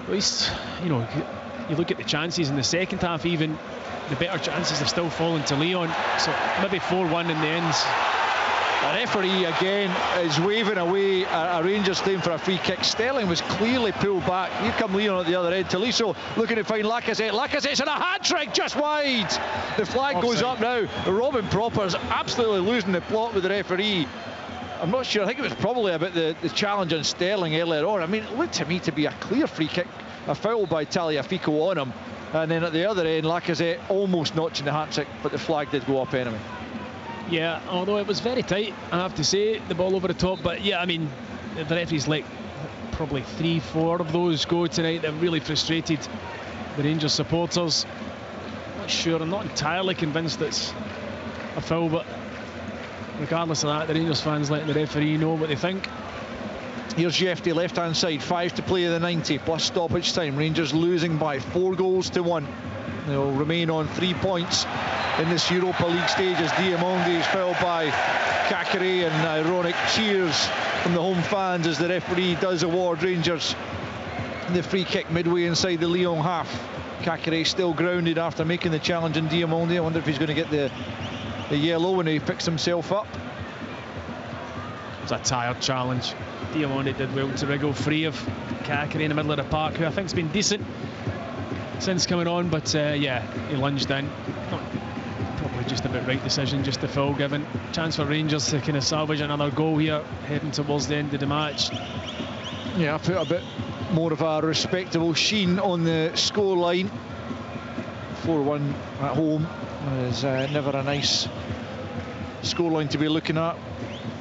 at least, you know, you look at the chances in the second half, even the better chances have still fallen to Lyon, so maybe 4-1 in the end. The referee again is waving away a Rangers claim for a free kick. Sterling was clearly pulled back. Here come Lyon at the other end. Tolisso looking to find Lacazette. Lacazette's in a hat-trick, just wide. The flag goes up now. Robin Proper's absolutely losing the plot with the referee. I'm not sure, I think it was probably about the challenge on Sterling earlier on. I mean, it looked to me to be a clear free kick, a foul by Tagliafico on him, and then at the other end Lacazette almost notching the hat-trick, but the flag did go up anyway. Yeah, although it was very tight, I have to say, the ball over the top. But yeah, I mean, the referees let probably 3-4 of those go tonight. They've really frustrated the Rangers supporters. Not sure, I'm not entirely convinced it's a foul, but regardless of that, the Rangers fans letting the referee know what they think. Here's Jefty, left-hand side, 5 to play in the 90, plus stoppage time. Rangers losing by 4-1. They'll remain on 3 points in this Europa League stage as Diamondi is fouled by Caqueret, and ironic cheers from the home fans as the referee does award Rangers the free kick midway inside the Lyon half. Caqueret still grounded after making the challenge in Diamondi. I wonder if he's going to get the yellow when he picks himself up. It was a tired challenge. Diamondi did well to wriggle free of Caqueret in the middle of the park, who I think's been decent since coming on, but yeah, he lunged in. Probably just about right decision, just the foul given. Chance for Rangers to kind of salvage another goal here, heading towards the end of the match. Yeah, I put a bit more of a respectable sheen on the scoreline. 4-1 at home is never a nice scoreline to be looking at.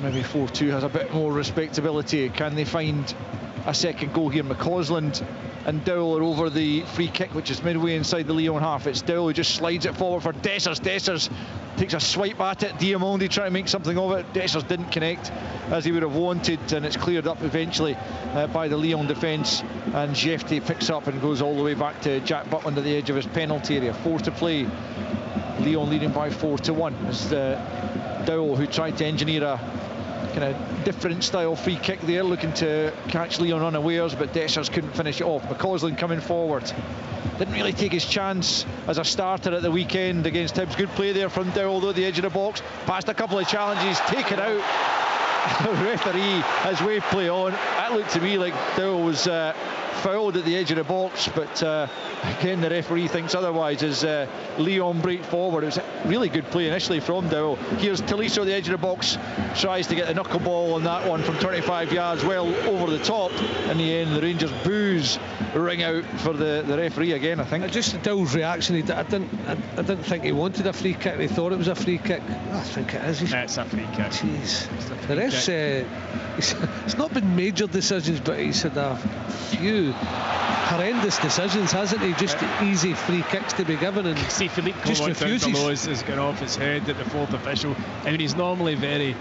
Maybe 4-2 has a bit more respectability. Can they find a second goal here? McCausland and Dowell are over the free kick, which is midway inside the Lyon half. It's Dowell who just slides it forward for Dessers. Dessers takes a swipe at it. Diamondi trying to make something of it. Dessers didn't connect as he would have wanted, and it's cleared up eventually by the Lyon defence. And Jefty picks up and goes all the way back to Jack Butland at the edge of his penalty area. 4 to play. Lyon leading by 4-1. It's Dowell who tried to engineer a kind of different style free kick there, looking to catch Lyon unawares, but Dessers couldn't finish it off. McCausland coming forward, didn't really take his chance as a starter at the weekend against Hibs. Good play there from Dowell though, the edge of the box, passed a couple of challenges, taken out. The referee has waved play on. That looked to me like Dowell was fouled at the edge of the box, but again the referee thinks otherwise as Lyon break forward. It was a really good play initially from Dowell. Here's Tolisso at the edge of the box, tries to get the knuckleball on that one from 25 yards, well over the top. In the end the Rangers boos ring out for the referee again, I think. Just Dowell's reaction, I didn't think he wanted a free kick, he thought it was a free kick. I think it is. It's a free kick. Jeez. The ref's, it's not been major decisions, but he's had a few horrendous decisions, hasn't he? Just easy free kicks to be given, and see Philippe just refuses. Has gone off his head at the fourth official. I mean, he's normally very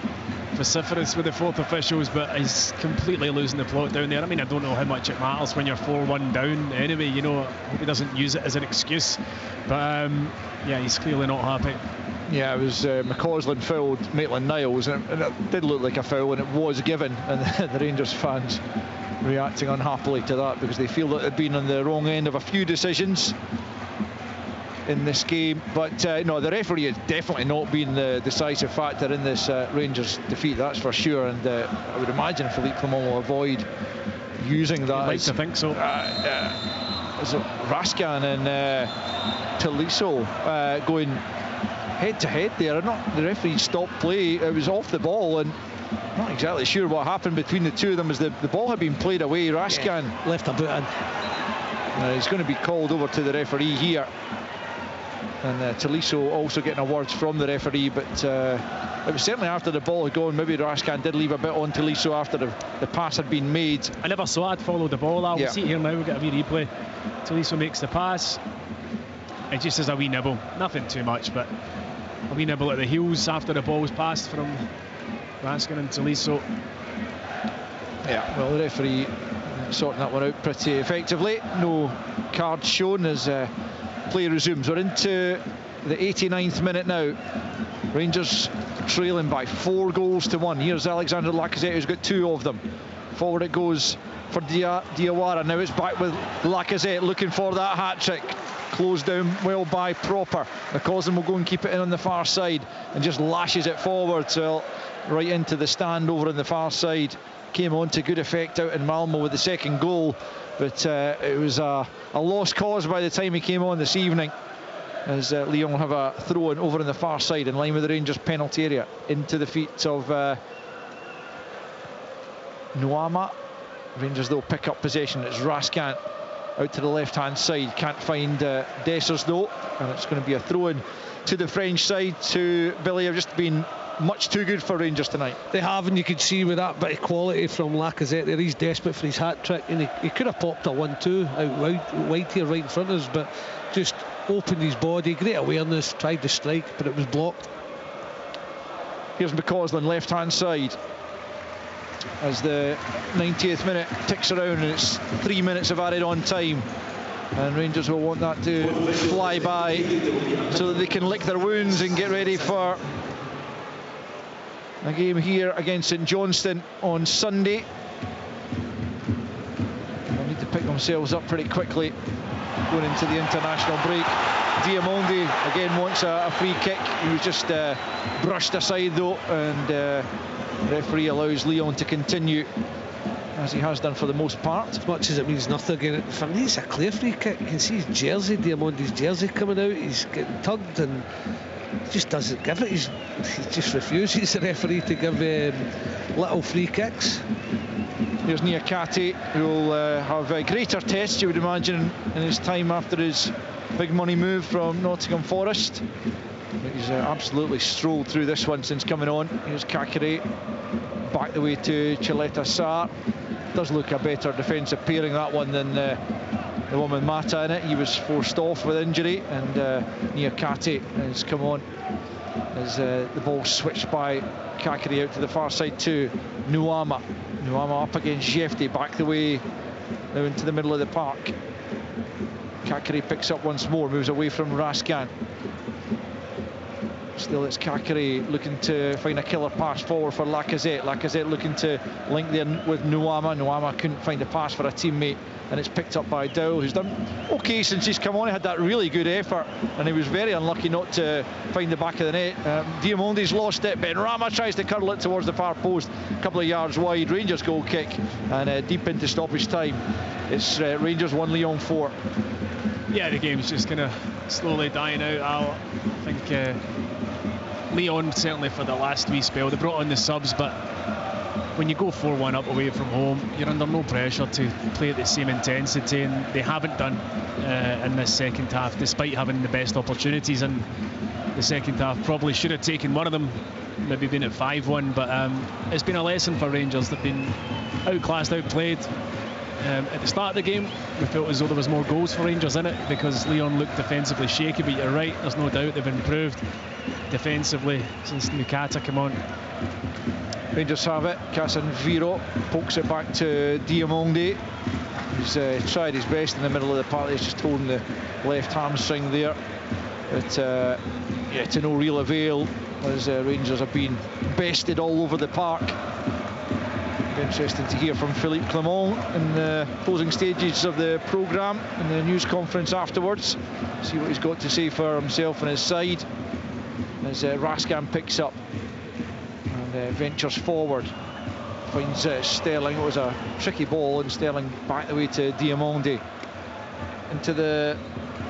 vociferous with the fourth officials, but he's completely losing the plot down there. I mean, I don't know how much it matters when you're 4-1 down anyway, you know. I hope he doesn't use it as an excuse, but yeah, he's clearly not happy. Yeah, it was McCausland fouled Maitland-Niles, and it did look like a foul, and it was given, and the Rangers fans reacting unhappily to that because they feel that they've been on the wrong end of a few decisions. in this game. But no, the referee has definitely not been the decisive factor in this Rangers defeat, that's for sure. And I would imagine Philippe Clement will avoid using that. I'd like to think so. Is it Raskin and Tolisso going head to head there? The referee stopped play. It was off the ball, and not exactly sure what happened between the two of them as the ball had been played away. Raskin left a boot in. He's going to be called over to the referee here, and Tolisso also getting a word from the referee. But it was certainly after the ball had gone. Maybe Raskin did leave a bit on Tolisso after the pass had been made. I never saw I'd followed the ball. We'll see it here now. We'll get a wee replay. Tolisso makes the pass. It just is a wee nibble, nothing too much, but a wee nibble at the heels after the ball was passed from Raskin and Tolisso. Yeah, well, the referee sorting that one out pretty effectively. No card shown as play resumes. We're into the 89th minute now. Rangers trailing by 4-1. Here's Alexander Lacazette, who's got 2 of them. Forward it goes for Diawara. Now it's back with Lacazette looking for that hat-trick. Closed down well by Proper. McCausland will go and keep it in on the far side and just lashes it forward till right into the stand over on the far side. Came on to good effect out in Malmo with the second goal, but it was a lost cause by the time he came on this evening, as Lyon have a throw-in over on the far side in line with the Rangers penalty area into the feet of Nuama. Rangers though pick up possession. It's Raskin out to the left hand side, can't find Dessers though, and it's going to be a throw-in to the French side. To Billy, have just been much too good for Rangers tonight. They have, and you could see with that bit of quality from Lacazette there, he's desperate for his hat-trick, and he could have popped a 1-2 out wide here right in front of us, but just opened his body, great awareness, tried to strike, but it was blocked. Here's McCausland left hand side as the 90th minute ticks around, and it's 3 minutes of added on time, and Rangers will want that to fly by so that they can lick their wounds and get ready for a game here against St Johnstone on Sunday. They'll need to pick themselves up pretty quickly going into the international break. Diamondi again wants a free kick. He was just brushed aside though, and the referee allows Lyon to continue as he has done for the most part. As much as it means nothing again, for me it's a clear free kick. You can see his jersey, Diamondi's jersey coming out. He's getting tugged and just doesn't give it. He just refuses, the referee, to give little free kicks. Here's Niakate, who will have greater tests, you would imagine, in his time after his big money move from Nottingham Forest. But he's absolutely strolled through this one since coming on. Here's Kakere back the way to Chileta Sarr. Does look a better defensive pairing, that one, than the one with Mata in it. He was forced off with injury, and Niakate has come on as the ball switched by Kakere out to the far side to Nuama. Nuama up against Jefte, back the way now into the middle of the park. Kakere picks up once more, moves away from Raskin. Still it's Kakere looking to find a killer pass forward for Lacazette. Lacazette looking to link in with Nuama. Nuama couldn't find a pass for a teammate, and it's picked up by Dowell, who's done okay since he's come on. He had that really good effort, and he was very unlucky not to find the back of the net. Diamondi's lost it. Benrahma tries to curl it towards the far post, a couple of yards wide. Rangers goal kick, and deep into stoppage time. It's Rangers 1, Lyon 4. Yeah, the game's just kind of slowly dying out, Al. I think Lyon, certainly for the last wee spell, they brought on the subs, but when you go 4-1 up away from home, you're under no pressure to play at the same intensity, and they haven't done in this second half, despite having the best opportunities in the second half. Probably should have taken one of them, maybe been at 5-1, but it's been a lesson for Rangers. They've been outclassed, outplayed. At the start of the game, we felt as though there was more goals for Rangers in it because Lyon looked defensively shaky, but you're right, there's no doubt they've improved defensively since Niakate came on. Rangers have it. Casanviro pokes it back to Diamondi. He's tried his best in the middle of the park. He's just holding the left hamstring there, but yeah, to no real avail as Rangers have been bested all over the park. Be interesting to hear from Philippe Clement in the closing stages of the programme, in the news conference afterwards. See what he's got to say for himself and his side as Raskin picks up and ventures forward. Finds Sterling. It was a tricky ball, and Sterling back the way to Diamonde. Into the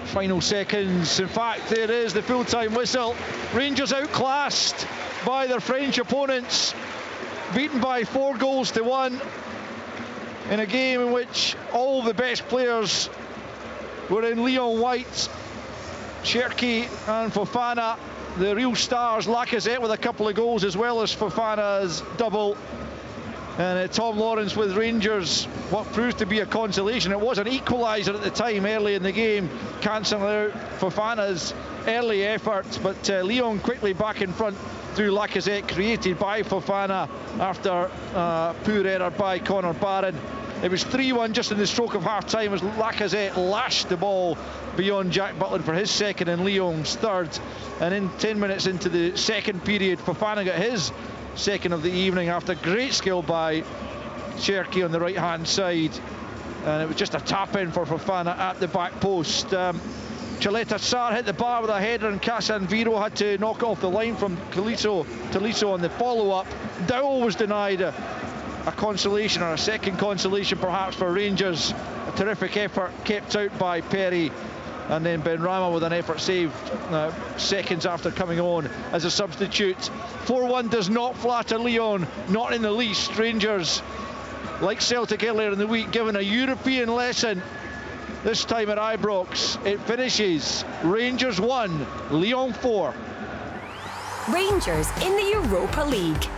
final seconds. In fact, there is the full-time whistle. Rangers outclassed by their French opponents, beaten by 4-1 in a game in which all the best players were in Lyon white. Cherki and Fofana, the real stars. Lacazette with a couple of goals, as well as Fofana's double. And Tom Lawrence with Rangers, what proved to be a consolation. It was an equaliser at the time, early in the game, cancelling out Fofana's early efforts. But Lyon quickly back in front through Lacazette, created by Fofana after poor error by Connor Barron. It was 3-1 just in the stroke of half-time as Lacazette lashed the ball beyond Jack Butland for his second and Lyon's third. And in 10 minutes into the second period, Fofana got his second of the evening after great skill by Cherki on the right-hand side. And it was just a tap-in for Fofana at the back post. Chaleta Sarr hit the bar with a header, and Casanviro had to knock off the line from Tolisso on the follow-up. Dowell was denied a consolation, or a second consolation perhaps, for Rangers. A terrific effort kept out by Perry, and then Benrahma with an effort saved seconds after coming on as a substitute. 4-1 does not flatter Lyon, not in the least. Rangers, like Celtic earlier in the week, given a European lesson, this time at Ibrox. It finishes Rangers 1, Lyon 4. Rangers in the Europa League.